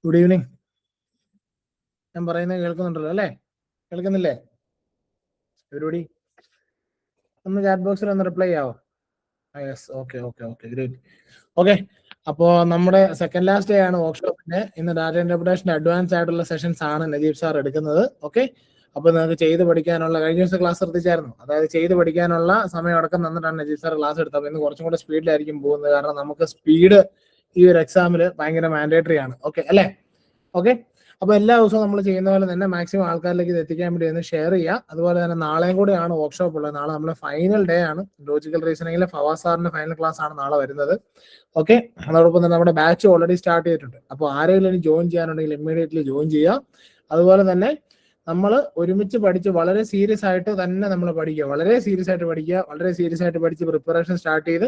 Good evening. ഞാൻ പറയുന്നത് കേൾക്കുന്നുണ്ടല്ലോ അല്ലേ? കേൾക്കുന്നില്ലേ പരിപാടി? ഒന്ന് ചാറ്റ് ബോക്സിൽ ഒന്ന് റിപ്ലൈ ചെയ്യാവോ? Yes, okay okay okay, great. Okay, അപ്പോൾ നമ്മുടെ സെക്കൻഡ് ലാസ്റ്റ് ഡേ ആണ് വർക്ക്ഷോപ്പിന്റെ. ഇന്ന് ഡാറ്റ ഇന്റർപ്രിട്ടേഷന്റെ അഡ്വാൻസ് ആയിട്ടുള്ള സെഷൻസ് ആണ് നജീബ് സാർ എടുക്കുന്നത്. ഓക്കെ, അപ്പോൾ നിങ്ങൾക്ക് ചെയ്ത് പഠിക്കാനുള്ള, കഴിഞ്ഞ ദിവസം ക്ലാസ് ശ്രദ്ധിച്ചായിരുന്നു, അതായത് ചെയ്ത് പഠിക്കാനുള്ള സമയം അടക്കം തന്നിട്ടാണ് നജീബ് സാർ ക്ലാസ് എടുത്തത്. ഇന്ന് കുറച്ചും കൂടെ സ്പീഡിലായിരിക്കും പോകുന്നത്, കാരണം നമുക്ക് സ്പീഡ് ഈ ഒരു എക്സാമിൽ ഭയങ്കര മാൻഡേറ്ററി ആണ്. ഓക്കെ അല്ലേ? ഓക്കെ, അപ്പോൾ എല്ലാ ദിവസവും നമ്മൾ ചെയ്യുന്ന പോലെ തന്നെ മാക്സിമം ആൾക്കാരിലേക്ക് ഇത് എത്തിക്കാൻ വേണ്ടി ഒന്ന് ഷെയർ ചെയ്യുക. അതുപോലെ തന്നെ നാളെയും കൂടെയാണ് വർക്ക്ഷോപ്പ് ഉള്ളത്. നാളെ നമ്മുടെ ഫൈനൽ ഡേ ആണ്. ലോജിക്കൽ റീസണിങ്ങിലെ ഫവാസ് സാറിന്റെ ഫൈനൽ ക്ലാസ് ആണ് നാളെ വരുന്നത്. ഓക്കെ, അതോടൊപ്പം തന്നെ നമ്മുടെ ബാച്ച് ഓൾറെഡി സ്റ്റാർട്ട് ചെയ്തിട്ടുണ്ട്. അപ്പോൾ ആരെങ്കിലും ഇനി ജോയിൻ ചെയ്യാനുണ്ടെങ്കിൽ ഇമ്മീഡിയറ്റ്ലി ജോയിൻ ചെയ്യുക. അതുപോലെ തന്നെ നമ്മൾ ഒരുമിച്ച് പഠിച്ച് വളരെ സീരിയസ് ആയിട്ട് തന്നെ നമ്മൾ പഠിക്കുക, വളരെ സീരിയസ് ആയിട്ട് പഠിക്കുക, വളരെ സീരിയസ് ആയിട്ട് പഠിച്ച് പ്രിപ്പറേഷൻ സ്റ്റാർട്ട് ചെയ്ത്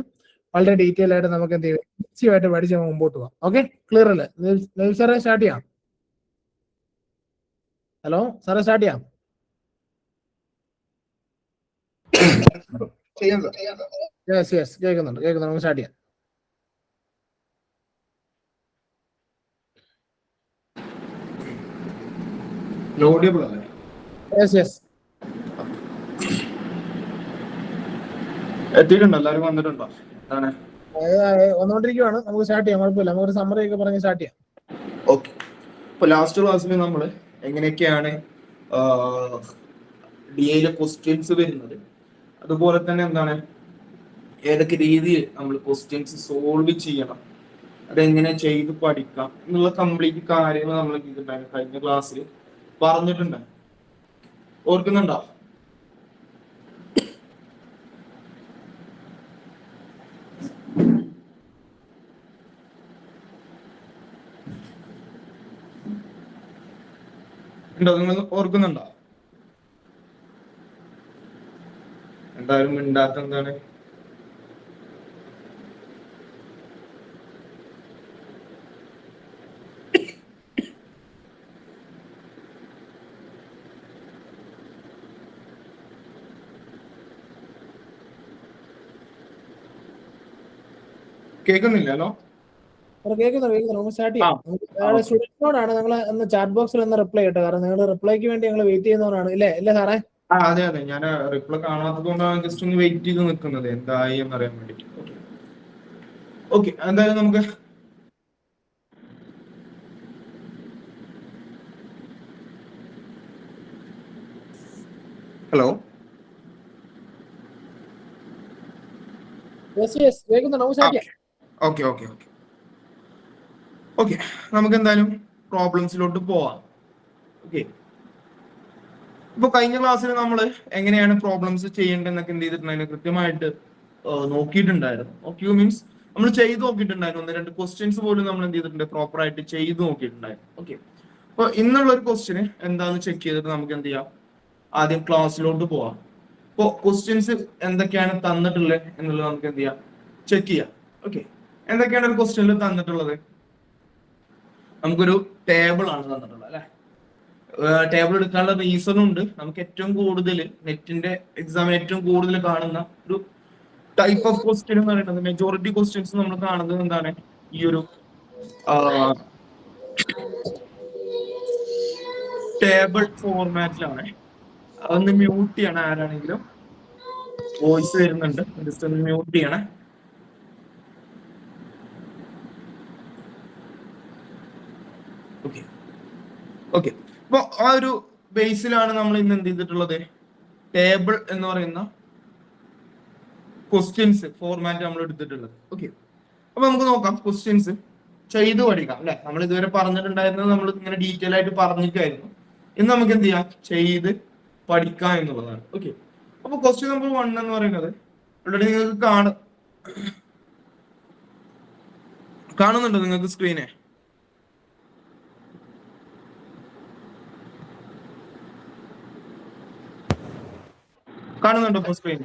വളരെ ഡീറ്റെയിൽ ആയിട്ട് നമുക്ക് എന്ത് ചെയ്യും, ഈസിയായിട്ട് പഠിച്ച് മുമ്പോട്ട് പോകാം. ഓക്കെ, ക്ലിയർ അല്ലേ? സാറേ സ്റ്റാർട്ട് ചെയ്യാം. ഹലോ സാറേ, സ്റ്റാർട്ട് ചെയ്യാം. യെസ് യെസ്, കേൾക്കുന്നുണ്ട് കേൾക്കുന്നുണ്ട്, നമുക്ക് സ്റ്റാർട്ട് ചെയ്യാം. യെസ് യെസ്, എത്തിയിട്ടുണ്ടോ? എല്ലാവരും വന്നിട്ടുണ്ടോ? വന്നുകൊണ്ടിരിക്കുവാണ്. നമുക്ക് സ്റ്റാർട്ട് ചെയ്യാം, കുഴപ്പമില്ല. നമുക്കൊരു സമ്മറി ഒക്കെ പറഞ്ഞ് സ്റ്റാർട്ട് ചെയ്യാം. ഓക്കെ, ഇപ്പൊ ലാസ്റ്റ് ക്ലാസ്സിൽ നമ്മൾ എങ്ങനെയൊക്കെയാണ് DA ക്വസ്റ്റ്യൻസ് വരുന്നത്, അതുപോലെ തന്നെ എന്താണ് ഏതൊക്കെ രീതിയിൽ നമ്മൾ ക്വസ്റ്റ്യൻസ് സോൾവ് ചെയ്യണം, അതെങ്ങനെ ചെയ്ത് പഠിക്കാം എന്നുള്ള കംപ്ലീറ്റ് കാര്യങ്ങൾ നമ്മൾ ചെയ്തിട്ടുണ്ടായിരുന്നു. കഴിഞ്ഞ ക്ലാസ്സിൽ പറഞ്ഞിട്ടുണ്ട്, ഓർക്കുന്നുണ്ടോ? ഉണ്ടോ? നിങ്ങൾ ഓർക്കുന്നുണ്ടോ? എന്തായാലും മിണ്ടാത്ത എന്താണ്? കേൾക്കുന്നില്ലല്ലോ? കേൾക്കുന്നു. സ്റ്റാർട്ട് ചെയ്യാം. സ്റ്റുഡൻസിനോടാണ് നിങ്ങൾ ഒന്ന് ചാറ്റ് ബോക്സിൽ ഒന്ന് റിപ്ലൈ ചെയ്യട്ടെ, കാരണം നിങ്ങൾ റിപ്ലൈക്ക് വേണ്ടി ഞങ്ങൾ വെയിറ്റ് ചെയ്യുന്നവരാണ്. ഇല്ലേ ഇല്ലേ സാറേ? അതെ അതെ, ഞാൻ റിപ്ലൈ കാണാത്തത് കൊണ്ടാണ് ജസ്റ്റ് ഒന്ന് വെയിറ്റ് ചെയ്ത് നിൽക്കുന്നത്, എന്തായി എന്നറിയാൻ വേണ്ടിട്ട്. ഓക്കെ, എന്തായാലും നമുക്ക് hello okay okay okay okay, നമുക്ക് എന്തായാലും പ്രോബ്ലംസിലോട്ട് പോവാം. ഓക്കെ, ഇപ്പൊ കഴിഞ്ഞ ക്ലാസ്സിൽ നമ്മൾ എങ്ങനെയാണ് പ്രോബ്ലംസ് ചെയ്യേണ്ടതെന്നൊക്കെ എന്ത് ചെയ്തിട്ടുണ്ടായിരുന്നു, കൃത്യമായിട്ട് നോക്കിയിട്ടുണ്ടായിരുന്നു. ഓക്കെ മീൻസ് നമ്മൾ ചെയ്ത് നോക്കിയിട്ടുണ്ടായിരുന്നു. 1-2 ക്വസ്റ്റ്യൻസ് പോലും നമ്മൾ എന്ത് ചെയ്തിട്ടുണ്ട്, പ്രോപ്പർ ആയിട്ട് ചെയ്ത് നോക്കിയിട്ടുണ്ടായിരുന്നു. ഓക്കെ, അപ്പൊ ഇന്നുള്ള ഒരു ക്വസ്റ്റ്യന് എന്താന്ന് ചെക്ക് ചെയ്തിട്ട് നമുക്ക് എന്ത് ചെയ്യാം, ആദ്യം ക്ലാസ്സിലോട്ട് പോവാം. ഇപ്പൊ ക്വസ്റ്റ്യൻസ് എന്തൊക്കെയാണ് തന്നിട്ടുള്ളത് എന്നുള്ളത് നമുക്ക് എന്ത് ചെയ്യാം, ചെക്ക് ചെയ്യാം. ഓക്കെ, എന്തൊക്കെയാണ് ഒരു ക്വസ്റ്റ്യനിൽ തന്നിട്ടുള്ളത്? നമുക്കൊരു ടേബിൾ ആണ് തന്നിട്ടുള്ളത് അല്ലെ. ടേബിൾ എടുക്കാനുള്ള റീസണും ഉണ്ട്. നമുക്ക് ഏറ്റവും കൂടുതൽ നെറ്റിന്റെ എക്സാമിന് ഏറ്റവും കൂടുതൽ കാണുന്ന ഒരു ടൈപ്പ് ഓഫ് ക്വസ്റ്റ്യൻ എന്ന് പറയുന്നത്, മെജോറിറ്റി ക്വസ്റ്റ്യൻസ് നമ്മൾ കാണുന്നത് എന്താണ്, ഈ ഒരു ടേബിൾ ഫോർമാറ്റിലാണ്. അതൊന്ന് മ്യൂട്ട് ചെയ്യണം, ആരാണെങ്കിലും വോയിസ് വരുന്നുണ്ട്, ജസ്റ്റ് ഒന്ന് മ്യൂട്ട് ചെയ്യണേ. ഓക്കെ ഓക്കെ, അപ്പൊ ആ ഒരു ബേസിലാണ് നമ്മൾ ഇന്ന് എന്ത് ചെയ്തിട്ടുള്ളത്, ടേബിൾ എന്ന് പറയുന്ന ക്വസ്റ്റ്യൻസ് ഫോർമാറ്റ് നമ്മൾ എടുത്തിട്ടുള്ളത്. ഓക്കെ, അപ്പൊ നമുക്ക് നോക്കാം, ക്വസ്റ്റ്യൻസ് ചെയ്ത് പഠിക്കാം അല്ലെ. നമ്മൾ ഇതുവരെ പറഞ്ഞിട്ടുണ്ടായിരുന്നത് നമ്മൾ ഇങ്ങനെ ഡീറ്റെയിൽ ആയിട്ട് പറഞ്ഞിട്ടായിരുന്നു. ഇന്ന് നമുക്ക് എന്ത് ചെയ്യാം, ചെയ്ത് പഠിക്കാം എന്നുള്ളതാണ്. ഓക്കെ, അപ്പൊ ക്വസ്റ്റ്യൻ നമ്പർ 1 എന്ന് പറയുന്നത് ഓൾറെഡി നിങ്ങൾക്ക് കാണുന്നുണ്ടോ നിങ്ങൾക്ക് സ്ക്രീനെ? കാണുന്നുണ്ടോ ഇപ്പൊ സ്ക്രീൻ?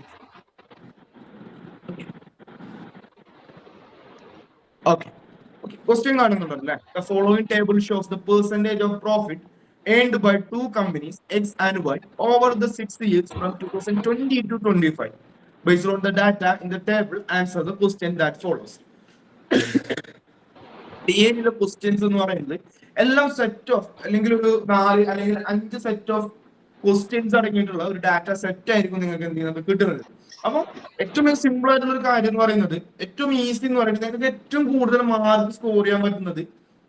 ഓക്കെ, ക്വസ്റ്റ്യൻ കാണുന്നുണ്ടോ അല്ലേ? The following table shows the percentage of profit earned by 2 companies X and Y over the 6 years from 2020 to 25. Based on the data in the table, answer the question that follows. D എയിലുള്ള questions എന്ന് പറയുന്നത് എല്ലാം set of അല്ലെങ്കിൽ ഒരു 4 അല്ലെങ്കിൽ 5 set of questions അടങ്ങിയിട്ടുള്ള ഒരു data set ആയിരിക്കും നിങ്ങൾക്ക് എന്ത് ചെയ്യുന്നത് കിട്ടുന്നത്. അപ്പൊ ഏറ്റവും സിമ്പിൾ ആയിട്ടുള്ള ഒരു കാര്യം എന്ന് പറയുന്നത്, ഏറ്റവും ഈസി എന്ന് പറയുന്നത്, നിങ്ങൾക്ക് ഏറ്റവും കൂടുതൽ മാർക്ക് സ്കോർ ചെയ്യാൻ പറ്റുന്നത്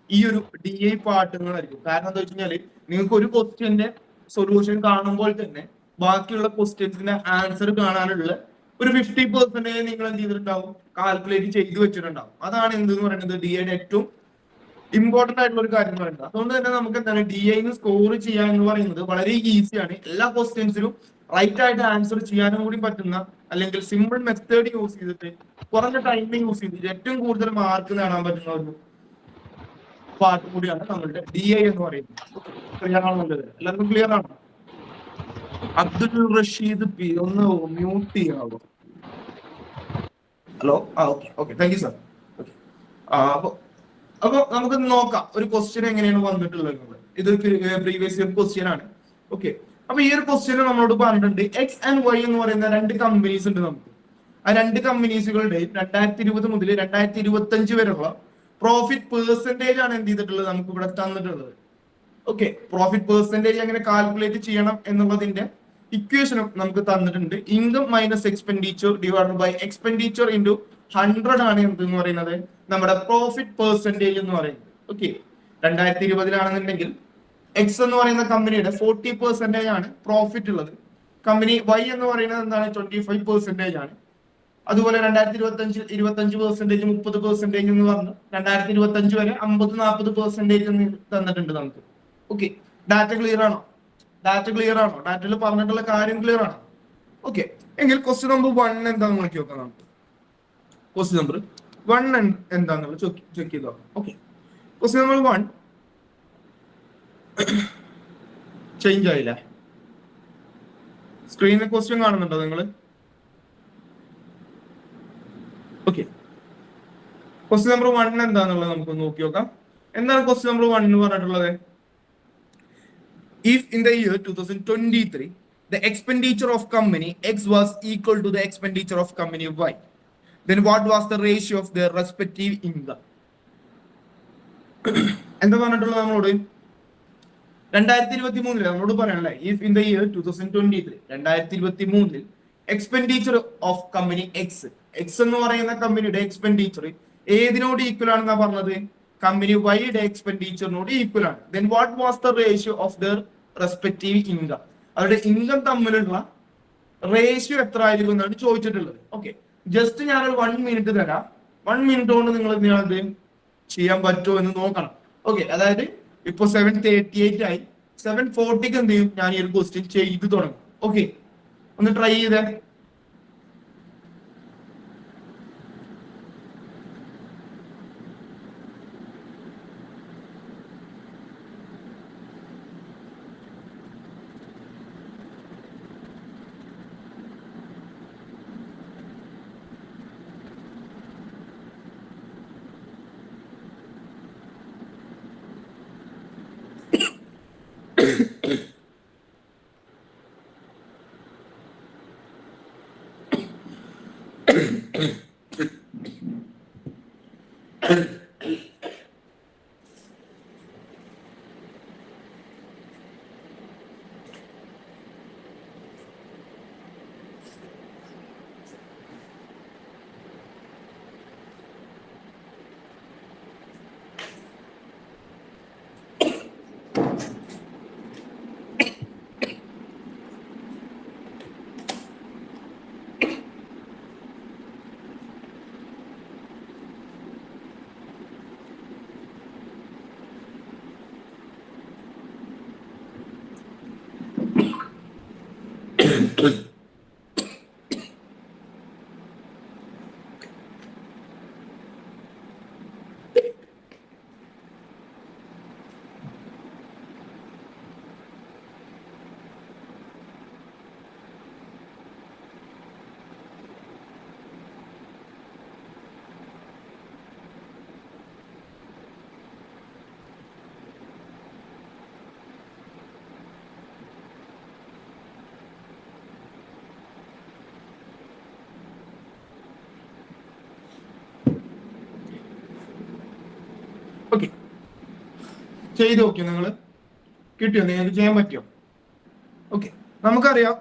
ഈ ഒരു ഡി ഐ പാട്ടുകളായിരിക്കും. കാരണം എന്താ വെച്ച് കഴിഞ്ഞാൽ നിങ്ങൾക്ക് ഒരു ക്വസ്റ്റ്യന്റെ സൊല്യൂഷൻ കാണുമ്പോൾ തന്നെ ബാക്കിയുള്ള ക്വസ്റ്റ്യൻസിന്റെ ആൻസർ കാണാനുള്ള ഒരു 50% നിങ്ങൾ എന്ത് ചെയ്തിട്ടുണ്ടാവും, കാൽക്കുലേറ്റ് ചെയ്ത് വെച്ചിട്ടുണ്ടാവും. അതാണ് എന്തെന്ന് പറയുന്നത് ഡി ഐയുടെ ഏറ്റവും ഇമ്പോർട്ടന്റ് ആയിട്ടുള്ള ഒരു കാര്യം എന്ന് പറയുന്നത്. അതുകൊണ്ട് തന്നെ നമുക്ക് എന്താണ് ഡി ഐന്ന് സ്കോർ ചെയ്യുക എന്ന് പറയുന്നത് വളരെ ഈസിയാണ്. എല്ലാ ക്വസ്റ്റ്യൻസിലും റൈറ്റ് ആയിട്ട് ആൻസർ ചെയ്യാനും കൂടി പറ്റുന്ന, അല്ലെങ്കിൽ സിമ്പിൾ മെത്തേഡ് യൂസ് ചെയ്തിട്ട് കുറഞ്ഞ ടൈമിംഗ് യൂസ് ചെയ്തിട്ട് ഏറ്റവും കൂടുതൽ മാർക്ക് നേടാൻ പറ്റുന്ന ഒരു പാർട്ട് കൂടിയാണ് നമ്മളുടെ ഡി ഐ എന്ന് പറയുന്നത്. ക്ലിയർ ആണോ? എല്ലാവർക്കും ക്ലിയർ ആണോ? അബ്ദുൽ റഷീദ് പി ഒന്ന് മ്യൂട്ട് ചെയ്യാവോ? Hello, okay thank you sir. അപ്പൊ നമുക്ക് നോക്കാം ഒരു ക്വസ്റ്റ്യൻ എങ്ങനെയാണ് വന്നിട്ടുള്ളത്. ഇത് പ്രീവിയസ് ഇയർ ക്വസ്റ്റ്യൻ ആണ്. ഓക്കെ, അപ്പൊ ഈ ഒരു ക്വസ്റ്റ്യൻ നമ്മളോട് പറഞ്ഞിട്ടുണ്ട് എക്സ് ആൻഡ് വൈ എന്ന് പറയുന്ന 2 കമ്പനീസ് ഉണ്ട് നമുക്ക്. ആ 2 കമ്പനീസുകളുടെ 2020 മുതൽ 2025 വരെയുള്ള പ്രോഫിറ്റ് പെർസെന്റേജ് ആണ് എന്ത് ചെയ്തിട്ടുള്ളത് നമുക്ക് ഇവിടെ തന്നിട്ടുള്ളത്. ഓക്കെ, പ്രോഫിറ്റ് പെർസെന്റേജ് എങ്ങനെ കാൽക്കുലേറ്റ് ചെയ്യണം എന്നുള്ളതിന്റെ ഇക്വേഷനും നമുക്ക് തന്നിട്ടുണ്ട്. Income minus expenditure divided by expenditure into 100 ആണ് എന്തെന്ന് പറയുന്നത് നമ്മുടെ പ്രോഫിറ്റ് പെർസെന്റേജ് എന്ന് പറയുന്നത്. ഓക്കെ, 2020 എക്സ് എന്ന് പറയുന്ന കമ്പനിയുടെ 40% ആണ് പ്രോഫിറ്റ് ഉള്ളത്. കമ്പനി വൈ എന്ന് പറയുന്നത് എന്താണ് 25% ആണ്. അതുപോലെ 2025 25%, 30% എന്ന് പറഞ്ഞു 2025 വരെ 50-40% തന്നിട്ടുണ്ട് നമുക്ക്. ഓക്കെ, ഡാറ്റ ക്ലിയർ ആണോ? ഡാറ്റയിൽ പറഞ്ഞിട്ടുള്ള കാര്യം ക്ലിയർ ആണോ? ഓക്കെ, എങ്കിൽ ക്വസ്റ്റ്യൻ നമ്പർ 1 എന്താണെന്ന് നോക്കി നോക്കാം നമുക്ക്. ക്വസ്റ്റ്യൻ നമ്പർ 1 എന്താണെന്നുള്ളത് ചെക്ക് ചെയ്ത് നോക്കാം. ഓക്കെ, ക്വസ്റ്റ്യൻ നമ്പർ 1 ചേഞ്ച് ആയില്ല. സ്ക്രീനിൽ ക്വസ്റ്റ്യൻ കാണുന്നുണ്ടോ നിങ്ങൾ? ഓക്കെ, ക്വസ്റ്റ്യൻ നമ്പർ 1 എന്താണെന്നുള്ളത് നമുക്ക് നോക്കി നോക്കാം. എന്താണ് ക്വസ്റ്റ്യൻ നമ്പർ 1 എന്ന് പറഞ്ഞിട്ടുള്ളത്? If in the year 2023 the expenditure of company X was equal to the expenditure of company Y, then what was the ratio of their respective income? എന്താ പറഞ്ഞിട്ടുള്ളത് നമ്മളോട്? 2023 നമ്മളോട് പറയണല്ലേ, if in the year 2023 2023 expenditure of company X എന്ന് പറയുന്ന കമ്പനിയുടെ expenditure ഏതിനോട് equal ആണെന്നാ പറഞ്ഞത്? Company വൈയുടെ എക്സ്പെൻഡിച്ചറിനോട് ഈക്വൽ ആണ്. Then what was the ratio of there respective income? അവരുടെ ഇൻകം തമ്മിലുള്ള റേഷ്യോ എത്ര ആയിരിക്കും എന്നാണ് ചോദിച്ചിട്ടുള്ളത്. ഓക്കെ, ജസ്റ്റ് ഞാനൊരു 1 മിനിറ്റ് തരാം. 1 മിനിറ്റ് കൊണ്ട് നിങ്ങൾ എന്ത് ചെയ്യാൻ പറ്റുമോ എന്ന് നോക്കണം. ഓക്കെ, അതായത് ഇപ്പൊ 7:38 ആയി. 7:40 എന്ത് ചെയ്യും, ഞാൻ ഈ ഒരു ക്വസ്റ്റ്യൻ ചെയ്ത് തുടങ്ങും. ഓക്കെ, ഒന്ന് ട്രൈ ചെയ്തേ. ഓക്കെ, ചെയ്ത് നോക്കിയോ നിങ്ങൾ? കിട്ടിയോ? നിങ്ങൾക്ക് ചെയ്യാൻ പറ്റിയോ? ഓക്കെ, നമുക്കറിയാം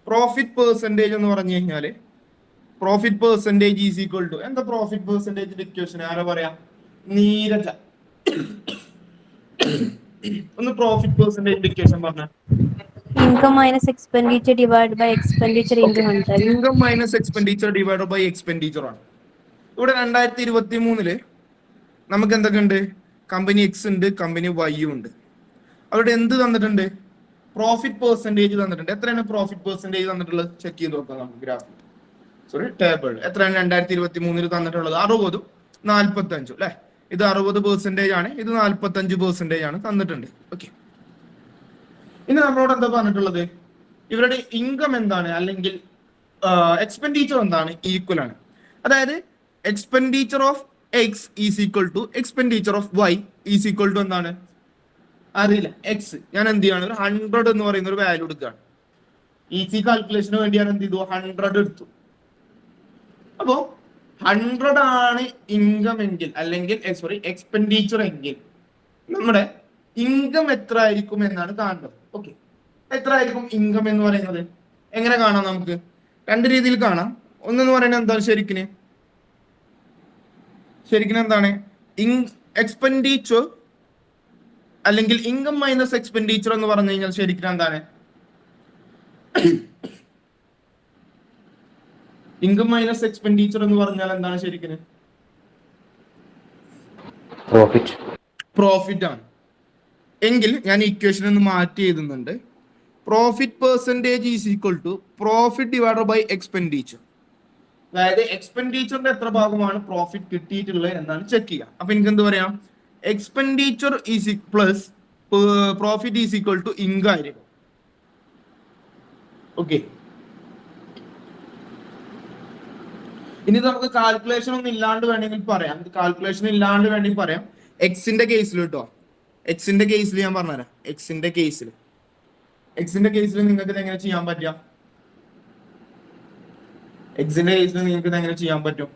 പ്രോഫിറ്റ് പെർസെൻറ്റേജ് എന്ന് പറഞ്ഞു കഴിഞ്ഞാല് profit percentage is equal to എന്താ? പ്രോഫിറ്റ് പെർസെൻറ്റേജിന്റെ ഇക്വേഷൻ ആരാ പറയാ? നീരജ. ഒന്ന് പ്രോഫിറ്റ് പെർസെൻറ്റേജിന്റെ ഇക്വേഷൻ പറഞ്ഞ. Income minus expenditure divided by expenditure into 100. Income minus expenditure divided by expenditure ആണ്. ഇവിടെ 2023 നമുക്ക് എന്തൊക്കെ ഉണ്ട്? കമ്പനി എക്സ് ഉണ്ട്, കമ്പനി വൈ ഉണ്ട്. അവിടെ എന്ത് തന്നിട്ടുണ്ട്? പ്രോഫിറ്റ് പെർസെൻറ്റേജ് തന്നിട്ടുണ്ട്. എത്രയാണ് പ്രോഫിറ്റ് പെർസെൻറ്റേജ് തന്നിട്ടുള്ളത്? ചെക്ക് ചെയ്ത് നോക്കാം നമുക്ക് ഗ്രാഫ്, സോറി ടേബിൾ. എത്രയാണ് 2023 തന്നിട്ടുള്ളത്? 60ഉം 45ഉം അല്ലെ? ഇത് 60% ആണ്, ഇത് 45% ആണ് തന്നിട്ടുണ്ട്. ഓക്കെ, ഇനി നമ്മളോട് എന്താ പറഞ്ഞിട്ടുള്ളത്? ഇവരുടെ ഇൻകം എന്താണ് അല്ലെങ്കിൽ എക്സ്പെൻഡിച്ചർ എന്താണ്? ഈക്വൽ ആണ്. അതായത് expenditure of X is equal to expenditure of Y is equal to എന്താണ്? അറിയില്ല. എക്സ് ഞാൻ എന്ത് ചെയ്യാണ്? ഒരു 100 എന്ന് പറയുന്ന ഒരു വാല്യൂ എടുക്കുകയാണ്. ഈസി കാൽക്കുലേഷന് വേണ്ടി ഞാൻ എന്ത് ചെയ്തു? 100 എടുത്തു. അപ്പോ 100 ആണ് ഇൻകം എങ്കിൽ അല്ലെങ്കിൽ സോറി എക്സ്പെൻഡിച്ചർ എങ്കിൽ നമ്മുടെ ഇൻകം എത്ര ആയിരിക്കും എന്നാണ് കാണേണ്ടത്. ഓക്കെ, എത്ര ആയിരിക്കും ഇൻകം എന്ന് പറയുന്നത്? എങ്ങനെ കാണാം? നമുക്ക് രണ്ട് രീതിയിൽ കാണാം. ഒന്നെന്ന് പറയുന്നത് എന്താണ്? ശരിക്കും എന്താണ്? എക്സ്പെൻഡിച്ചർ അല്ലെങ്കിൽ ഇൻകം മൈനസ് എക്സ്പെൻഡിച്ചർ എന്ന് പറഞ്ഞു കഴിഞ്ഞാൽ ശരിക്കും എന്താണ്? ഇൻകം മൈനസ് എക്സ്പെൻഡിച്ചർ എന്ന് പറഞ്ഞാൽ എന്താണ് ശരിക്കും? പ്രോഫിറ്റ് ആണ്. എങ്കിൽ ഞാൻ ഇക്വേഷൻ ഒന്ന് മാറ്റി എഴുതുന്നുണ്ട്. Profit percentage is equal to profit divided by expenditure. അതായത് എക്സ്പെൻഡിച്ചറിന്റെ എത്ര ഭാഗമാണ് പ്രോഫിറ്റ് കിട്ടിയിട്ടുള്ളത് എന്നാണ് ചെക്ക് ചെയ്യുക. അപ്പൊ എനിക്ക് എന്ത് പറയാം? Expenditure is plus profit is equal to income ആയിരിക്കും. ഓക്കെ, ഇനി നമുക്ക് കാൽക്കുലേഷൻ ഒന്നും ഇല്ലാണ്ട് വേണമെങ്കിൽ പറയാം. കാൽക്കുലേഷൻ ഇല്ലാണ്ട് വേണമെങ്കിൽ പറയാം. എക്സിന്റെ കേസിൽ കേട്ടോ, എക്സിന്റെ കേസിൽ ഞാൻ പറഞ്ഞുതരാം. എക്സിന്റെ കേസിൽ നിങ്ങൾക്ക് ഇത് എങ്ങനെ ചെയ്യാൻ പറ്റും? എക്സിന്റെ കേസിൽ നിങ്ങൾക്ക് ഇത് എങ്ങനെ ചെയ്യാൻ പറ്റും?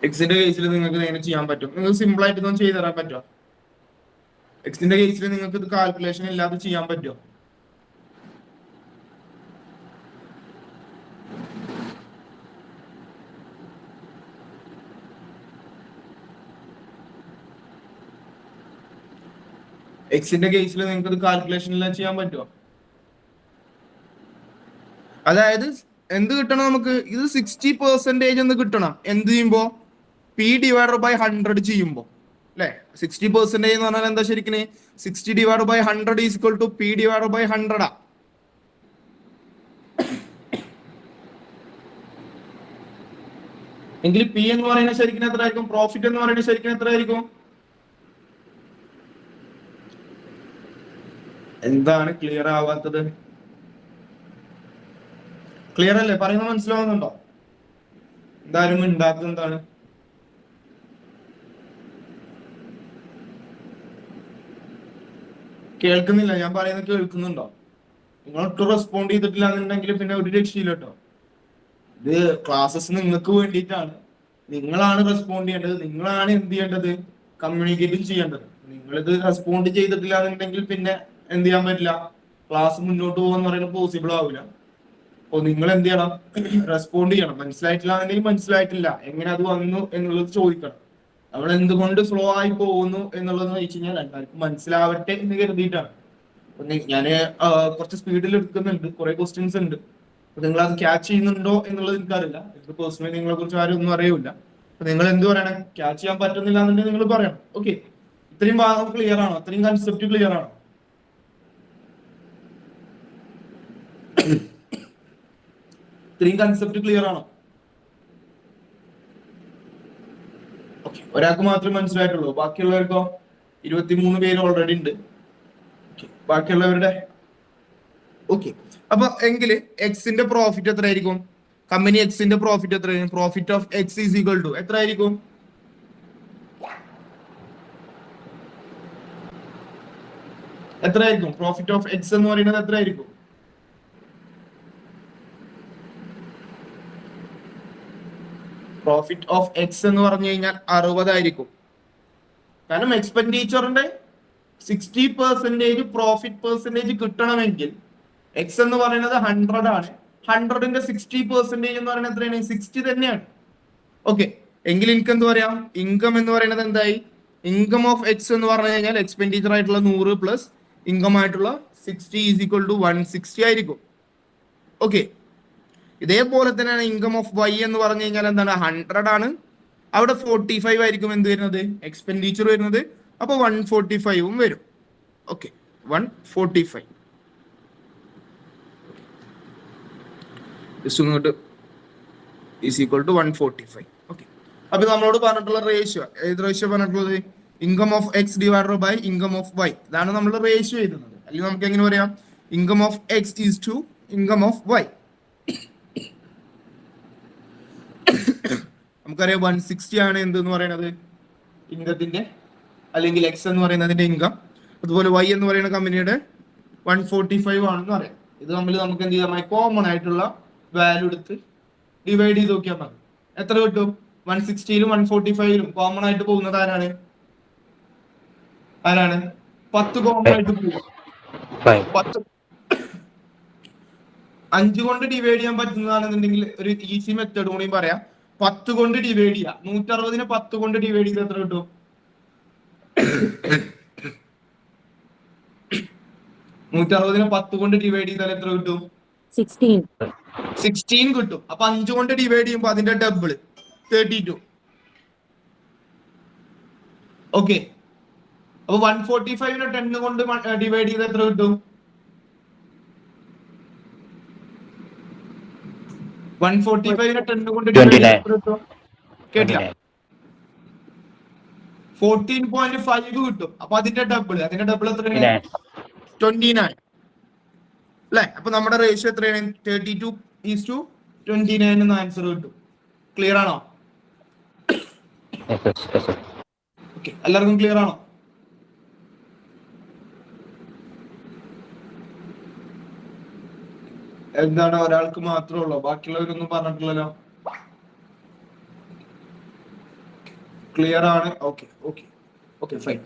എക്സിന്റെ കേസിൽ നിങ്ങൾക്ക് എങ്ങനെ ചെയ്യാൻ പറ്റും? നിങ്ങൾക്ക് സിമ്പിൾ ആയിട്ട് ഇതൊന്നും ചെയ്തു തരാൻ പറ്റുമോ? എക്സിന്റെ കേസിൽ നിങ്ങൾക്ക് ഇത് കാൽക്കുലേഷൻ ഇല്ലാതെ ചെയ്യാൻ പറ്റുമോ? എക്സിന്റെ കേസിൽ നിങ്ങൾക്ക് ഇത് കാൽക്കുലേഷൻ എല്ലാം ചെയ്യാൻ പറ്റുമോ? അതായത് എന്ത് കിട്ടണം നമുക്ക്? ഇത് 60% എന്ന് കിട്ടണം. എന്ത് ചെയ്യുമ്പോ? പി ഡിവൈഡർ ബൈ 100 ചെയ്യുമ്പോ അല്ലെ? 60% എന്ന് പറഞ്ഞാൽ എന്താ ശരിക്കും? 60 divided by 100 is equal to P divided by 100. എങ്കിൽ പി എന്ന് പറയുന്നത് ശരിക്കും എത്ര ആയിരിക്കും? പ്രോഫിറ്റ് എന്ന് പറയുന്നത് ശരിക്കും എത്ര ആയിരിക്കും? എന്താണ് ക്ലിയർ ആവാത്തത്? ക്ലിയർ അല്ലേ? പറയുന്നത് മനസ്സിലാവുന്നുണ്ടോ? എന്തായാലും ഉണ്ടാക്കുന്നത് എന്താണ്? കേൾക്കുന്നില്ല? ഞാൻ പറയുന്നത് കേൾക്കുന്നുണ്ടോ? നിങ്ങൾ ഒട്ടും റെസ്പോണ്ട് ചെയ്തിട്ടില്ല എന്നുണ്ടെങ്കിൽ പിന്നെ ഒരു രക്ഷയില്ല കേട്ടോ. ഇത് ക്ലാസ്സസ് നിങ്ങൾക്ക് വേണ്ടിയിട്ടാണ്. നിങ്ങളാണ് റെസ്പോണ്ട് ചെയ്യേണ്ടത്. നിങ്ങളാണ് എന്ത് ചെയ്യേണ്ടത്? കമ്മ്യൂണിക്കേറ്റ് ചെയ്യേണ്ടത്. നിങ്ങളിത് റെസ്പോണ്ട് ചെയ്തിട്ടില്ല എന്നുണ്ടെങ്കിൽ പിന്നെ എന്ത് ചെയ്യാൻ പറ്റില്ല? ക്ലാസ് മുന്നോട്ട് പോകാന്ന് പറയുന്നത് പോസിബിൾ ആവില്ല. അപ്പൊ നിങ്ങൾ എന്ത് ചെയ്യണം? റെസ്പോണ്ട് ചെയ്യണം. മനസ്സിലായിട്ടില്ല എന്നുണ്ടെങ്കിൽ മനസ്സിലായിട്ടില്ല, എങ്ങനെ അത് വന്നു എന്നുള്ളത് ചോദിക്കണം. നമ്മൾ എന്തുകൊണ്ട് സ്ലോ ആയി പോകുന്നു എന്നുള്ളത് വെച്ച് കഴിഞ്ഞാൽ എല്ലാവർക്കും മനസ്സിലാവട്ടെ എന്ന് കരുതിയിട്ടാണ്. ഞാൻ കുറച്ച് സ്പീഡിൽ എടുക്കുന്നുണ്ട്, കുറെ ക്വസ്റ്റ്യൻസ് ഉണ്ട്. അപ്പൊ നിങ്ങൾ അത് ക്യാച്ച് ചെയ്യുന്നുണ്ടോ എന്നുള്ളത് എനിക്കറിയില്ല. എനിക്ക് പേഴ്സണലി നിങ്ങളെ കുറിച്ച് ആരും ഒന്നും അറിയില്ല. അപ്പൊ നിങ്ങൾ എന്ത് പറയണം? ക്യാച്ച് ചെയ്യാൻ പറ്റുന്നില്ല എന്നുണ്ടെങ്കിൽ നിങ്ങൾ പറയണം. ഓക്കെ, ഇത്രയും ഭാഗം ക്ലിയർ ആണോ? ഇത്രയും കൺസെപ്റ്റ് ക്ലിയർ ആണോ? ഇത്രയും കൺസെപ്റ്റ് ക്ലിയർ ആണോ? ഓക്കെ, ഒരാൾക്ക് മാത്രമേ മനസ്സിലായിട്ടുള്ളൂ. ബാക്കിയുള്ളവർക്കോ? 23 പേര് ഓൾറെഡി ഉണ്ട്. ബാക്കിയുള്ളവരുടെ ഓക്കെ. അപ്പൊ എങ്കിൽ എക്സിന്റെ പ്രോഫിറ്റ് എത്ര ആയിരിക്കും? കമ്പനി എക്സിന്റെ പ്രോഫിറ്റ് എത്രയായിരിക്കും? Profit of X is equal to എത്ര ആയിരിക്കും? എത്രയായിരിക്കും പ്രോഫിറ്റ് ഓഫ് എക്സ് എന്ന് പറയുന്നത്? എത്രയായിരിക്കും? പ്രോഫിറ്റ് ഓഫ് എക്സ് എന്ന് പറഞ്ഞു കഴിഞ്ഞാൽ 60 ആയിരിക്കും. കാരണം എക്സ്പെൻഡിച്ചറിന്റെ 60% പ്രോഫിറ്റ് പെർസെന്റേജ് കിട്ടണമെങ്കിൽ എക്സ് എന്ന് പറയുന്നത് 100 ആണ്. 100ന്റെ 60% എന്ന് പറയുന്നത് എത്രയാണ്? 60 തന്നെയാണ്. ഓക്കെ, എങ്കിൽ എനിക്ക് എന്ത് പറയാം? ഇൻകം എന്ന് പറയുന്നത് എന്തായി? ഇൻകം ഓഫ് എക്സ് എന്ന് പറഞ്ഞു കഴിഞ്ഞാൽ എക്സ്പെൻഡിച്ചർ ആയിട്ടുള്ള 100 പ്ലസ് ഇൻകം ആയിട്ടുള്ള 60 ഈസ് ഈക്വൽ ടു 160 ആയിരിക്കും. ഓക്കെ, ഇതേപോലെ തന്നെയാണ് ഇൻകം ഓഫ് വൈ എന്ന് പറഞ്ഞു കഴിഞ്ഞാൽ എന്താണ്? 100 ആണ്. അവിടെ 45 ആയിരിക്കും എന്ത് വരുന്നത്? എക്സ്പെൻഡിച്ചർ വരുന്നത്. അപ്പൊ 145 വരും. Okay, 145 is equal to 145. Okay, അപ്പൊ നമ്മളോട് പറഞ്ഞിട്ടുള്ള റേഷ്യോ, ഏത് റേഷ്യോ പറഞ്ഞിട്ടുള്ളത്? Income of X divided by income of Y. ഇതാണ് നമ്മൾ റേഷ്യോ എഴുതുന്നത്. അല്ലെങ്കിൽ നമുക്ക് എങ്ങനെ പറയാം? Income of X is to income of Y. നമുക്കറിയാം 160 ആണ് എന്തെന്ന് പറയുന്നത്? ഇൻകത്തിന്റെ, അല്ലെങ്കിൽ എക്സ് എന്ന് പറയുന്നതിന്റെ ഇൻകം. അതുപോലെ വൈ എന്ന് പറയുന്ന കമ്പനിയുടെ 145 ആണെന്ന് പറയാം. ഇത് തമ്മിൽ നമുക്ക് എന്ത് ചെയ്യാം? കോമൺ ആയിട്ടുള്ള വാല്യൂ എടുത്ത് ഡിവൈഡ് ചെയ്ത് നോക്കിയാൽ മതി. എത്ര കിട്ടും? 160ലും 145ലും കോമൺ ആയിട്ട് പോകുന്നത് ആരാണ്? 10 കോമൺ ആയിട്ട് പോകും. 5 കൊണ്ട് ഡിവൈഡ് ചെയ്യാൻ പറ്റുന്നതാണെന്നുണ്ടെങ്കിൽ ഒരു ഈസി മെത്തേഡ് കൂടിയും പറയാം. 10 കൊണ്ട് ഡിവൈഡ് ചെയ്യാം. 160നെ 10 കൊണ്ട് ഡിവൈഡ് ചെയ്ത് എത്ര കിട്ടും? 160നെ 10 കൊണ്ട് ഡിവൈഡ് ചെയ്താൽ എത്ര കിട്ടും? 16 കിട്ടും. അപ്പൊ 5 കൊണ്ട് ഡിവൈഡ് ചെയ്യുമ്പോൾ അതിന്റെ ഡബിൾ 32. ഓക്കെ, അപ്പൊ 145നെ 10 കൊണ്ട് ഡിവൈഡ് ചെയ്ത് എത്ര കിട്ടും? 145നെ 10 കൊണ്ട് ഡിവൈഡ് ചെയ്ത് എത്ര കിട്ടും? കേട്ടില്ല? 14.5 കിട്ടും. അപ്പൊ അതിന്റെ ഡബിൾ എത്രയാണ്? 29 അല്ലെ? അപ്പൊ നമ്മുടെ റേഷ്യോ എത്രയാണ്? 32:29 എന്ന ആൻസർ കിട്ടും. ക്ലിയർ ആണോ? ഓക്കെ, എല്ലാവർക്കും ക്ലിയർ ആണോ? എന്താണ്, ഒരാൾക്ക് മാത്രമേ ഉള്ളൂ? ബാക്കിയുള്ളവരൊന്നും പറഞ്ഞിട്ടില്ലല്ലോ. ക്ലിയർ ആണ്? Okay okay okay, fine.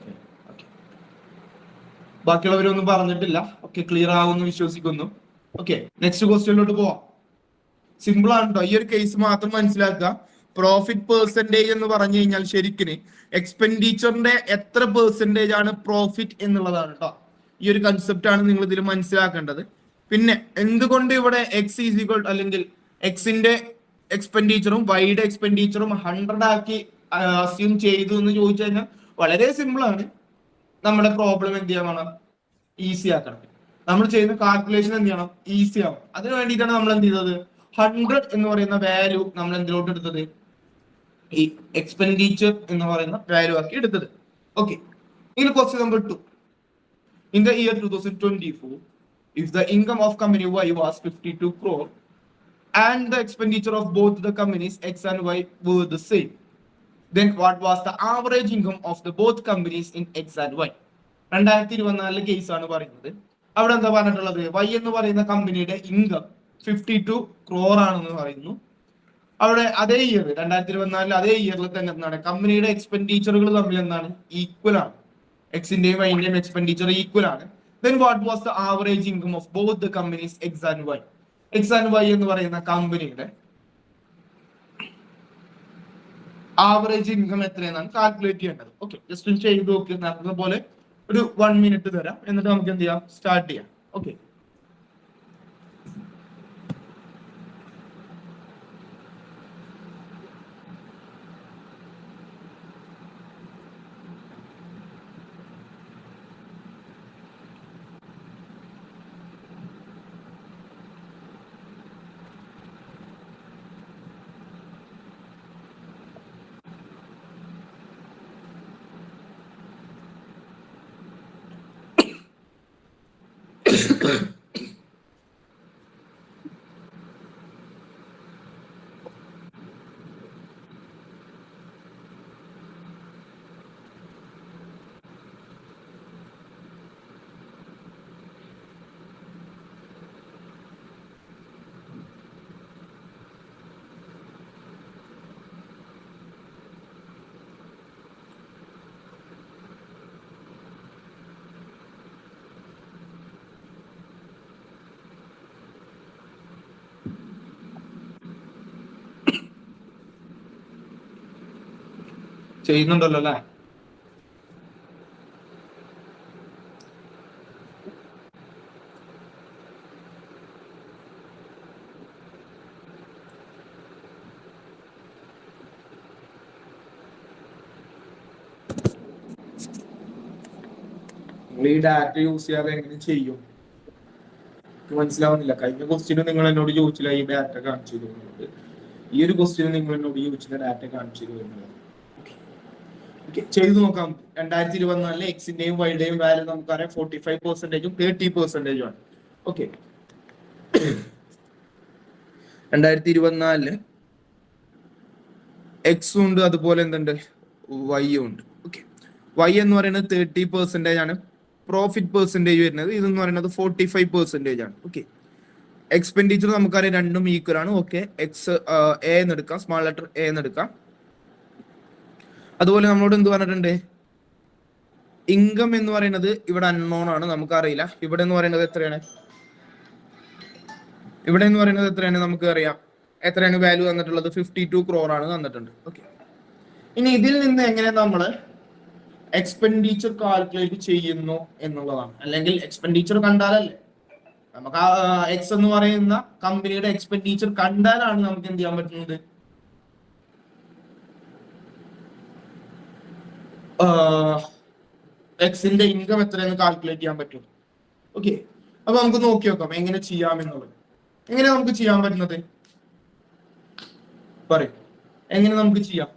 ബാക്കിയുള്ളവരൊന്നും പറഞ്ഞിട്ടില്ല. ഓക്കെ, ക്ലിയർ ആവുമെന്ന് വിശ്വസിക്കുന്നു. ഓക്കെ, നെക്സ്റ്റ് ക്വസ്റ്റ്യനിലോട്ട് പോവാം. സിമ്പിൾ ആണ് കേട്ടോ. ഈ ഒരു കേസ് മാത്രം മനസ്സിലാക്കുക. പ്രോഫിറ്റ് പെർസെന്റേജ് എന്ന് പറഞ്ഞു കഴിഞ്ഞാൽ ശരിക്കും എക്സ്പെൻഡിച്ചറിന്റെ എത്ര പെർസെന്റേജ് ആണ് പ്രോഫിറ്റ് എന്നുള്ളതാണ് കേട്ടോ. ഈ ഒരു കൺസെപ്റ്റ് ആണ് നിങ്ങൾ ഇതിൽ മനസ്സിലാക്കേണ്ടത്. പിന്നെ എന്തുകൊണ്ട് ഇവിടെ എക്സ് ഈസ് ഈക്വൽ, അല്ലെങ്കിൽ എക്സിന്റെ എക്സ്പെൻഡിച്ചറും വൈയുടെ എക്സ്പെൻഡിച്ചറും 100 ആക്കി അസ്യൂം ചെയ്തു എന്ന് ചോദിച്ചു കഴിഞ്ഞാൽ വളരെ സിമ്പിൾ ആണ്. നമ്മുടെ പ്രോബ്ലം എന്ത് ചെയ്യണം? ഈസി ആക്കണം. നമ്മൾ ചെയ്യുന്ന കാൽക്കുലേഷൻ എന്ത് ചെയ്യണം? ഈസി ആവും. അതിന് വേണ്ടിയിട്ടാണ് നമ്മൾ എന്ത് ചെയ്തത്? 100 എന്ന് പറയുന്ന വാല്യൂ നമ്മൾ എന്തിലോട്ട് എടുത്തത്? ഈ എക്സ്പെൻഡിച്ചർ എന്ന് പറയുന്ന വാല്യൂ ആക്കി എടുത്തത്. ഓക്കെ, ഇനി question number 2. In the year 2024, if the income of company Y was 52 crore and the expenditure of both the companies X and Y were the same, then what was the average income of the both companies in X and Y? 2024 case ആണ് പറയുന്നത്. അവിടെ എന്താ പറഞ്ഞിട്ടുള്ളത്? Y എന്ന് പറയുന്ന കമ്പനിയുടെ income 52 crore ആണെന്ന് പറയുന്നു. അവിടെ അതേ ഇയർ 2024 അതേ ഇയറിൽ തന്നെ എന്താണ്? കമ്പനിയുടെ എക്സ്പെൻഡിച്ചറുകൾ തമ്മിൽ എന്താണ്? ഈക്വൽ ആണ്. എക്സിന്റെയും വൈന്റെയും എക്സ്പെൻഡിച്ചർ ഈക്വൽ ആണ്. Then what was the average income of both the companies X and Y? X and Y എന്ന് പറയുന്ന കമ്പനിയുടെ ആവറേജ് ഇൻകം എത്രയെന്നാണ് കാൽക്കുലേറ്റ് ചെയ്യേണ്ടത്. ഓക്കെ, ജസ്റ്റ് ചെയ്ത് നോക്കി. നടന്ന പോലെ ഒരു 1 മിനിറ്റ് തരാം, എന്നിട്ട് നമുക്ക് എന്ത് ചെയ്യാം? സ്റ്റാർട്ട് ചെയ്യാം. ഓക്കെ, ചെയ്യുന്നുണ്ടല്ലോ അല്ലേ? നിങ്ങൾ ഈ ഡാറ്റ യൂസ് ചെയ്യാതെ എങ്ങനെ ചെയ്യും? മനസ്സിലാവുന്നില്ല. കഴിഞ്ഞ ക്വസ്റ്റ്യന് നിങ്ങൾ എന്നോട് ചോദിച്ചില്ല ഈ ഡാറ്റ കാണിച്ചു തരുന്നത്. ഈ ഒരു ക്വസ്റ്റ്യന് നിങ്ങൾ എന്നോട് ചോദിച്ചില്ല ഡാറ്റ കാണിച്ചു തരുന്നത്. ചെയ്തു നോക്കാം. 2024 എക്സിന്റെയും വൈയുടെയും വാല്യൂ നമുക്കറിയാം 45%ഉം 30%ഉം ആണ്. ഓക്കെ, 2024 എക്സും ഉണ്ട്, അതുപോലെ എന്തുണ്ട്, വൈയും ഉണ്ട്. ഓക്കെ, വൈ എന്ന് പറയുന്നത് 30% ആണ്. പ്രോഫിറ്റ് പെർസെൻറ്റേജ് വരുന്നത് ഇതെന്ന് പറയുന്നത് 45% ആണ്. ഓക്കെ, എക്സ്പെൻഡിച്ചർ നമുക്കറിയാം രണ്ടും ഈക്വൽ ആണ്. ഓക്കെ, എക്സ് എ എന്ന് എടുക്കാം, സ്മാൾ ലെറ്റർ എ എന്ന് എടുക്കാം. അതുപോലെ നമ്മളോട് എന്ത് പറഞ്ഞിട്ടുണ്ട്? ഇൻകം എന്ന് പറയുന്നത് ഇവിടെ അൺനോൺ ആണ്, നമുക്കറിയില്ല. ഇവിടെ എന്ന് പറയുന്നത് എത്രയാണ്? ഇവിടെ എന്ന് പറയുന്നത് എത്രയാണ്? നമുക്ക് അറിയാം. എത്രയാണ് വാല്യൂ തന്നിട്ടുള്ളത്? 52 crore ആണ് തന്നിട്ടുണ്ട്. ഓക്കെ, ഇനി ഇതിൽ നിന്ന് എങ്ങനെ നമ്മൾ എക്സ്പെൻഡിച്ചർ കാൽക്കുലേറ്റ് ചെയ്യുന്നു എന്നുള്ളതാണ്. അല്ലെങ്കിൽ എക്സ്പെൻഡിച്ചർ കണ്ടാലല്ലേ നമുക്ക് ആ എക്സ് എന്ന് പറയുന്ന കമ്പനിയുടെ എക്സ്പെൻഡിച്ചർ കണ്ടാലാണ് നമുക്ക് എന്ത് ചെയ്യാൻ പറ്റുന്നത്? എക്സിന്റെ ഇൻകം എത്രയെന്ന് കാൽക്കുലേറ്റ് ചെയ്യാൻ പറ്റും. ഓക്കെ, അപ്പൊ നമുക്ക് നോക്കി നോക്കാം എങ്ങനെ ചെയ്യാം എന്നുള്ളത്. എങ്ങനെ നമുക്ക് ചെയ്യാൻ പറ്റുന്നത് പറയും? എങ്ങനെ നമുക്ക് ചെയ്യാം?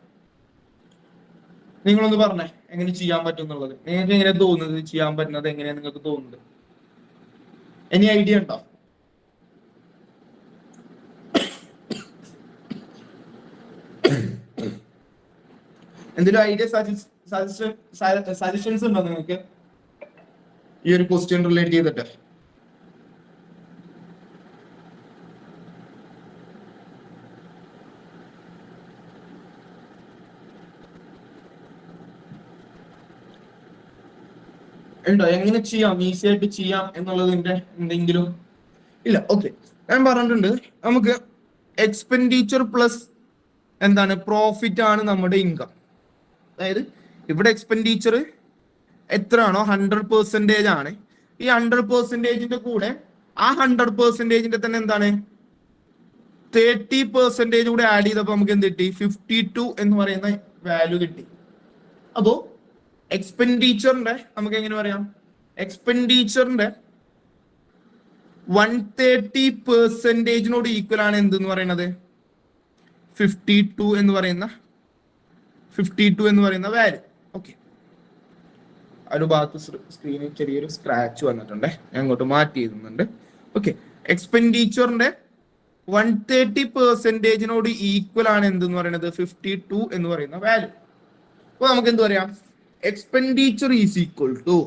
നിങ്ങളൊന്ന് പറഞ്ഞേ എങ്ങനെ ചെയ്യാൻ പറ്റും എന്നുള്ളത്. നിങ്ങൾക്ക് എങ്ങനെ തോന്നുന്നത് ചെയ്യാൻ പറ്റുന്നത്? എങ്ങനെയാ നിങ്ങൾക്ക് തോന്നുന്നത്? എനി ഐഡിയ ഉണ്ടോ? എന്തെങ്കിലും ഐഡിയ സജഷൻസ് ഉണ്ടോ നിങ്ങൾക്ക് ഈ ഒരു ക്വസ്റ്റ്യൻ റിലേറ്റ് ചെയ്തിട്ട്? ഉണ്ടോ? എങ്ങനെ ചെയ്യാം, ഈസി ആയിട്ട് ചെയ്യാം എന്നുള്ളതിന്റെ എന്തെങ്കിലും ഇല്ല? ഓക്കെ, ഞാൻ പറഞ്ഞിട്ടുണ്ട് നമുക്ക് എക്സ്പെൻഡിച്ചർ പ്ലസ് എന്താണ് പ്രോഫിറ്റ് ആണ് നമ്മുടെ ഇൻകം. അതായത് ഇവിടെ എക്സ്പെൻഡിച്ചർ എത്രയാണോ 100% ആണ്. ഈ 100%ന്റെ കൂടെ ആ 100%ന്റെ തന്നെ എന്താണ് 30% കൂടെ ആഡ് ചെയ്തപ്പോ നമുക്ക് എന്ത് കിട്ടി? 52 എന്ന് പറയുന്ന വാല്യൂ കിട്ടി. അപ്പോ എക്സ്പെൻഡിച്ചറിന്റെ നമുക്ക് എങ്ങനെ പറയാം? എക്സ്പെൻഡിച്ചറിന്റെ 130%നോട് ഈക്വൽ ആണ് എന്തെന്ന് പറയുന്നത് 52 എന്ന് പറയുന്ന വാല്യൂ. ഓക്കെ, ഒരു ഭാഗത്ത് സ്ക്രീനിൽ ചെറിയൊരു സ്ക്രാച്ച് വന്നിട്ടുണ്ട്, ഞാൻ അങ്ങോട്ട് മാറ്റി എഴുതുന്നുണ്ട്. ഓക്കെ, എക്സ്പെൻഡിച്ചറിന്റെ 130%നോട് ഈക്വൽ ആണ് എന്തെന്ന് പറയുന്നത് 52 എന്ന് പറയുന്ന വാല്യൂ. അപ്പൊ നമുക്ക് എന്ത് പറയാം? Expenditure is equal to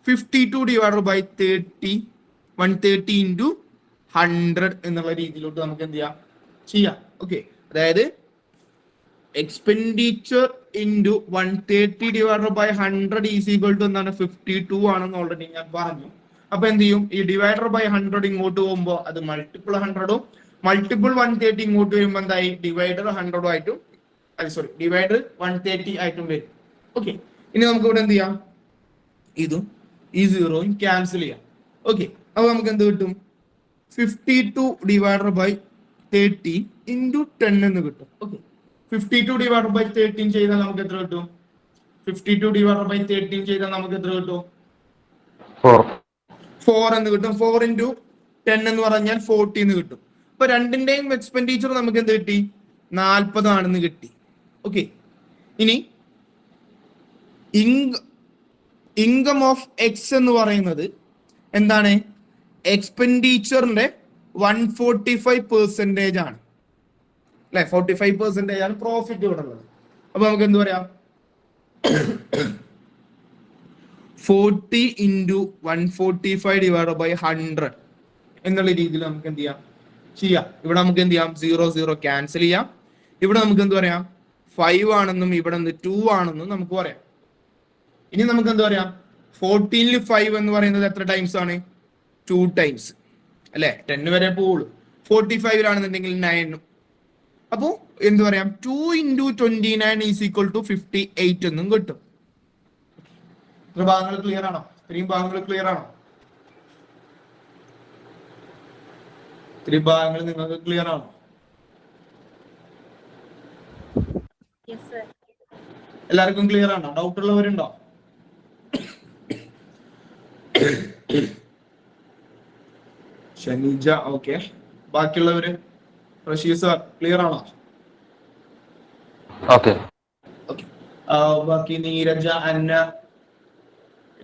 52 divided by 30, 130 into 100 എന്നുള്ള രീതിയിലോട്ട് നമുക്ക് എന്ത് ചെയ്യാം? ഓക്കെ, അതായത് expenditure into 130 divided by 100 is equal to എന്താണ് 52 ആണെന്ന് ഓൾറെഡി ഞാൻ പറഞ്ഞു. അപ്പൊ എന്ത് ചെയ്യും? ഈ ഡിവൈഡർ ബൈ 100 ഇങ്ങോട്ട് പോകുമ്പോൾ അത് മൾട്ടിപ്പിൾ 100ഉം മൾട്ടിപ്പിൾ 130 ഇങ്ങോട്ട് വരുമ്പോൾ എന്തായി? ഡിവൈഡർ 100 ആയിട്ടും ഡിവൈഡർ 130 ആയിട്ടും വരും. ഓക്കെ, ഇനി നമുക്ക് ഇവിടെ എന്ത് ചെയ്യാം? ഇതും ഈ സീറോയും ക്യാൻസൽ ചെയ്യാം. ഓക്കെ, അപ്പൊ നമുക്ക് എന്ത് കിട്ടും? 52 ഡിവൈഡഡ് ബൈ 30 ഇൻറ്റു 10 എന്ന് കിട്ടും. ഓക്കെ, 52 ഡിവൈഡഡ് ബൈ 13 ചെയ്താൽ നമുക്ക് എത്ര കിട്ടും? 52 ഡിവൈഡഡ് ബൈ 13 ചെയ്താൽ നമുക്ക് എത്ര കിട്ടും? 4 എന്ന് കിട്ടും. 4 ഇൻറ്റു 10 എന്ന് പറഞ്ഞാൽ 40 എന്ന് കിട്ടും. അപ്പൊ രണ്ടിന്റെയും എക്സ്പെൻഡിച്ചർ നമുക്ക് എന്ത് കിട്ടി? 40 ആണെന്ന് കിട്ടി. ഓക്കെ, ഇനി ഇൻകം ഓഫ് എക്സ് എന്ന് പറയുന്നത് എന്താണ്? എക്സ്പെൻഡിച്ചറിന്റെ 145% ആണ് അല്ലെ? 45% ആണ് പ്രോഫിറ്റ് ഇവിടെ ഉള്ളത്. അപ്പൊ നമുക്ക് എന്ത് പറയാം? 40 ഇൻറ്റു 145 ഡിവൈഡ് ബൈ 100 എന്നുള്ള രീതിയിൽ നമുക്ക് എന്ത് ചെയ്യാം? ഇവിടെ നമുക്ക് എന്ത് ചെയ്യാം? 0 ക്യാൻസൽ ചെയ്യാം. ഇവിടെ നമുക്ക് എന്ത് പറയാം? 5 ആണെന്നും ഇവിടെ 2 ആണെന്നും നമുക്ക് പറയാം. ഇനി നമുക്ക് എന്ത് പറയാം? 14 5 എന്ന് പറയുന്നത് എത്ര ടൈംസ് ആണ്? 2 ടൈംസ് അല്ലെ? 10 വരെ പോവുള്ളൂ. 45 9 അപ്പോ എന്ത് പറയാം, 2 into 29 is equal to 58 എന്നും കിട്ടും. ഇത്ര ഭാഗങ്ങൾ ക്ലിയർ ആണോ? ഇത്രയും ഭാഗങ്ങൾ ക്ലിയർ ആണോ? ഇത്രയും ഭാഗങ്ങൾ നിങ്ങൾക്ക് ക്ലിയർ ആണോ? എല്ലാവർക്കും ക്ലിയർ ആണോ? ഡൗട്ട് ഉള്ളവരുണ്ടോ? ഷനീജ ഓക്കെ. ബാക്കിയുള്ളവര് റഷീദ് സാർ ക്ലിയർ ആണോ? ഓക്കെ. ബാക്കി നീരജ, അന്ന,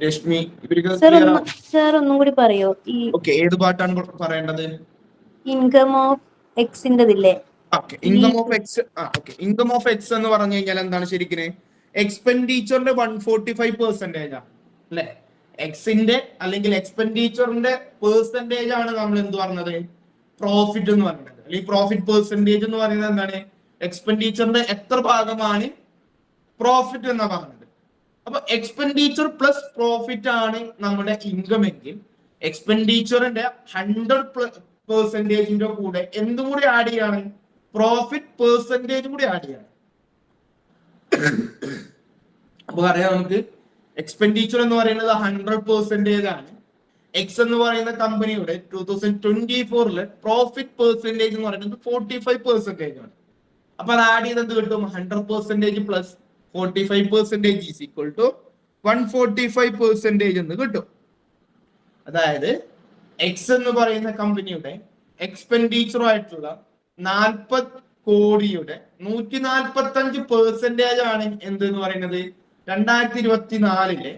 രശ്മി ഇവർക്ക് സർ ക്ലിയർ ആണോ? സർ ഒന്നും കൂടി പറയോ? ഈ ഓക്കെ, ഏത് പാട്ടാണ് പറയേണ്ടത്? ഇൻകം ഓഫ് എക്സിന്റെതില്ലേ? Income of X. Income of X എന്ന് പറഞ്ഞു കഴിഞ്ഞാൽ എന്താണ് ശരിക്കും? എക്സ്പെൻഡിച്ചറിന്റെ 145% ആണ് അല്ലെ? എക്സിന്റെ അല്ലെങ്കിൽ എക്സ്പെൻഡിച്ചറിന്റെ പെർസെന്റേജ് ആണ് നമ്മൾ എന്ത് പറഞ്ഞത്? പ്രോഫിറ്റ് എന്ന് പറയുന്നത്. അല്ലെങ്കിൽ പ്രോഫിറ്റ് പെർസെന്റേജ് എന്ന് പറയുന്നത് എന്താണ്? എക്സ്പെൻഡിച്ചറിന്റെ എത്ര ഭാഗമാണ് പ്രോഫിറ്റ് എന്നാ പറഞ്ഞത്. അപ്പൊ എക്സ്പെൻഡിച്ചർ പ്ലസ് പ്രോഫിറ്റ് ആണ് നമ്മുടെ ഇൻകം എങ്കിൽ എക്സ്പെൻഡിച്ചറിന്റെ 100% കൂടെ എന്തും കൂടി ആഡ് ചെയ്യാണ്? പ്രോഫിറ്റ് പെർസെന്റേജ് കൂടി ആഡ് ചെയ്യാണ്. അപ്പൊ അറിയാം നമുക്ക് എക്സ്പെൻഡിച്ചർ എന്ന് പറയുന്നത് 100% ആണ്. എക്സ് എന്ന് പറയുന്ന കമ്പനിയുടെ 2024 പ്രോഫിറ്റ് പെർസെന്റേജ് എന്ന് പറയുന്നത് 45% ആണ്. അപ്പൊ അത് ആഡ് ചെയ്ത് എന്ത് കിട്ടും? 100% പ്ലസ് 45% ഈസ് ഈക്വൽ ടു 145% എന്ന് കിട്ടും. അതായത് എക്സ് എന്ന് പറയുന്ന കമ്പനിയുടെ എക്സ്പെൻഡിച്ചറുമായിട്ടുള്ള 40 കോടിയുടെ 145% ആണ് എന്തെന്ന് പറയുന്നത് 2024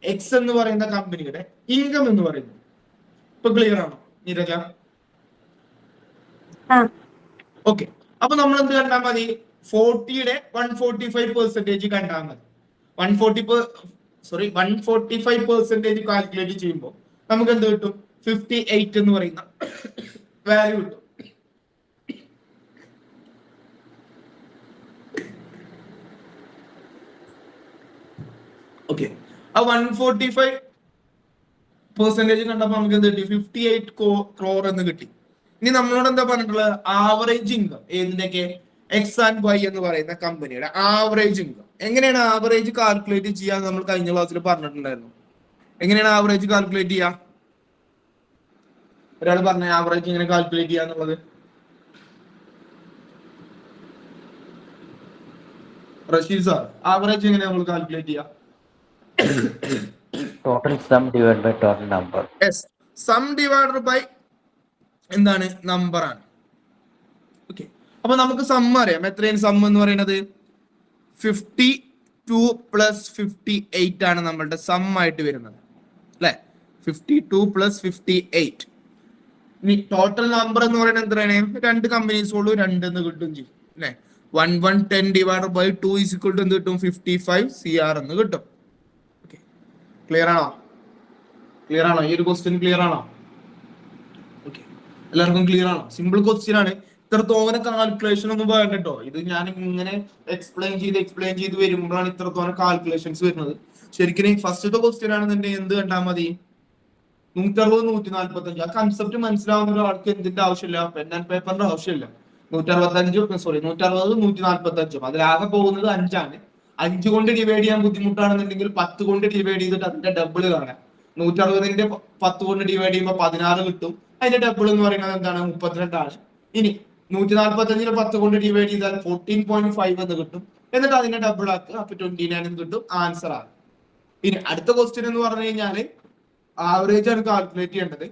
എക്സ് എന്ന് പറയുന്ന കമ്പനിയുടെ ഇൻകം എന്ന് പറയുന്നത്. ഇപ്പൊ ക്ലിയർ ആണോ നീരജ? ഓക്കെ. അപ്പൊ നമ്മൾ എന്ത് കണ്ടാൽ മതി? 40യുടെ 145% കണ്ടാൽ മതി. 145% കാൽക്കുലേറ്റ് ചെയ്യുമ്പോൾ നമുക്ക് എന്ത് കിട്ടും? 58 എന്ന് പറയുന്ന വാല്യൂ കിട്ടും. ഓക്കെ. ആ 145% കണ്ടപ്പോ നമുക്ക് എന്ത് കിട്ടി? 58 crore എന്ന് കിട്ടി. ഇനി നമ്മളോട് എന്താ പറഞ്ഞിട്ടുള്ളത്? ആവറേജ് ഇൻകം ഏതിന്റെയൊക്കെ? എക്സ് ആൻഡ് വൈ എന്ന് പറയുന്ന കമ്പനിയുടെ ആവറേജ് ഇൻകം. എങ്ങനെയാണ് ആവറേജ് കാൽക്കുലേറ്റ് ചെയ്യാൻ നമ്മൾ കഴിഞ്ഞ ക്ലാസ്സിൽ പറഞ്ഞിട്ടുണ്ടായിരുന്നു. എങ്ങനെയാണ് ആവറേജ് കാൽക്കുലേറ്റ് ചെയ്യാ? ഒരാൾ പറഞ്ഞ ആവറേജ് എങ്ങനെ കാൽക്കുലേറ്റ് ചെയ്യാന്നുള്ളത്. റഷീദ് സാർ, ആവറേജ് എങ്ങനെ നമ്മൾ കാൽക്കുലേറ്റ് ചെയ്യാം? Total sum divide by total number. Yes, sum divided by എന്താണ്? നമ്പർ ആണ്. ഓക്കെ. അപ്പൊ നമുക്ക് സം അറിയാം. എത്രയാണ് സം എന്ന് പറയുന്നത്? 52 പ്ലസ് 58 ആണ് നമ്മളുടെ സം ആയിട്ട് വരുന്നത് അല്ലെ? 52 പ്ലസ് 58. ഇനി ടോട്ടൽ നമ്പർ എന്ന് പറയുന്നത് എത്രയാണ്? 2 കമ്പനീസ് ഉള്ളൂ, 2 എന്ന് കിട്ടും ചെയ്യും അല്ലെ? 1110 divide by 2 is equal to എന്ത് കിട്ടും? 55 CR എന്ന് കിട്ടും. ഓക്കെ, ക്ലിയർ ആണോ? ക്ലിയർ ആണോ? ഈ ഒരു ക്വസ്റ്റ്യൻ ക്ലിയർ ആണോ? ഓക്കെ, എല്ലാവർക്കും ക്ലിയർ ആണോ? സിമ്പിൾ ക്വസ്റ്റ്യൻ ആണ്. ഇത്രത്തോനെ കാൽക്കുലേഷൻ ഒന്നും വേണ്ട കേട്ടോ. ഇത് ഞാൻ ഇങ്ങനെ എക്സ്പ്ലെയിൻ ചെയ്ത് വരുമ്പോഴാണ് ഇത്രത്തോനെ കാൽക്കുലേഷൻസ് വരുന്നത്. ശരിക്കും ഫസ്റ്റത്തെ ക്വസ്റ്റ്യൻ ആണെന്നുണ്ടെങ്കിൽ എന്ത് കണ്ടാൽ മതി? 160 145. ആ കൺസെപ്റ്റ് മനസ്സിലാവുന്ന ഒരാൾക്ക് എന്തിന്റെ ആവശ്യമില്ല? പെൻ ആൻഡ് പേപ്പറിന്റെ ആവശ്യമില്ല. 160 145. അതിലാകെ പോകുന്നത് 5 ആണ്. 5 കൊണ്ട് ഡിവൈഡ് ചെയ്യാൻ ബുദ്ധിമുട്ടാണെന്നുണ്ടെങ്കിൽ 10 കൊണ്ട് ഡിവൈഡ് ചെയ്തിട്ട് അതിന്റെ ഡബിൾ കാണാം. 160ന്റെ 10 കൊണ്ട് ഡിവൈഡ് ചെയ്യുമ്പോൾ 16 കിട്ടും. അതിന്റെ ഡബിൾ എന്ന് പറയുന്നത് എന്താണ്? 32 ആണ്. ഇനി 145നെ 10 കൊണ്ട് ഡിവൈഡ് ചെയ്താൽ 14.5 എന്ന് കിട്ടും. എന്നിട്ട് അതിനെ ഡബിൾ ആക്കുക, അപ്പൊ 29 എന്ന് കിട്ടും. ആൻസർ ആണ്. ഇനി അടുത്ത ക്വസ്റ്റ്യൻ എന്ന് പറഞ്ഞു കഴിഞ്ഞാല് ആവറേജ് ആണ് കാൽക്കുലേറ്റ് ചെയ്യേണ്ടത്.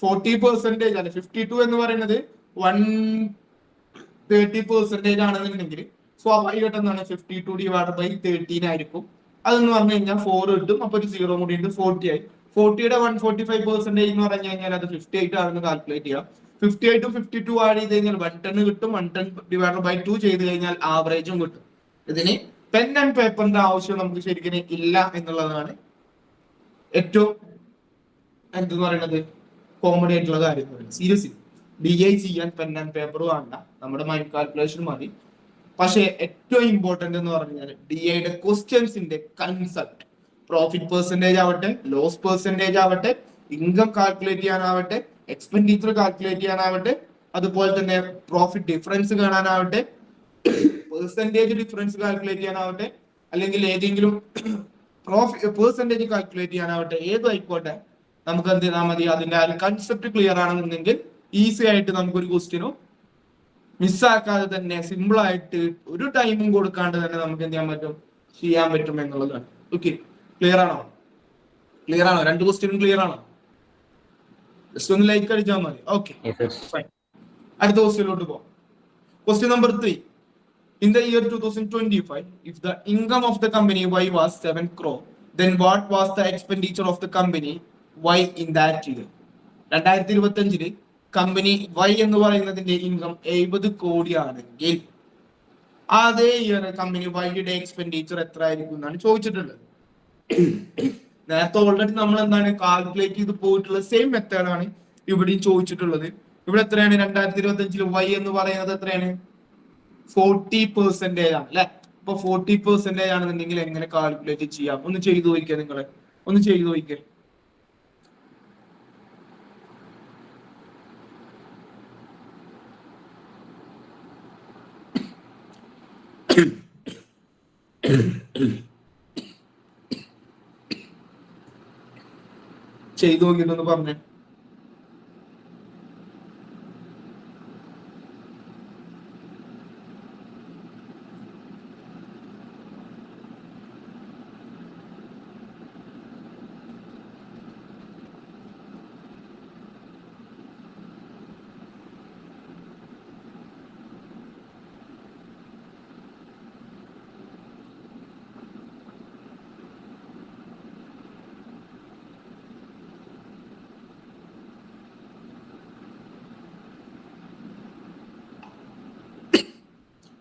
40% ആണ്. 52 എന്ന് പറയുന്നത് 130% ആണെന്നുണ്ടെങ്കിൽ സ്വാഭാവികമായിട്ട് എന്താണ്? 52 ഡിവൈഡ് ബൈ 13 ആയിരിക്കും. അതെന്ന് പറഞ്ഞു കഴിഞ്ഞാൽ 4 കിട്ടും. അപ്പൊ ഒരു 0 കൂടി ഉണ്ട്, 40 ആയി. 40യുടെ 145% എന്ന് പറഞ്ഞു കഴിഞ്ഞാൽ അത് 58 ആണെന്ന് കാൽക്കുലേറ്റ് ചെയ്യാം. 58 52 ആഡ് ചെയ്ത് കഴിഞ്ഞാൽ 110 കിട്ടും. 110 ഡിവൈഡ് ബൈ 2 ചെയ്ത് കഴിഞ്ഞാൽ ആവറേജും കിട്ടും. ഇതിന് പെൻ ആൻഡ് പേപ്പറിന്റെ ആവശ്യം നമുക്ക് ശരിക്കും ഇല്ല എന്നുള്ളതാണ് ഏറ്റവും എന്തെന്ന് പറയുന്നത് കോമഡി ആയിട്ടുള്ള കാര്യം. സീരിയസ്ലി DI ചെയ്യാൻ പെൻ ആൻഡ് പേപ്പർ വേണ്ട, നമ്മുടെ മൈൻഡ് കാൽക്കുലേഷൻ മതി. പക്ഷേ ഏറ്റവും ഇമ്പോർട്ടന്റ് എന്ന് പറഞ്ഞാൽ DIയുടെ ക്വസ്റ്റ്യൻസിന്റെ കൺസെപ്റ്റ്, പ്രോഫിറ്റ് പെർസെന്റേജ് ആവട്ടെ, ലോസ് പെർസെന്റേജ് ആവട്ടെ, ഇൻകം കാൽക്കുലേറ്റ് ചെയ്യാനാവട്ടെ, എക്സ്പെൻഡിച്ചർ കാൽക്കുലേറ്റ് ചെയ്യാനാവട്ടെ, അതുപോലെ തന്നെ പ്രോഫിറ്റ് ഡിഫറൻസ് കാണാനാവട്ടെ, പെർസെന്റേജ് ഡിഫറൻസ് കാൽക്കുലേറ്റ് ചെയ്യാനാവട്ടെ, അല്ലെങ്കിൽ ഏതെങ്കിലും പെർസെന്റേജ് കാൽക്കുലേറ്റ് ചെയ്യാനാവട്ടെ, ഏതും ആയിക്കോട്ടെ, നമുക്ക് എന്ത് ചെയ്താൽ മതി, അതിന്റെ ആ ഒരു കൺസെപ്റ്റ് ക്ലിയർ ആണെന്നുണ്ടെങ്കിൽ ഈസി ആയിട്ട് നമുക്കൊരു ക്വസ്റ്റ്യനും മിസ്സാക്കാതെ തന്നെ സിമ്പിൾ ആയിട്ട് ഒരു ടൈമും കൊടുക്കാണ്ട് തന്നെ നമുക്ക് എന്ത് ചെയ്യാൻ പറ്റും എന്നുള്ളതാണ്. ഓക്കെ, ക്ലിയർ ആണോ? ക്ലിയർ ആണോ? രണ്ട് ക്വസ്റ്റ്യനും ക്ലിയർ ആണോ? ജസ്റ്റ് ഒന്ന് ലൈക്ക് അടിച്ചാൽ മതി. Okay, Yes, yes. ഫൈൻ. അടുത്ത ക്വസ്റ്റ്യനിലോട്ട് പോകാം. Question number 3. In the year 2025, if the income of the company Y was 7 crore, then what was the expenditure of the company Y in that year? 2025 company Y എന്ന് പറയുന്നതിന്റെ income 70 കോടിയാണെങ്കിൽ അതേ year company Yയുടെ expenditure എത്ര ആയിരിക്കും എന്നാണ് ചോദിച്ചിട്ടുള്ളത്. നേരത്തെ already നമ്മൾ എന്താണ് കാൽക്കുലേറ്റ് ചെയ്ത് പോയിട്ടുള്ള സെയിം മെത്തേഡാണ് ഇവിടെയും ചോദിച്ചിട്ടുള്ളത്. ഇവിടെ എത്രയാണ് 2025 Y എന്ന് പറയുന്നത് എത്രയാണ്? 40% ആണ് അല്ലെ. അപ്പൊ 40% ആണെന്നുണ്ടെങ്കിൽ എങ്ങനെ കാൽക്കുലേറ്റ് ചെയ്യാം? ഒന്ന് ചെയ്തു നോക്കിയാൽ നിങ്ങളെ ഒന്ന് ചെയ്തു നോക്കിയാൽ. ചെയ്തു നോക്കിയിട്ടൊന്ന് പറഞ്ഞേ.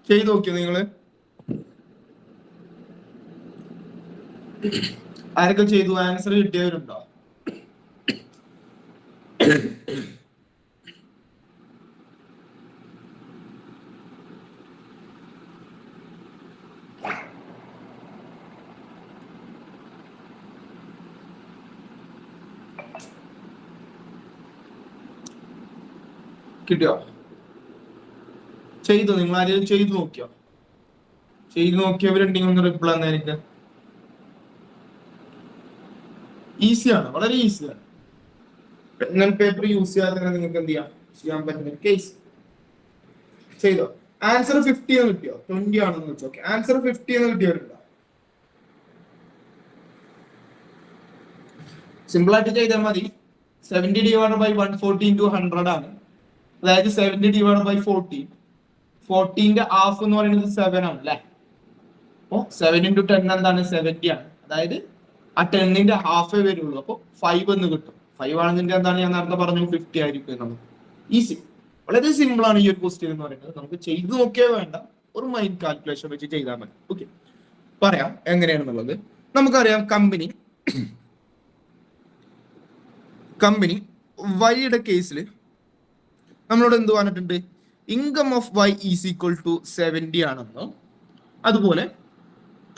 ചെയ്തു നോക്കിയോ നിങ്ങള്? ആരൊക്കെ ചെയ്തു? ആൻസർ കിട്ടിയവരുണ്ടോ? കിട്ടിയോ? ചെയ്തു? നിങ്ങൾ ആരെങ്കിലും ചെയ്തു നോക്കിയോ? ചെയ്തു നോക്കിയവരുണ്ടെങ്കിൽ ഒന്ന് റിപ്ലൈ തന്നെ. എനിക്ക് ഈസിയാണ്, വളരെ ഈസിയാണ്. പെൻ ആൻഡ് പേപ്പർ യൂസ് ചെയ്യാതെ തന്നെ നിങ്ങൾക്ക് എന്ത് ചെയ്യാൻ പറ്റുന്ന കേസ്. ചെയ്തോ? ആൻസർ 50 എന്ന് കിട്ടിയോ? 20 ആണെന്ന് വെച്ചോ. ഓക്കെ, ആൻസർ 50 എന്ന് കിട്ടിയവരുണ്ടോ? സിമ്പിൾ ആയിട്ട് ചെയ്താൽ മതി. 70 ഡിവൈഡ് ബൈ 140 into 100 ആണ്. അതായത് 70 ഡിവൈഡ് ബൈ 40. 40ന്റെ ഹാഫ് എന്ന് പറയുന്നത് 7 ആണ് അല്ലെ. അപ്പൊ 7 into 10 എന്താണ്? 70 ആണ്. അതായത് ആ 10ന്റെ ഹാഫേ വരുള്ളൂ. അപ്പൊ 5 എന്ന് കിട്ടും. 5 ആണെന്നുണ്ടെങ്കിൽ എന്താണ്, ഞാൻ നേരത്തെ പറഞ്ഞു 50 ആയിരിക്കും. നമുക്ക് ഈസി, വളരെ സിമ്പിൾ ആണ് ഈ ഒരു ക്വസ്റ്റ്യൻ എന്ന് പറയുന്നത്. നമുക്ക് ചെയ്തു നോക്കിയേ വേണ്ട, ഒരു മൈൻഡ് കാൽക്കുലേഷൻ വെച്ച് ചെയ്താൽ മതി. ഓക്കെ, പറയാം എങ്ങനെയാണെന്നുള്ളത്. നമുക്കറിയാം കമ്പനി വൈയുടെ കേസിൽ നമ്മളോട് എന്ത് പറഞ്ഞിട്ടുണ്ട്? Income of Y is equal to 70 ആണെന്നോ, അതുപോലെ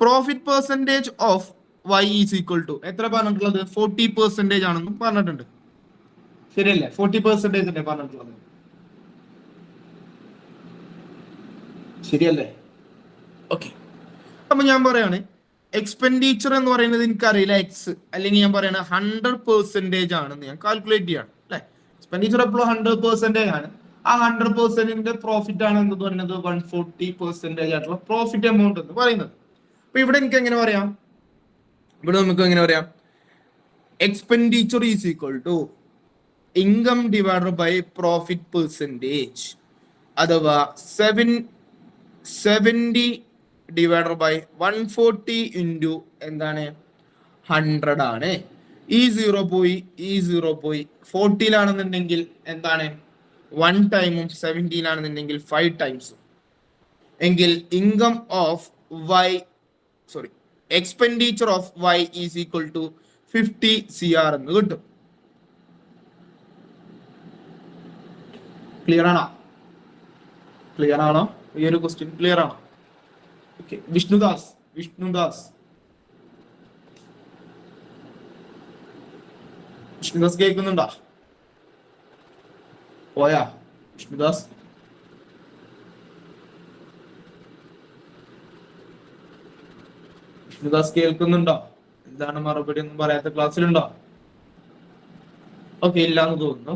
profit percentage of Y is equal to എത്ര പറഞ്ഞിട്ടുള്ളത്? 40% ആണെന്നും പറഞ്ഞിട്ടുണ്ട്. ശരിയല്ലേ? 40% അല്ലേ പറഞ്ഞിട്ടുള്ളത്? ശരിയല്ലേ? ഓക്കെ, അപ്പൊ ഞാൻ പറയാണ് എക്സ്പെൻഡിച്ചർ എന്ന് പറയുന്നത് എനിക്കറിയില്ല എക്സ്, അല്ലെങ്കിൽ ഞാൻ പറയണ 100% ആണെന്ന് ഞാൻ കാൽക്കുലേറ്റ് ചെയ്യണം അല്ലെ. എക്സ്പെൻഡിച്ചർ എപ്പോഴും 100% ആണ്. ആ 100%ന്റെ പ്രോഫിറ്റ് ആണ് എന്ന് പറയുന്നത് 140% ആയിട്ടുള്ള പ്രോഫിറ്റ് എമൗണ്ട് എന്ന് പറയുന്നത്. അപ്പൊ ഇവിടെ എനിക്ക് എങ്ങനെ പറയാം? ഇവിടെ നമുക്ക് എങ്ങനെ പറയാം? Expenditure is equal to income divided by profit percentage, അഥവാ 70 ഡിവൈഡഡ് ബൈ 140 ഇൻറ്റു എന്താണ് 100 ആണ്. ഈ 0 പോയി 40ലാണെന്നുണ്ടെങ്കിൽ എന്താണ് 1 ടൈമും 70ലാണെന്നുണ്ടെങ്കിൽ 5 ടൈംസും. എങ്കിൽ income of expenditure of Y is equal to 50 CR എന്ന് കിട്ടും. ക്ലിയർ ആണോ? ക്ലിയർ ആണോ? ഈ ഒരു ക്വസ്റ്റ്യൻ ക്ലിയർ ആണോ? ഓക്കെ, വിഷ്ണുദാസ് കേൾക്കുന്നുണ്ടോ? പോയാ വിഷ്ണുദാസ്? വിഷ്ണുദാസ് കേൾക്കുന്നുണ്ടോ? എന്താണ് മറുപടി ഒന്നും പറയാത്ത ക്ലാസ്സിലുണ്ടോ? ഓക്കെ, ഇല്ലാന്ന് തോന്നുന്നു.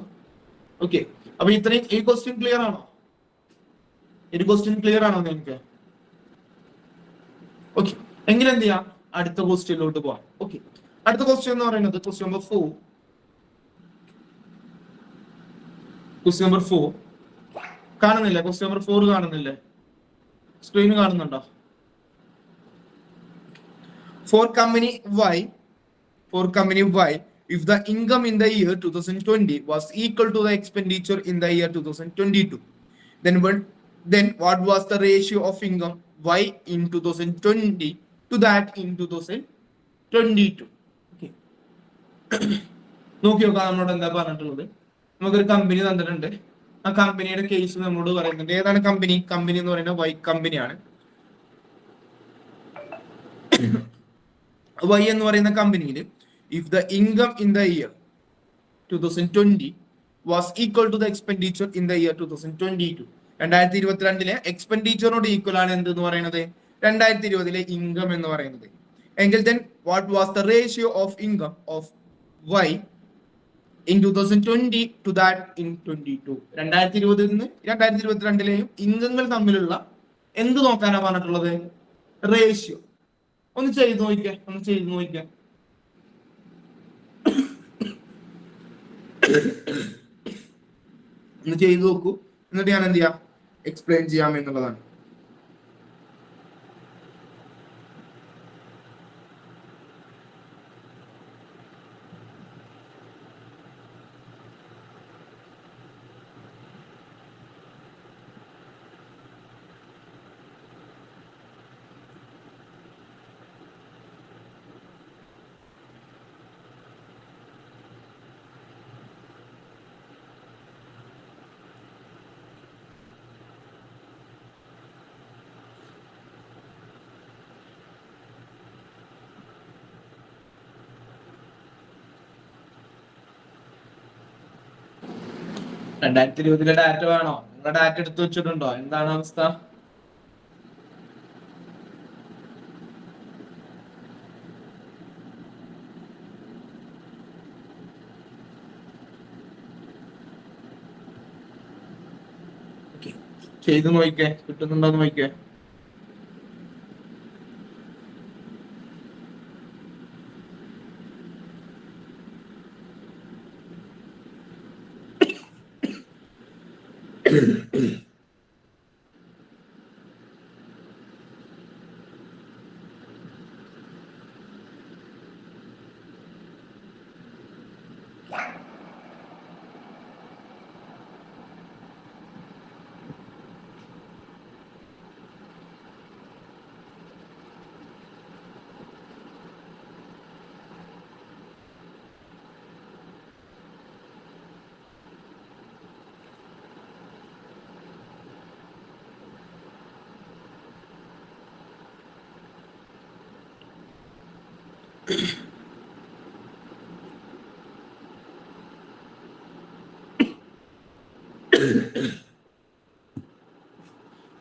ഓക്കെ, അപ്പൊ ഇത്രയും ഈ ക്വസ്റ്റ്യൻ ക്ലിയർ ആണോ? ഒരു ക്വസ്റ്റ്യൻ ക്ലിയർ ആണോ നിങ്ങൾക്ക്? ഓക്കെ, എങ്ങനെ എന്ത് ചെയ്യാം, അടുത്ത ക്വസ്റ്റ്യനിലോട്ട് പോവാം. ഓക്കെ, അടുത്ത ക്വസ്റ്റ്യൻ എന്ന് പറയുന്നത് ക്വസ്റ്റ്യൻ നമ്പർ 4. ക്വസ്റ്റ്യൻ നമ്പർ 4 കാണുന്നില്ലേ? ക്വസ്റ്റ്യൻ നമ്പർ 4 കാണുന്നില്ലേ? സ്ക്രീൻ കാണുന്നുണ്ടോ? For company Y, if the income in the year 2020 was equal to the expenditure in the year 2022, then what was the ratio of income Y in 2020 to that in 2022? Okay. നോക്കി നോക്കാം നമ്മളോട് എന്താ പറഞ്ഞിട്ടുള്ളത്. നമുക്കൊരു company തന്നിട്ടുണ്ട്. ആ കമ്പനിയുടെ case നമ്മളോട് പറയുന്നുണ്ട്. ഏതാണ് കമ്പനി? കമ്പനി എന്ന് പറയുന്നത് Y കമ്പനിയാണ്. Y എന്ന് പറയുന്ന കമ്പനിയിൽ if the income in the year 2020 was equal to the expenditure in the year 2022, 2022 എക്സ്പെൻഡിച്ചറിനോട് ഈക്വൽ ആണ് എന്തെന്ന് പറയുന്നത് 2020 ഇൻകം എന്ന് പറയുന്നത്. എങ്കിൽ then what was the ratio of income of Y in 2020 to that in 22? 2020 നിന്ന് 2022 ഇൻകങ്ങൾ തമ്മിലുള്ള എന്ത് നോക്കാനാണ് പറഞ്ഞിട്ടുള്ളത്? റേഷ്യോ. ഒന്ന് ചെയ്ത് നോക്കിക്കാം. ഒന്ന് ചെയ്തു നോക്കൂ, എന്നിട്ട് ഞാൻ എന്ത് ചെയ്യാം, എക്സ്പ്ലെയിൻ ചെയ്യാം എന്നുള്ളതാണ്. രണ്ടായിരത്തി 2020 ഡാറ്റ വേണോ? നിങ്ങളുടെ ഡാറ്റ എടുത്തു വെച്ചിട്ടുണ്ടോ? എന്താണ് അവസ്ഥ? ചെയ്ത് നോക്കിക്കേ, കിട്ടുന്നുണ്ടോന്ന് നോക്കിക്കേ.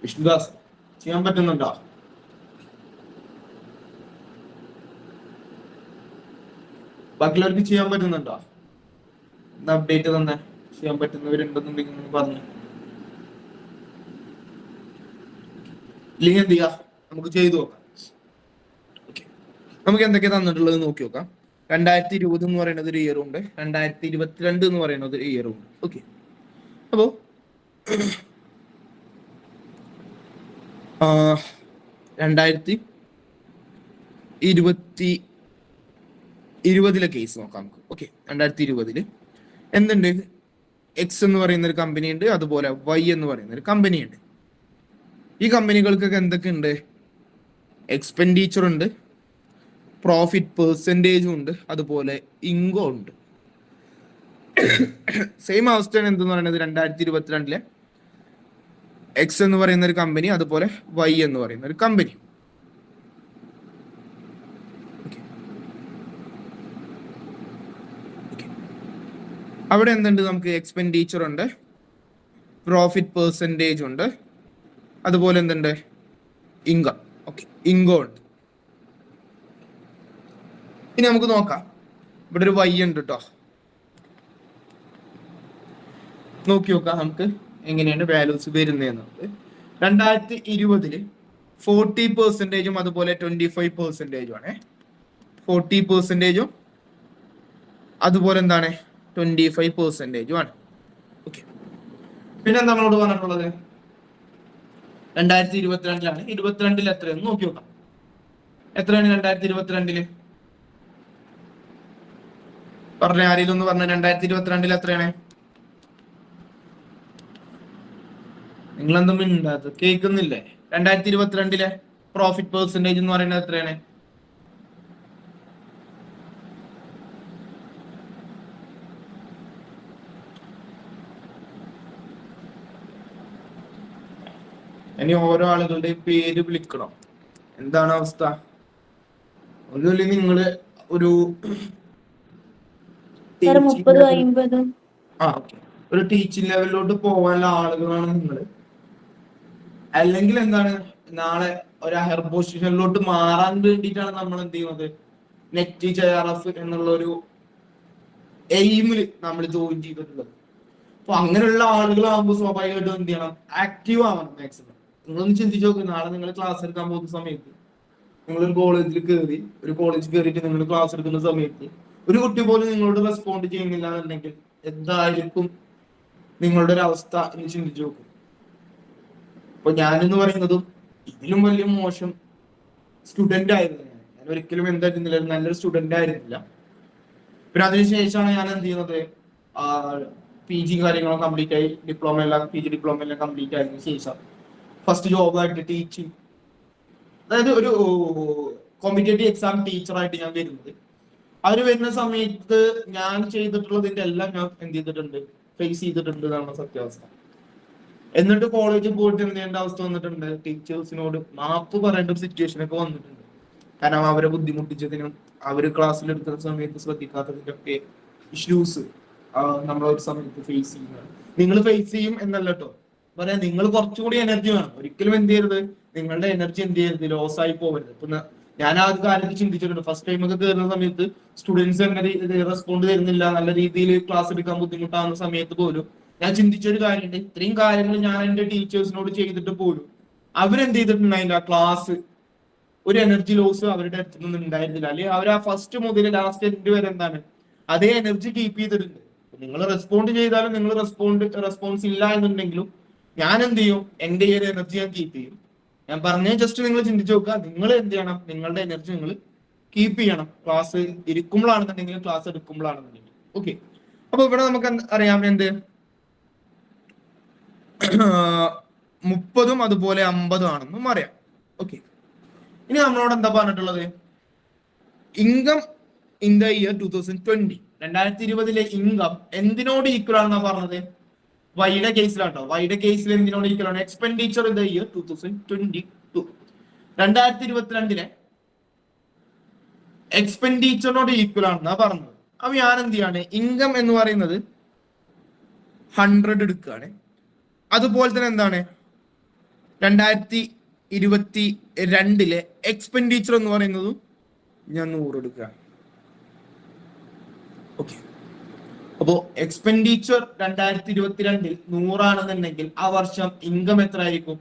വിഷ്ണുദാസ് ചെയ്യാൻ പറ്റുന്നുണ്ടോ? ബാക്കിയുള്ളവർക്ക് ചെയ്യാൻ പറ്റുന്നുണ്ടോ? എന്താ അപ്ഡേറ്റ് തന്നെ? ചെയ്യാൻ പറ്റുന്നവരുണ്ടെന്നുണ്ടെങ്കിൽ പറഞ്ഞു. ഇല്ലെങ്കിൽ എന്ത് ചെയ്യാ, നമുക്ക് ചെയ്തു നോക്കാം. നമുക്ക് എന്തൊക്കെ തന്നിട്ടുള്ളത് നോക്കി നോക്കാം. 2020 എന്ന് പറയുന്നത് ഒരു ഇയറും ഉണ്ട്, 2022 എന്ന് പറയുന്നത് ഒരു ഇയറും ഉണ്ട്. ഓക്കെ, അപ്പോ 2020 കേസ് നോക്കാം നമുക്ക്. ഓക്കെ, 2020 എന്തുണ്ട്? എക്സ് എന്ന് പറയുന്ന ഒരു കമ്പനി ഉണ്ട്, അതുപോലെ വൈ എന്ന് പറയുന്ന ഒരു കമ്പനി ഉണ്ട്. ഈ കമ്പനികൾക്കൊക്കെ എന്തൊക്കെ ഉണ്ട്? എക്സ്പെൻഡിച്ചർ ഉണ്ട്, പ്രോഫിറ്റ് പെർസെൻറ്റേജും ഉണ്ട്, അതുപോലെ ഇൻകം ഉണ്ട്. സെയിം അവസ്ഥയാണ് എന്തെന്ന് പറയുന്നത് 2022 എക്സ് എന്ന് പറയുന്ന ഒരു കമ്പനി, അതുപോലെ വൈ എന്ന് പറയുന്ന ഒരു കമ്പനി. അവിടെ എന്തുണ്ട്? നമുക്ക് എക്സ്പെൻഡിച്ചർ ഉണ്ട്, പ്രോഫിറ്റ് പെർസെൻറ്റേജ് ഉണ്ട്, അതുപോലെ എന്തുണ്ട്? ഇൻകം. ഓക്കെ, ഇൻകം ഉണ്ട്. ഇനി നമുക്ക് നോക്കാം. ഇവിടെ ഒരു y ഉണ്ട് കേട്ടോ. നോക്കി നോക്കാം നമുക്ക് എങ്ങനെയാണ് വാല്യൂസ് വരുന്നതെന്നുള്ളത്. 2020 40% അതുപോലെ 25% ആണ്. 40% അതുപോലെ എന്താണ് 25% ആണ്. ഓക്കെ, പിന്നെ എന്താ നമ്മളോട് പറഞ്ഞിട്ടുള്ളത്? 2022 22 എത്രയെന്ന് നോക്കി നോക്കാം. എത്രയാണ് 2022? പറഞ്ഞ ആരെങ്കിലും ഒന്ന് പറഞ്ഞ 2022 എത്രയാണ്? നിങ്ങളെന്തും മിണ്ടാത്തത്? കേൾക്കുന്നില്ലേ? 2022 പ്രോഫിറ്റ് പെർസെന്റേജ് എന്ന് പറയുന്നത് എത്രയാണ്? ഇനി ഓരോ ആളുകളുടെ പേര് വിളിക്കണം. എന്താണ് അവസ്ഥ? ഒന്നുമില്ല, നിങ്ങള് ഒരു 30-50 ഒരു ടീച്ചിങ് ലെവലിലോട്ട് പോകാനുള്ള ആളുകളാണ് നിങ്ങൾ. അല്ലെങ്കിൽ എന്താണ്, നാളെ ഒരു ഹയർ പൊസിഷനിലോട്ട് മാറാൻ വേണ്ടിയിട്ടാണ് നമ്മൾ എന്ത് ചെയ്യുന്നത്? നെറ്റ് JRF എന്നുള്ള ഒരു എയിമിൽ നമ്മൾ ജോയിൻ ചെയ്തിട്ടുള്ളത്. അപ്പൊ അങ്ങനെയുള്ള ആളുകളാകുമ്പോൾ സ്വാഭാവികമായിട്ടും എന്ത് ചെയ്യണം? ആക്റ്റീവ് ആവണം മാക്സിമം. നിങ്ങളൊന്ന് ചിന്തിച്ചു നോക്ക്. നാളെ നിങ്ങൾ ക്ലാസ് എടുക്കാൻ പോകുന്ന സമയത്ത് നിങ്ങളൊരു കോളേജിൽ കയറി, ഒരു കോളേജ് കയറിയിട്ട് നിങ്ങൾ ക്ലാസ് എടുക്കുന്ന സമയത്ത് ഒരു കുട്ടി പോലും നിങ്ങളോട് റെസ്പോണ്ട് ചെയ്യുന്നില്ല എന്നുണ്ടെങ്കിൽ എന്തായിരിക്കും നിങ്ങളുടെ ഒരു അവസ്ഥ എന്ന് ചിന്തിച്ചു നോക്കും. അപ്പൊ ഞാനെന്ന് പറയുന്നതും ഇതിലും വലിയ മോശം സ്റ്റുഡന്റ് ആയിരുന്നു. ഞാൻ ഒരിക്കലും എന്തായിരുന്നില്ല, നല്ലൊരു സ്റ്റുഡന്റ് ആയിരുന്നില്ല. പിന്നെ അതിനുശേഷമാണ് ഞാൻ എന്ത് ചെയ്യുന്നത്? PG കാര്യങ്ങളൊക്കെ കംപ്ലീറ്റ് ആയി, PG ഡിപ്ലോമ എല്ലാം കംപ്ലീറ്റ് ആയതിനു ശേഷം ഫസ്റ്റ് ജോബായിട്ട് ടീച്ചിങ്, അതായത് ഒരു കോമ്പറ്റേറ്റീവ് എക്സാം ടീച്ചറായിട്ട് ഞാൻ വരുന്നത്. അവര് വരുന്ന സമയത്ത് ഞാൻ ചെയ്തിട്ടുള്ളതിന്റെ എല്ലാം ഞാൻ എന്ത് ചെയ്തിട്ടുണ്ട്? ഫേസ് ചെയ്തിട്ടുണ്ട് എന്നാണ് സത്യാവസ്ഥ. എന്നിട്ട് കോളേജിൽ പോയിട്ട് എന്ത് ചെയ്യേണ്ട അവസ്ഥ വന്നിട്ടുണ്ട്? ടീച്ചേഴ്സിനോട് മാപ്പ് പറയേണ്ട ഒരു സിറ്റുവേഷൻ ഒക്കെ വന്നിട്ടുണ്ട്. കാരണം അവരെ ബുദ്ധിമുട്ടിച്ചതിനും അവര് ക്ലാസ്സിൽ എടുക്കുന്ന സമയത്ത് ശ്രദ്ധിക്കാത്തതിന്റെ ഒക്കെ ഇഷ്യൂസ് നമ്മളൊരു സമയത്ത് ഫേസ് ചെയ്യുന്നതാണ്. നിങ്ങൾ ഫേസ് ചെയ്യും എന്നല്ല കേട്ടോ പറയാം. നിങ്ങൾ കുറച്ചുകൂടി എനർജി വേണം. ഒരിക്കലും എന്ത് ചെയ്യരുത്? നിങ്ങളുടെ എനർജി എന്ത് ചെയ്യരുത്? ലോസ് ആയി പോകരുത്. ഇപ്പൊ ഞാൻ ആ കാര്യത്തിൽ ചിന്തിച്ചിട്ടുണ്ട്. ഫസ്റ്റ് ടൈം ഒക്കെ കയറുന്ന സമയത്ത് സ്റ്റുഡൻസ് എങ്ങനെ റെസ്പോണ്ട് തരുന്നില്ല, നല്ല രീതിയിൽ ക്ലാസ് എടുക്കാൻ ബുദ്ധിമുട്ടാകുന്ന സമയത്ത് പോലും ഞാൻ ചിന്തിച്ചൊരു കാര്യമുണ്ട്. ഇത്രയും കാര്യങ്ങൾ ഞാൻ എന്റെ ടീച്ചേഴ്സിനോട് ചെയ്തിട്ട് പോലും അവരെന്ത് ചെയ്തിട്ടുണ്ടായില്ല? ക്ലാസ് ഒരു എനർജി ലോസ് അവരുടെ അടുത്ത് നിന്ന് ഉണ്ടായിരുന്നില്ല. അല്ലെങ്കിൽ അവർ ആ ഫസ്റ്റ് മുതൽ ലാസ്റ്റ് എൻഡ് വരെ എന്താണ് അതേ എനർജി കീപ്പ് ചെയ്തിട്ടുണ്ട്. നിങ്ങൾ റെസ്പോണ്ട് ചെയ്താലും നിങ്ങൾ റെസ്പോൺസ് ഇല്ല എന്നുണ്ടെങ്കിലും ഞാൻ എന്ത് ചെയ്യും? എന്റെ ഈ ഒരു എനർജി ഞാൻ കീപ്പ് ചെയ്യും. ഞാൻ പറഞ്ഞ ജസ്റ്റ് നിങ്ങൾ ചിന്തിച്ചു നോക്കുക. നിങ്ങൾ എന്ത് ചെയ്യണം? നിങ്ങളുടെ എനർജി നിങ്ങൾ കീപ്പ് ചെയ്യണം. ക്ലാസ് ഇരിക്കുമ്പോഴാണെന്നുണ്ടെങ്കിലും ക്ലാസ് എടുക്കുമ്പോഴാണെന്നുണ്ടെങ്കിലും. ഓക്കെ, അപ്പൊ ഇവിടെ നമുക്ക് അറിയാം എന്ത് 30 അതുപോലെ 50 ആണെന്നും അറിയാം. ഓക്കെ, ഇനി നമ്മളോട് എന്താ പറഞ്ഞിട്ടുള്ളത്? Income in the year 2020 2020 income എന്തിനോട് ഈക്വൽ ആണെന്നാ പറഞ്ഞത്? വൈയുടെ കേസിലാട്ടോ. വൈയുടെ കേസിൽ എന്തിനോട് ഈക്വൽ ആണ്? Expenditure in the year 2022. 2022 എക്സ്പെൻഡിച്ചറിനോട് ഈക്വൽ ആണെന്നാ പറഞ്ഞത്. അപ്പൊ ഞാൻ എന്ത് ചെയ്യാണ്? ഇൻകം എന്ന് പറയുന്നത് 100 എടുക്കുകയാണ്. അതുപോലെ തന്നെ എന്താണ് 2022 എക്സ്പെൻഡിച്ചർ എന്ന് പറയുന്നതും ഞാൻ 100 എടുക്കുകയാണ്. ഓക്കെ, അപ്പോ എക്സ്പെൻഡിച്ചർ 2022 100 ആണെന്നുണ്ടെങ്കിൽ ആ വർഷം ഇൻകം എത്ര ആയിരിക്കും?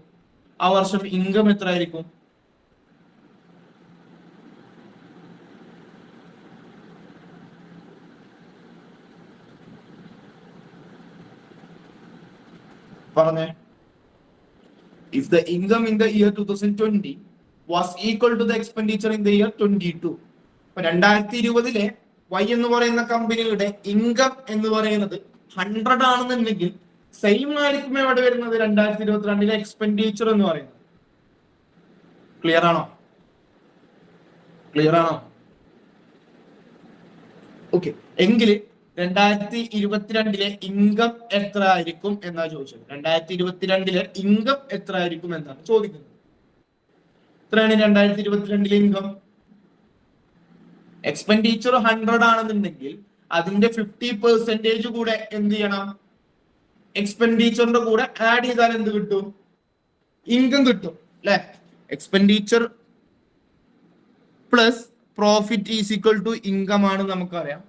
പറഞ്ഞേ. If the income in the year 2020 was equal to the expenditure in the year 22. 2020 Y എന്ന് പറയുന്ന കമ്പനിയുടെ ഇൻകം എന്ന് പറയുന്നത് 100 ആണെന്നുണ്ടെങ്കിൽ സെയിം ആയിരിക്കും എവിടെ വരുന്നത്? 2022 എക്സ്പെൻഡിച്ചർ എന്ന് പറയുന്നത്. ക്ലിയർ ആണോ? ഓക്കെ, എങ്കിൽ 2022 ഇൻകം എത്ര ആയിരിക്കും എന്നാ ചോദിച്ചത്. 2022 ഇൻകം എത്ര ആയിരിക്കും എന്നാണ് ചോദിക്കുന്നത്. എത്രയാണ് 2022 ഇൻകം? എക്സ്പെൻഡിച്ചർ 100 ആണെന്നുണ്ടെങ്കിൽ അതിന്റെ 50% കൂടെ എന്ത് ചെയ്യണം? എക്സ്പെൻഡിച്ചറിന്റെ കൂടെ ആഡ് ചെയ്താൽ എന്ത് കിട്ടും? ഇൻകം കിട്ടും അല്ലെ? Expenditure plus profit is equal to income ആണ് നമുക്കറിയാം.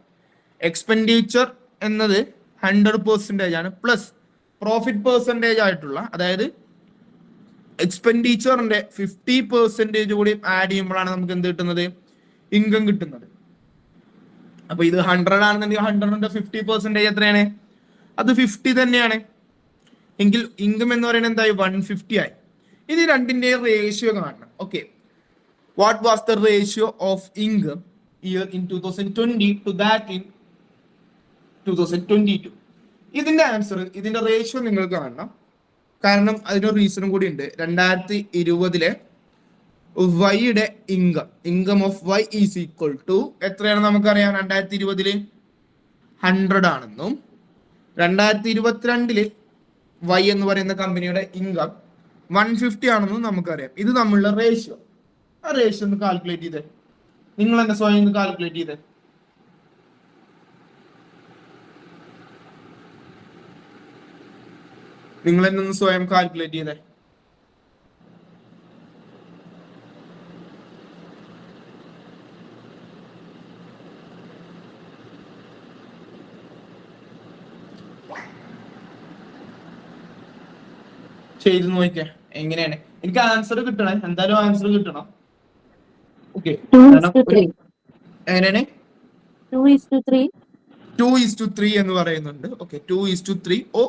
എക്സ്പെൻഡിച്ചർ എന്നത് 100% ആണ് പ്ലസ് പ്രോഫിറ്റ് പെർസെൻറ്റേജ് ആയിട്ടുള്ള, അതായത് എക്സ്പെൻഡിച്ചറിന്റെ 50% കൂടി ആഡ് ചെയ്യുമ്പോഴാണ് നമുക്ക് എന്ത് കിട്ടുന്നത്, ഇൻകം കിട്ടുന്നത്. അപ്പൊ ഇത് 100 ആണെന്നുണ്ടെങ്കിൽ 100ന്റെ 50% എത്രയാണ്, അത് 50 തന്നെയാണ്. എങ്കിൽ ഇൻകം എന്ന് പറയുന്നത് എന്തായി, 150 ആയി. ഇത് രണ്ടിന്റെ റേഷ്യോ കാണണം. Okay, what was the ratio of income year in 2020 to that in 2022? ഇതിന്റെ ആൻസർ, ഇതിന്റെ റേഷ്യോ നിങ്ങൾ കാണണം. കാരണം അതിനൊരു റീസണും കൂടി ഉണ്ട്. 2020 വൈയുടെ income of Y is equal to എത്രയാണ് നമുക്കറിയാം, 2020 100 ആണെന്നും 2022 വൈ എന്ന് പറയുന്ന കമ്പനിയുടെ ഇൻകം 150 ആണെന്നും നമുക്കറിയാം. ഇത് നമ്മളുടെ റേഷ്യോ. ആ റേഷ്യോ ഒന്ന് കാൽക്കുലേറ്റ് ചെയ്തേ, നിങ്ങൾ തന്നെ സ്വയം ഒന്ന് കാൽക്കുലേറ്റ് ചെയ്തേ. നിങ്ങൾ തന്നെ ഒന്ന് സ്വയം കാൽക്കുലേറ്റ് ചെയ്തേ. ചെയ്ത് നോക്കിക്കേ എങ്ങനെയാണ്. എനിക്ക് ആൻസർ കിട്ടണേ, എന്തായാലും ആൻസർ കിട്ടണം. ഓക്കെ, എങ്ങനെയാണ് 2:3 എന്ന് പറയുന്നുണ്ട്. ഓക്കെ, 2:3 ഓ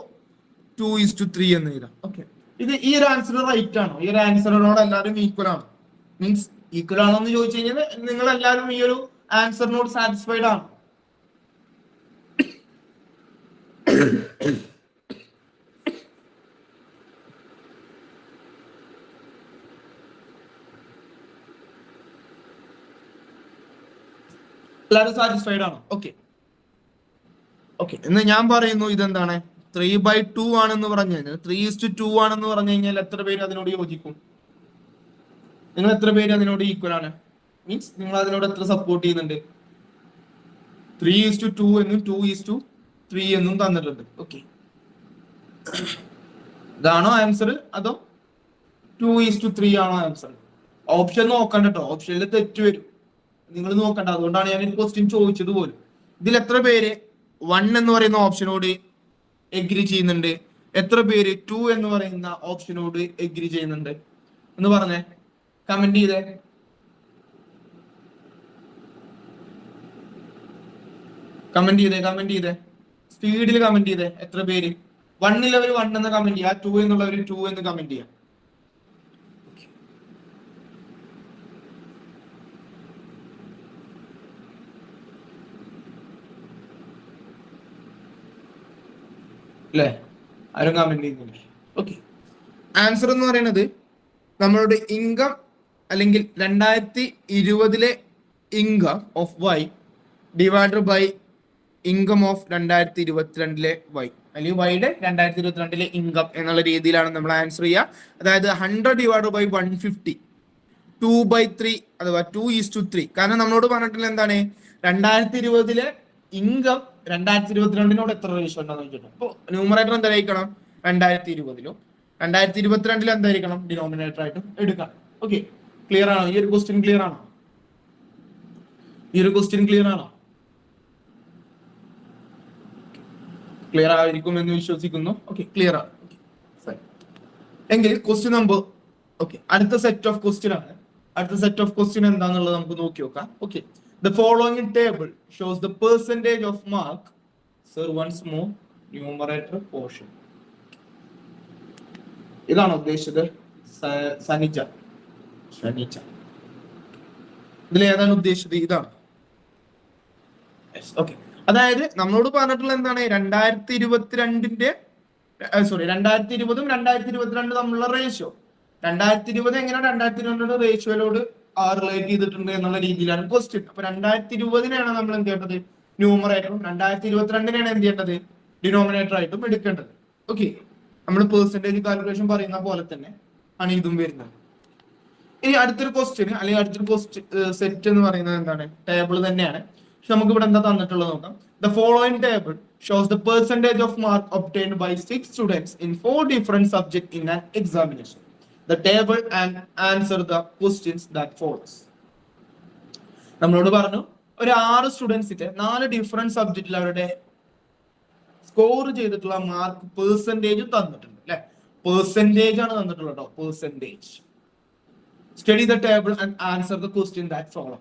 2:3 എന്ന് എഴുതാം. ഓക്കെ, ഇത് ഈ ഒരു ആൻസർ റൈറ്റ് ആണോ? ഈ ഒരു ആൻസറിനോട് എല്ലാവരും ഈക്വൽ ആണോ? മീൻസ് ഈക്വൽ ആണോ എന്ന് ചോദിച്ചു കഴിഞ്ഞാൽ നിങ്ങൾ എല്ലാവരും ഈ ഒരു ആൻസറിനോട് സാറ്റിസ്ഫൈഡ് ആണോ? എല്ലാവരും സാറ്റിസ്ഫൈഡ് ആണോ? ഓക്കെ ഓക്കെ, എന്ന് ഞാൻ പറയുന്നു ഇതെന്താണ് 3/2 ആണെന്ന് പറഞ്ഞു കഴിഞ്ഞാൽ, 3:2 ആണെന്ന് പറഞ്ഞു കഴിഞ്ഞാൽ എത്ര പേര് അതിനോട് യോജിക്കും? നിങ്ങൾ എത്ര പേര് അതിനോട് ഈക്വൽ ആണ്? മീൻസ് നിങ്ങൾ അതിനോട് എത്ര സപ്പോർട്ട് ചെയ്യുന്നുണ്ട്? 3:2 എന്നും 2:3 എന്നും തന്നിട്ടുണ്ട്. ഓക്കെ, ഇതാണോ ആൻസർ അതോ 2:3 ആണോ ആൻസർ? ഓപ്ഷൻ നോക്കണ്ട കേട്ടോ, ഓപ്ഷനിൽ തെറ്റ് വരും, നിങ്ങൾ നോക്കണ്ട. അതുകൊണ്ടാണ് ഞാൻ ക്വസ്റ്റ്യൻ ചോദിച്ചത് പോലും. ഇതിൽ എത്ര പേര് 1 എന്ന് പറയുന്ന ഓപ്ഷനോട് എഗ്രി ചെയ്യുന്നുണ്ട്? എത്ര പേര് 2 എന്ന് പറയുന്ന ഓപ്ഷനോട് എഗ്രി ചെയ്യുന്നുണ്ട് എന്ന് പറഞ്ഞേ, കമന്റ് ചെയ്തേ. കമന്റ് ചെയ്തേ സ്പീഡിൽ കമന്റ് ചെയ്തേ. എത്ര പേര് 1 ഉള്ളവർ 1 എന്ന് കമന്റ് ചെയ്യാം, 2 എന്നുള്ളവർ 2 എന്ന് കമന്റ് ചെയ്യാം. അല്ലേ, ആരും കമന്റ് ചെയ്യുന്നില്ല. ഓക്കെ, ആൻസർ എന്ന് പറയുന്നത് നമ്മളുടെ ഇൻകം അല്ലെങ്കിൽ 2020 income of Y divided by income of 2022 Y, അല്ലെങ്കിൽ വൈയുടെ 2022 ഇൻകം എന്നുള്ള രീതിയിലാണ് നമ്മൾ ആൻസർ ചെയ്യുക. അതായത് 100 ഡിവൈഡഡ് ബൈ 150 2/3 അഥവാ 2:3. കാരണം നമ്മളോട് പറഞ്ഞിട്ടുള്ള എന്താണ്, 2020 ഇൻകം 2022 എത്ര റേഷ്യോ ഉണ്ടെന്ന് വെച്ചിട്ടുണ്ട്. അപ്പൊ ന്യൂമറേറ്റർ എന്തായിരിക്കണം, 2020 2022 എന്തായിരിക്കണം, ഡിനോമിനേറ്റർ ആയിട്ടും എടുക്കാം. ഓക്കെ, ക്ലിയർ ആണോ? ഈ ഒരു ക്വസ്റ്റ്യൻ ക്ലിയർ ആണോ? ക്ലിയർ ആയിരിക്കും എന്ന് വിശ്വസിക്കുന്നു. ഓക്കെ, ക്ലിയർ ആണ്. എങ്കിൽ ക്വസ്റ്റ്യൻ നമ്പർ, ഓക്കെ, അടുത്ത സെറ്റ് ഓഫ് ക്വസ്റ്റ്യൻ ആണ്. അടുത്ത സെറ്റ് ഓഫ് ക്വസ്റ്റ്യൻ എന്താണെന്നുള്ളത് നമുക്ക് നോക്കി നോക്കാം. Okay, the following table shows the percentage of mark. Sir, once more, numerator portion. ഇതാണ് ഉദ്ദേശിച്ചത്. സനിജ ഇതിൽ ഏതാണ് ഉദ്ദേശിച്ചത്? ഇതാണ്. ഓക്കെ, അതായത് നമ്മളോട് പറഞ്ഞിട്ടുള്ള എന്താണ്, 2022 2022 തമ്മിലുള്ള റേഷ്യോ. 2020 എങ്ങനെയാണ് 2022 റേഷ്യോയിലോട് റിലേറ്റ് ചെയ്തിട്ടുണ്ട് എന്നുള്ള രീതിയിലാണ് ക്വസ്റ്റ്യൻ. അപ്പൊ 2020 നമ്മൾ എന്ത് ചെയ്യേണ്ടത്, ന്യൂമറേറ്ററും 2022 എന്ത് ചെയ്യേണ്ടത്, ഡിനോമിനേറ്റർ ആയിട്ടും എടുക്കേണ്ടത്. ഓക്കെ, നമ്മൾ പെർസെന്റേജ് കാൽക്കുലേഷൻ പറയുന്ന പോലെ തന്നെ ആണ് ഇതും വരുന്നത്. ഇനി അടുത്തൊരു ക്വസ്റ്റ്യൻ അല്ലെങ്കിൽ അടുത്തൊരു ക്വസ്റ്റ്യൻ സെറ്റ് എന്ന് പറയുന്നത് എന്താണ്, ടേബിൾ തന്നെയാണ്. പക്ഷെ നമുക്ക് ഇവിടെ എന്താ തന്നിട്ടുള്ളത് നോക്കാം. The following table shows the percentage of mark obtained by 6 students in 4 different subjects in an examination. The table and answer the questions that follows. നമ്മളോട് പറഞ്ഞു ഒരു 6 സ്റ്റുഡൻസിന്റെ 4 ഡിഫറെന്റ് സബ്ജക്റ്റിൽ അവരുടെ സ്കോർ ചെയ്തിട്ടുള്ള മാർക്ക് പെർസെന്റേജ് തന്നിട്ടുണ്ട് അല്ലെ. പെർസെന്റേജ് ആണ് തന്നിട്ടുള്ളത് കേട്ടോ. Percentage. Study the table and answer the question that follow.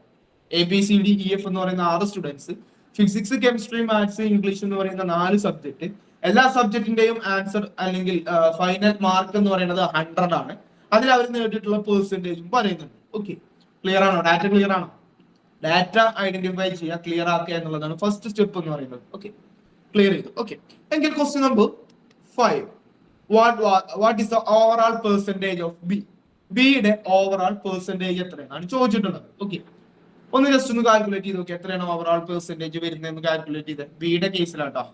ABCDEF എന്ന് പറയുന്ന 6 students, physics, chemistry, maths, English എന്ന് പറയുന്ന 4 സബ്ജക്ട്. എല്ലാ സബ്ജക്റ്റിന്റെയും ആൻസർ അല്ലെങ്കിൽ ഫൈനൽ മാർക്ക് എന്ന് പറയുന്നത് 100 ആണ്. അതിൽ അവർ നേടിയിട്ടുള്ള പെർസെന്റേജും പറയുന്നുണ്ട്. ഓക്കെ, ക്ലിയർ ആണോ? ഡാറ്റ ക്ലിയർ ആണോ? ഡാറ്റ ഐഡന്റിഫൈ ചെയ്യുക, ക്ലിയർ ആക്കുക എന്നുള്ളതാണ് ഫസ്റ്റ് സ്റ്റെപ്പ് എന്ന് പറയുന്നത്. ഓക്കെ, ക്ലിയർ ചെയ്തു. ഓക്കെ, എങ്കിൽ question number 5. What is the overall percentage of B? ബിയുടെ ഓവറോൾ പെർസെന്റേജ് എത്രയാണ് ചോദിച്ചിട്ടുള്ളത്. ഓക്കെ, ഒന്ന് ജസ്റ്റ് ഒന്ന് കാൽക്കുലേറ്റ് ചെയ്ത് നോക്കി എത്രയാണ് ഓവറോൾ പെർസെന്റേജ് വരുന്നതെന്ന് കാൽക്കുലേറ്റ് ചെയ്ത്. ബിയുടെ കേസിലാട്ടോ.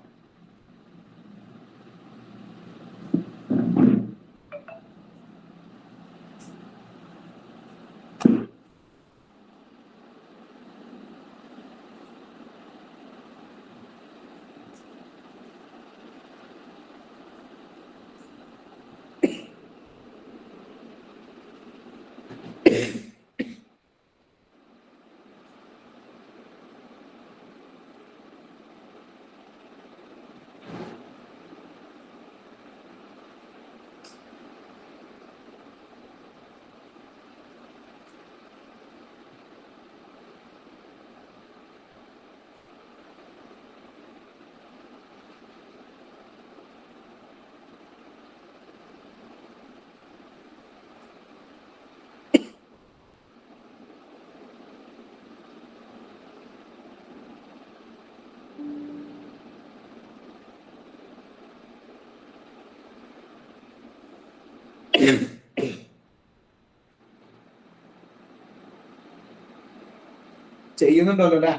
ചെയ്യുന്നുണ്ടല്ലോ അല്ലെ.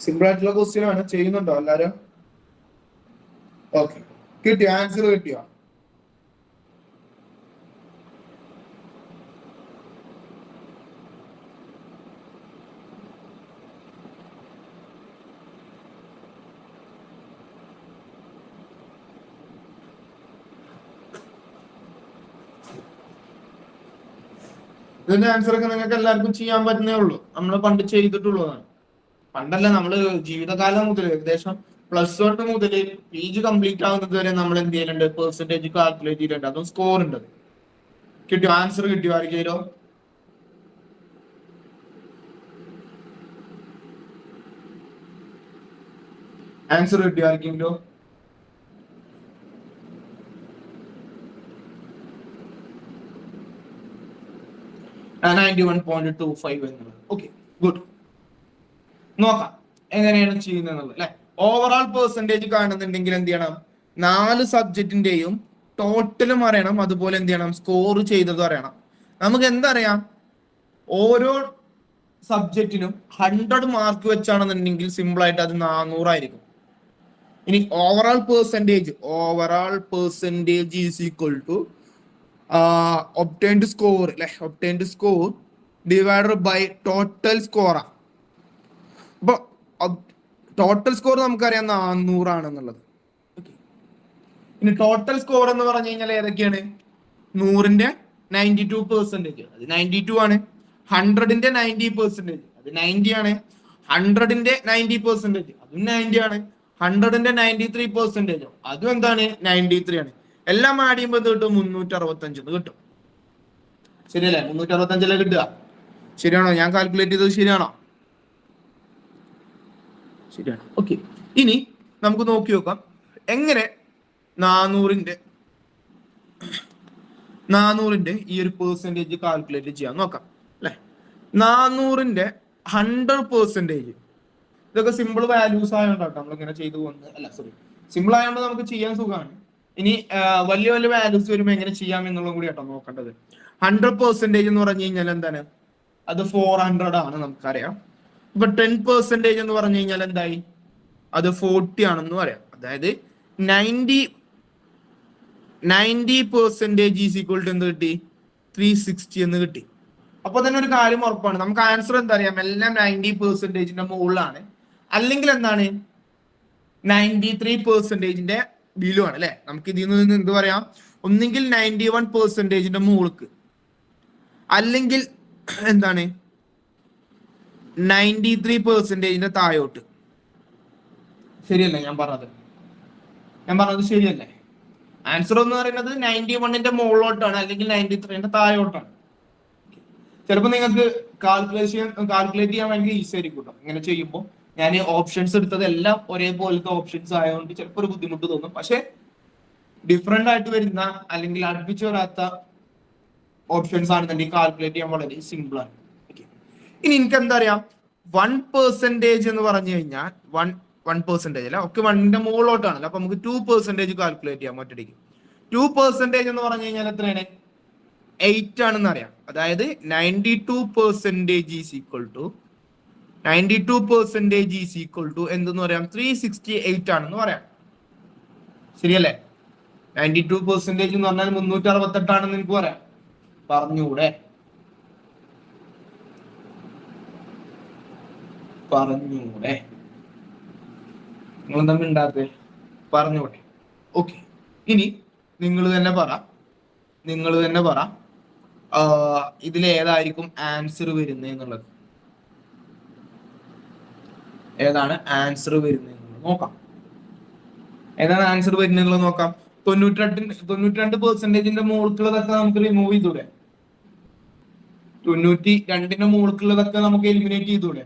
സിമ്പിൾ ആയിട്ടുള്ള ക്വസ്റ്റ്യൻ ആണ്. ചെയ്യുന്നുണ്ടോ എല്ലാരും? ഓക്കെ, കിട്ടിയോ? ആൻസർ കിട്ടിയോ? ഇതിന്റെ ആൻസർ ഒക്കെ നിങ്ങൾക്ക് എല്ലാവർക്കും ചെയ്യാൻ പറ്റുന്നേ ഉള്ളൂ. നമ്മൾ പണ്ട് ചെയ്തിട്ടുള്ളതാണ്. പണ്ടല്ല, നമ്മള് ജീവിതകാലം മുതൽ ഏകദേശം +1 മുതൽ PG കംപ്ലീറ്റ് ആവുന്നത് വരെ നമ്മൾ എന്ത് ചെയ്യുന്നുണ്ട്? പെർസെന്റേജ് കാൽക്കുലേറ്റ് ചെയ്തിട്ടുണ്ട്. അതും സ്കോർ ഉണ്ട്. കിട്ടിയോ? ആൻസർ കിട്ടിയോ? ആർക്കെങ്കിലും ആൻസർ കിട്ടിയോ? ആർക്കെങ്കിലും? ആ 91.25 എന്നുള്ളത്. Okay, good. നോക്കാം എങ്ങനെയാണ് ചെയ്യുന്നത് അല്ലെ. ഓവറോൾ പെർസെന്റേജ് കാണുന്നുണ്ടെങ്കിൽ എന്ത് ചെയ്യണം? 4 സബ്ജക്റ്റിന്റെയും ടോട്ടലും അറിയണം, അതുപോലെ എന്ത് ചെയ്യണം? സ്കോർ ചെയ്തത് അറിയണം. നമുക്ക് എന്തറിയാം? ഓരോ സബ്ജക്റ്റിനും 100 മാർക്ക് വെച്ചാണെന്നുണ്ടെങ്കിൽ സിമ്പിൾ ആയിട്ട് അത് 400 ആയിരിക്കും. ഇനി overall percentage is equal to obtained score അല്ലെ. Obtained score divided by total സ്കോറാ. അപ്പൊ ടോട്ടൽ സ്കോർ നമുക്കറിയാം 400 ആണെന്നുള്ളത്. ഇനി ടോട്ടൽ സ്കോർ എന്ന് പറഞ്ഞു കഴിഞ്ഞാൽ ഏതൊക്കെയാണ്? 100ന്റെ 92%, അത് 92 ആണ്. 100ന്റെ 90%, അത് 90 ആണ്. 100ന്റെ 90%, അതും 90 ആണ്. 100ന്റെ 93%, അതും എന്താണ്? 93 ആണ്. എല്ലാം ആഡ് ചെയ്യുമ്പോൾ എന്ത് കിട്ടും? 365 കിട്ടും. ശരിയല്ലേ? 365 കിട്ടുക. ശരിയാണോ? ഞാൻ കാൽക്കുലേറ്റ് ചെയ്തത് ശരിയാണോ? ശരിയാണ്. ഓക്കെ, ഇനി നമുക്ക് നോക്കി നോക്കാം എങ്ങനെ 400ന്റെ ഈ ഒരു പെർസെന്റേജ് കാൽക്കുലേറ്റ് ചെയ്യാൻ നോക്കാം അല്ലെ. 400ന്റെ 100%, ഇതൊക്കെ സിമ്പിൾ വാല്യൂസ് ആയതുകൊണ്ടാണ് നമ്മളിങ്ങനെ ചെയ്തു പോകുന്നത്. അല്ല സോറി, സിമ്പിൾ ആയതുകൊണ്ട് നമുക്ക് ചെയ്യാൻ സുഖമാണ്. ഇനി വലിയ വലിയ വാല്യൂസ് വരുമ്പോൾ എങ്ങനെ ചെയ്യാം എന്നുള്ളതും കൂടി കേട്ടോ നോക്കേണ്ടത്. 100% എന്ന് പറഞ്ഞു കഴിഞ്ഞാൽ എന്താണ്? അത് 400 ആണ്, നമുക്കറിയാം. ഇപ്പൊ 10% എന്ന് പറഞ്ഞു കഴിഞ്ഞാൽ എന്തായി? അത് 40 ആണെന്ന് പറയാം. അതായത് 90% ഈസ് ഈക്വൽ ടു എന്ത് കിട്ടി? 360 എന്ന് കിട്ടി. അപ്പൊ തന്നെ ഒരു കാര്യം ഉറപ്പാണ്, നമുക്ക് ആൻസർ എന്താ അറിയാം? എല്ലാം 90%ന്റെ മുകളിലാണ്, അല്ലെങ്കിൽ എന്താണ് 93%ന്റെ ബിലോ ആണ് അല്ലെ. നമുക്ക് ഇതിൽ നിന്ന് എന്ത് പറയാം? ഒന്നെങ്കിൽ 91%ന്റെ മുകൾക്ക്, അല്ലെങ്കിൽ എന്താണ് 93% താഴോട്ട്. ശരിയല്ലേ ഞാൻ പറഞ്ഞത് ശരിയല്ലേ? ആൻസർ എന്ന് പറയുന്നത് 91ന്റെ മുകളിലോട്ടാണ് അല്ലെങ്കിൽ 93ന്റെ താഴോട്ടാണ്. ചിലപ്പോൾ നിങ്ങൾക്ക് കാൽക്കുലേറ്റ് ചെയ്യാൻ ഭയങ്കര ഈസി ആയിരിക്കും കേട്ടോ. ഇങ്ങനെ ചെയ്യുമ്പോൾ ഞാൻ ഓപ്ഷൻസ് എടുത്തത് എല്ലാം ഒരേപോലത്തെ ഓപ്ഷൻസ് ആയതുകൊണ്ട് ചിലപ്പോൾ ഒരു ബുദ്ധിമുട്ട് തോന്നും. പക്ഷെ ഡിഫറെന്റ് ആയിട്ട് വരുന്ന അല്ലെങ്കിൽ അടുപ്പിച്ച് വരാത്ത ഓപ്ഷൻസ് ആണെന്നുണ്ടെങ്കിൽ കാൽക്കുലേറ്റ് ചെയ്യാൻ വളരെ സിമ്പിൾ ആണ്. ഇനി എനിക്ക് എന്താ അറിയാം, 1% എന്ന് പറഞ്ഞു കഴിഞ്ഞാൽ 1% അല്ല, ഒക്കെ 1ന്റെ മുകളിലോട്ടാണല്ലോ. അപ്പൊ നമുക്ക് 2% കാൽക്കുലേറ്റ് ചെയ്യാം ഒറ്റയ്ക്ക്. 2% എന്ന് പറഞ്ഞു കഴിഞ്ഞാൽ എത്രയാണ്? 8 ആണെന്ന് അറിയാം. അതായത് 92% ഈസ് ഈക്വൽ ടു എന്തെന്ന് പറയാം? 368 ആണെന്ന് പറയാം. ശരിയല്ലേ? 92% എന്ന് പറഞ്ഞാൽ 368 ആണെന്ന് എനിക്ക് പറയാം. പറഞ്ഞൂടെ? നിങ്ങൾ തമ്മിൽ ഉണ്ടാക്കേ പറഞ്ഞൂടെ? ഓക്കെ, ഇനി നിങ്ങൾ തന്നെ പറ ഇതിലേതായിരിക്കും ആൻസർ വരുന്നത് എന്നുള്ളത്. ഏതാണ് ആൻസർ വരുന്നത് നോക്കാം. 92%ന്റെ മുകളിലുള്ളതൊക്കെ നമുക്ക് റിമൂവ് ചെയ്തൂടെ? 92ന്റെ മുകളിലുള്ളതൊക്കെ നമുക്ക് എലിമിനേറ്റ് ചെയ്തൂടെ?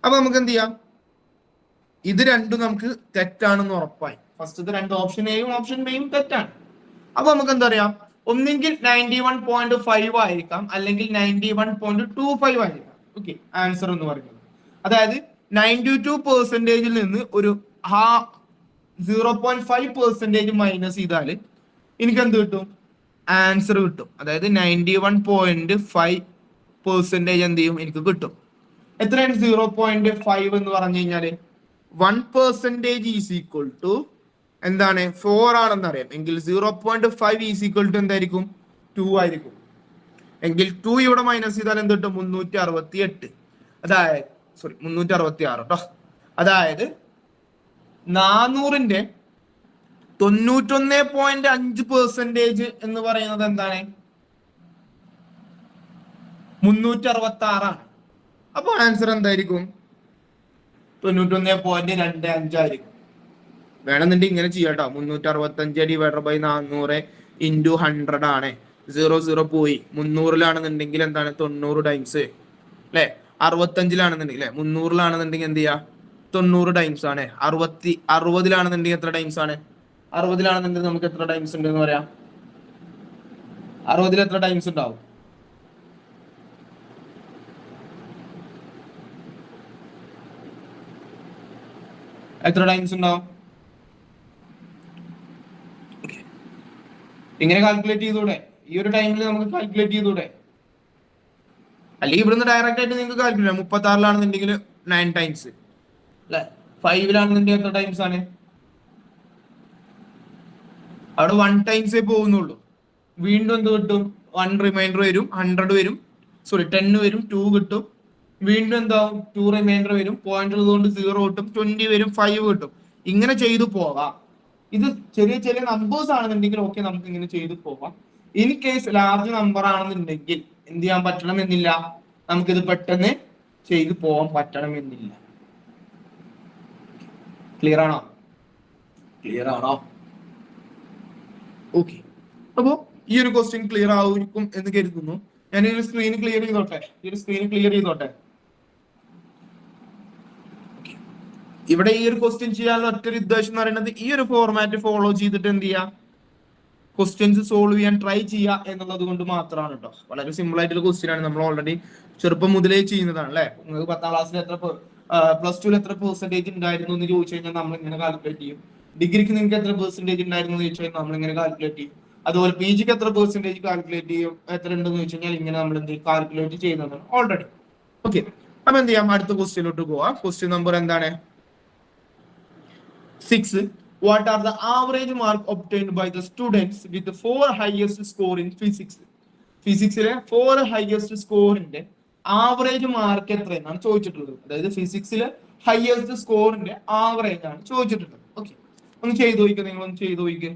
അപ്പൊ നമുക്ക് എന്ത് ചെയ്യാം? ഇത് രണ്ടും നമുക്ക് തെറ്റാണെന്ന് ഉറപ്പായി. ഫസ്റ്റത്തെ 2 ഓപ്ഷൻ എയും ഓപ്ഷൻ ബിയും തെറ്റാണ്. അപ്പൊ നമുക്ക് എന്താ പറയാം? ഒന്നെങ്കിൽ 91.5 ആയിരിക്കാം, അല്ലെങ്കിൽ 91.25 ആയിരിക്കാം. ഓക്കെ, ആൻസർ എന്ന് പറയുന്നത്. അതായത് 92%ൽ നിന്ന് ഒരു 0.5% മൈനസ് ചെയ്താൽ എനിക്ക് എന്ത് കിട്ടും? ആൻസർ കിട്ടും. അതായത് 91.5% എന്ത് ചെയ്യും? എനിക്ക് കിട്ടും. എത്രയാണ് 0.5 എന്ന് പറഞ്ഞു കഴിഞ്ഞാല്? 1% ഈസ് ഈക്വൽ ടു എന്താണ്? 4 ആണെന്ന് അറിയാം. എങ്കിൽ 0.5 ഈസ് ഈക്വൽ ടു എന്തായിരിക്കും? 2 ആയിരിക്കും. എങ്കിൽ 2 ഇവിടെ മൈനസ് ചെയ്താൽ എന്ത് കിട്ടും? 368. അതായത് 366 കേട്ടോ. അതായത് 400ന്റെ 91.5% എന്ന് പറയുന്നത് എന്താണ്? 366 ആണ്. അപ്പൊ ആൻസർ എന്തായിരിക്കും? 91.25 ആയിരിക്കും. വേണമെന്നുണ്ടെങ്കിൽ ഇങ്ങനെ ചെയ്യാട്ടോ. 365/400 × 100 ആണ്. 0 പോയി. 300-ലാണെന്നുണ്ടെങ്കിൽ എന്താണ്? 90 ടൈംസ് അല്ലെ? 65-ലാണെന്നുണ്ടെങ്കിൽ 300-ലാണെന്നുണ്ടെങ്കിൽ എന്ത് ചെയ്യാ? 90 ടൈംസ് ആണ്. 60-ലാണെന്നുണ്ടെങ്കിൽ എത്ര ടൈംസ് ആണ്? 60-ലാണെന്നുണ്ടെങ്കിൽ നമുക്ക് എത്ര ടൈംസ് ഉണ്ട് എന്ന് പറയാം? 60-ൽ എത്ര ടൈംസ് ഉണ്ടാവും? എത്ര ടൈംസ് ഉണ്ടാവും? ഇങ്ങനെ കാൽക്കുലേറ്റ് ചെയ്തൂടെ? ഈ ഒരു ടൈമിൽ നമുക്ക് കാൽക്കുലേറ്റ് ചെയ്തൂടെ? അല്ലെങ്കിൽ ഇവിടുന്ന് ഡയറക്റ്റ് ആയിട്ട് നിങ്ങൾക്ക് കാൽക്കുലേറ്റ് 36-ലാണെന്നുണ്ടെങ്കിൽ 9 ടൈംസ് അല്ലെ? 5-ലാണെന്നുണ്ടെങ്കിൽ എത്ര ടൈംസ് ആണ്? അവിടെ 1 ടൈംസേ പോകുന്നുള്ളൂ. വീണ്ടും എന്ത് കിട്ടും? 1 റിമൈൻഡർ വരും, 100 വരും, 10 വരും, 2 കിട്ടും. വീണ്ടും എന്താവും? 2 റിമൈൻഡർ വരും, പോയിന്റ് ഉള്ളതുകൊണ്ട് 0 കിട്ടും, 20 വരും, 5 കിട്ടും. ഇങ്ങനെ ചെയ്തു പോവാം. ഇത് ചെറിയ നമ്പേഴ്സ് ആണെന്നുണ്ടെങ്കിൽ ഓക്കെ, നമുക്ക് ഇങ്ങനെ ചെയ്തു പോവാം. ഇൻ കേസ് ലാർജ് നമ്പർ ആണെന്നുണ്ടെങ്കിൽ എന്ത് ചെയ്യാൻ പറ്റണമെന്നില്ല, നമുക്കിത് പെട്ടെന്ന് ചെയ്തു പോവാൻ പറ്റണമെന്നില്ല. ക്ലിയർ ആണോ? ഓക്കെ, അപ്പോ ഈ ഒരു ക്വസ്റ്റ്യൻ ക്ലിയർ ആയിരിക്കും എന്ന് കരുതുന്നു. ഞാൻ ഈ ഒരു സ്ക്രീൻ ക്ലിയർ ചെയ്തോട്ടെ. ഇവിടെ ഈ ഒരു ക്വസ്റ്റ്യൻ ചെയ്യാനുള്ള ഒറ്റൊരു ഉദ്ദേശം എന്ന് പറയുന്നത് ഈ ഒരു ഫോർമാറ്റ് ഫോളോ ചെയ്തിട്ട് എന്ത് ചെയ്യുക? ക്വസ്റ്റ്യൻസ് സോൾവ് ചെയ്യാൻ ട്രൈ ചെയ്യുക എന്നുള്ളത് കൊണ്ട് മാത്രമാണ് കേട്ടോ. വളരെ സിമ്പിൾ ആയിട്ടുള്ള ക്വസ്റ്റ്യൻ ആണ്. നമ്മൾ ഓൾറെഡി ചെറുപ്പം മുതലേ ചെയ്യുന്നതാണ് അല്ലെ? നിങ്ങൾക്ക് 10ാം ക്ലാസ്സിൽ +2 എത്ര പെർസെന്റേജ് ഉണ്ടായിരുന്നു എന്ന് ചോദിച്ചു കഴിഞ്ഞാൽ നമ്മൾ ഇങ്ങനെ കാൽക്കുലേറ്റ് ചെയ്യും. ഡിഗ്രിക്ക് നിങ്ങൾക്ക് എത്ര പെർസെന്റേജ് ഉണ്ടായിരുന്നു എന്ന് ചോദിച്ചു കഴിഞ്ഞാൽ നമ്മൾ ഇങ്ങനെ കാൽക്കുലേറ്റ് ചെയ്യും. അതുപോലെ PGക്ക് എത്ര പെർസെന്റേജ് കാൽക്കുലേറ്റ് ചെയ്യും, എത്ര ഉണ്ടെന്ന് ചോദിച്ചു കഴിഞ്ഞാൽ ഇങ്ങനെ നമ്മൾ എന്ത് കാൽക്കുലേറ്റ് ചെയ്യുന്നതാണ് ഓൾറെഡി. ഓക്കെ, അപ്പൊ എന്ത് ചെയ്യാം? അടുത്ത ക്വസ്റ്റ്യനിലോട്ട് പോവാം. ക്വസ്റ്റ്യൻ നമ്പർ എന്താണ്? 6. What are the average mark obtained by the students with the 4 highest score in physics? ഫിസിക്സിലെ 4 ഹയസ്റ്റ് സ്കോറിന്റെ ആവറേജ് മാർക്ക് എത്രയെന്നാണ് ചോദിച്ചിട്ടുള്ളത്. അതായത് ഫിസിക്സിലെ ഹയസ്റ്റ് സ്കോറിന്റെ ആവറേജ് ആണ് ചോദിച്ചിട്ടുള്ളത്. ഒന്ന് ചെയ്തു നോക്കുക, നിങ്ങളൊന്ന് ചെയ്തു നോക്കുക.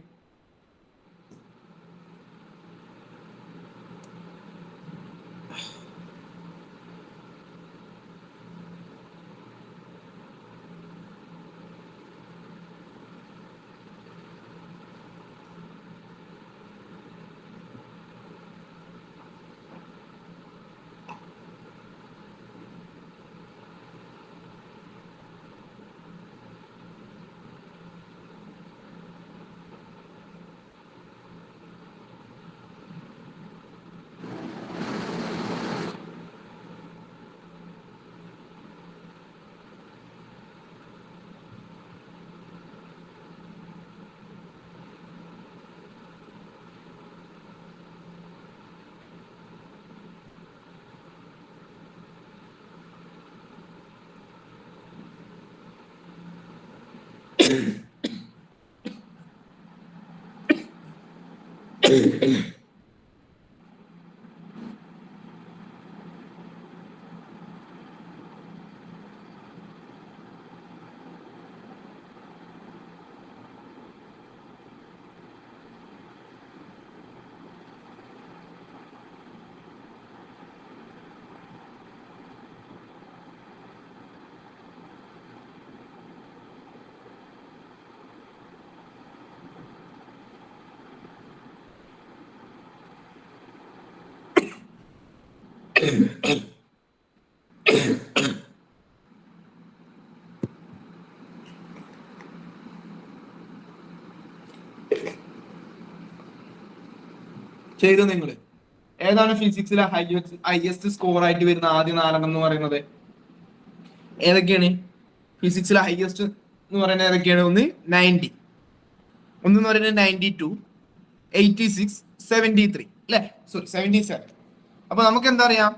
ചെയ്തു നിങ്ങൾ. ഏതാണ് ഫിസിക്സിലെ ഹയസ്റ്റ് സ്കോർ ആയിട്ട് വരുന്ന ആദ്യ 4 എന്ന് പറയുന്നത്? ഏതൊക്കെയാണ് ഫിസിക്സിലെ ഹയസ്റ്റ് എന്ന് പറയുന്നത്? ഏതൊക്കെയാണ്? ഒന്ന് 90, ഒന്ന് പറയുന്നത് 92, 86, 73 അല്ലെ? സോറി 77. അപ്പൊ നമുക്ക് എന്താ അറിയാം?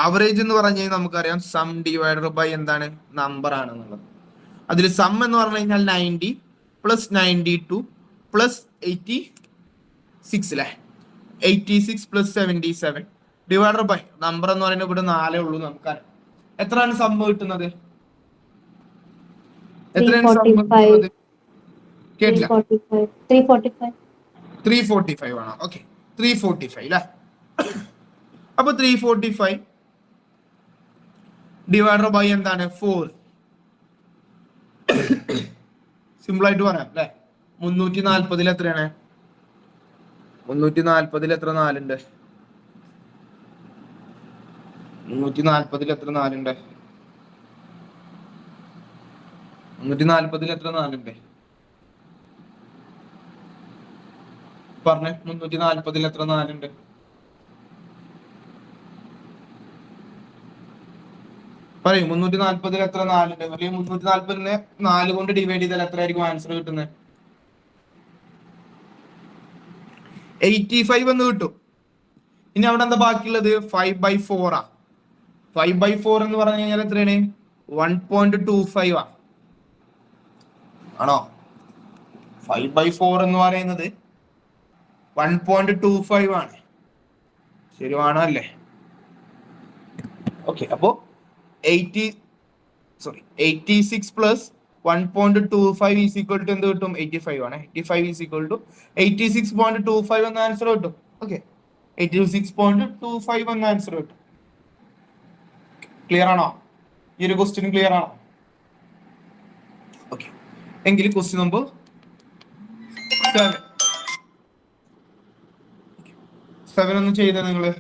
ആവറേജ് എന്ന് പറഞ്ഞു കഴിഞ്ഞാൽ നമുക്കറിയാം സം ഡിവൈഡർ ബൈ എന്താണ്? നമ്പർ ആണെന്നുള്ളത്. അതിൽ സം എന്ന് പറഞ്ഞു കഴിഞ്ഞാൽ 90 പ്ലസ് 92 പ്ലസ് 86 അല്ലെ? 86 പ്ലസ് 77 ഡിവൈഡർ ബൈ നമ്പർ എന്ന് പറയുന്നത് ഇവിടെ 4 ഉള്ളൂ നമുക്കറിയാം. എത്രയാണ് സം കിട്ടുന്നത്? എത്രയാണ് സം കിട്ടുന്നത്? കേട്ടില്ല. 345 ആണോ? ഓക്കെ, 345 അല്ലെ? അപ്പൊ 345 ഡിവൈഡർ ബൈ എന്താണ്? 4. സിമ്പിൾ ആയിട്ട് പറയാം അല്ലെ? 340 എത്രയാണ്? 340 എത്ര 4 ഉണ്ട്? 340 എത്ര 4 ഉണ്ട്? 340 എത്ര 4 ഉണ്ട്? പറഞ്ഞേ. 340 എത്ര 4 ഉണ്ട്? പറയും. 340 എത്ര 4 ഉണ്ട്? അല്ലെങ്കിൽ 340 4 കൊണ്ട് ഡിവൈഡ് ചെയ്താൽ എത്ര ആയിരിക്കും ആൻസർ കിട്ടുന്നത്? 85 എന്ന് കിട്ടും. ഇനി അവിടെ എന്താ ബാക്കിയുള്ളത്? 5/4 ആ. 5/4 എന്ന് പറഞ്ഞു കഴിഞ്ഞാൽ എത്രയാണ്? 1.25 ആ. ആണോ? 5/4 എന്ന് പറയുന്നത് 1.25 ആണ്. ശരിയാണോ അല്ലേ? ഓക്കെ, അപ്പോ 86 പ്ലസ് 1.25 ഈസ് ഈക്വൽ ടു എന്ത് കിട്ടും? 85 ആണ്. 85 ഈസ് ഈക്വൽ ടു 86.25 എന്ന ആൻസർ കിട്ടും. ഓക്കെ, 86.25 എന്ന ആൻസർ കിട്ടും. ക്ലിയർ ആണോ? ഈ ഒരു ക്വസ്റ്റ്യൻ ക്ലിയർ ആണോ? ഓക്കെ, എങ്കിൽ ക്വസ്റ്റ്യൻ നമ്പർ 7 ഒന്ന് ചെയ്ത നിങ്ങള്.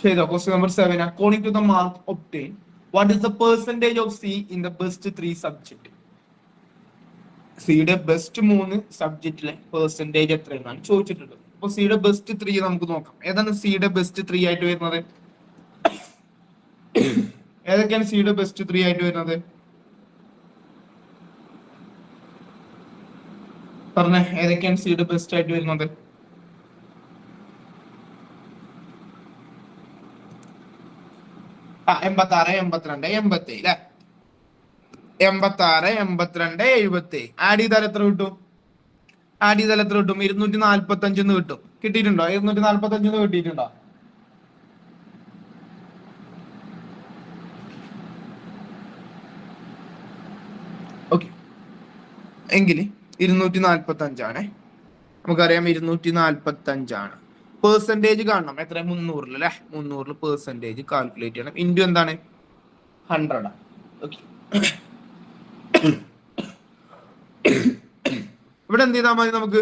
ചെയ്തോ? Question number 7. According to the mark obtain, what is the percentage of C in the best 3 subject? സിയുടെ ബെസ്റ്റ് 3 സബ്ജക്റ്റിലെ പെർസെന്റേജ് എത്രയെന്നാണ് ചോദിച്ചിട്ടുള്ളത്. അപ്പൊ സിയുടെ ബെസ്റ്റ് 3 നമുക്ക് നോക്കാം. ഏതാണ് സിയുടെ ബെസ്റ്റ് 3 ആയിട്ട് വരുന്നത്? ഏതൊക്കെയാണ് സിയുടെ ബെസ്റ്റ് 3 ആയിട്ട് വരുന്നത്? പറഞ്ഞേ, ഏതൊക്കെയാണ് സിയുടെ ബെസ്റ്റ് ആയിട്ട് വരുന്നത്? ആ 86, 82, 87 അല്ലെ? 86, 82, 77. ആഡ് ചെയ്താൽ എത്ര കിട്ടും? 245 കിട്ടും. കിട്ടിയിട്ടുണ്ടോ? 245 കിട്ടിയിട്ടുണ്ടോ? ഓക്കെ, എങ്കിൽ 245 ആണ്. നമുക്കറിയാം 245 ആണ്. പെർസെന്റേജ് കാണണം. എത്ര? 300 അല്ലെ? 300 പെർസെന്റേജ് കാൽക്കുലേറ്റ് ചെയ്യണം. ഇൻറ്റു എന്താണ്? 100 ആണ്. ഓക്കെ, ഇവിടെ എന്ത് ചെയ്താൽ മതി? നമുക്ക്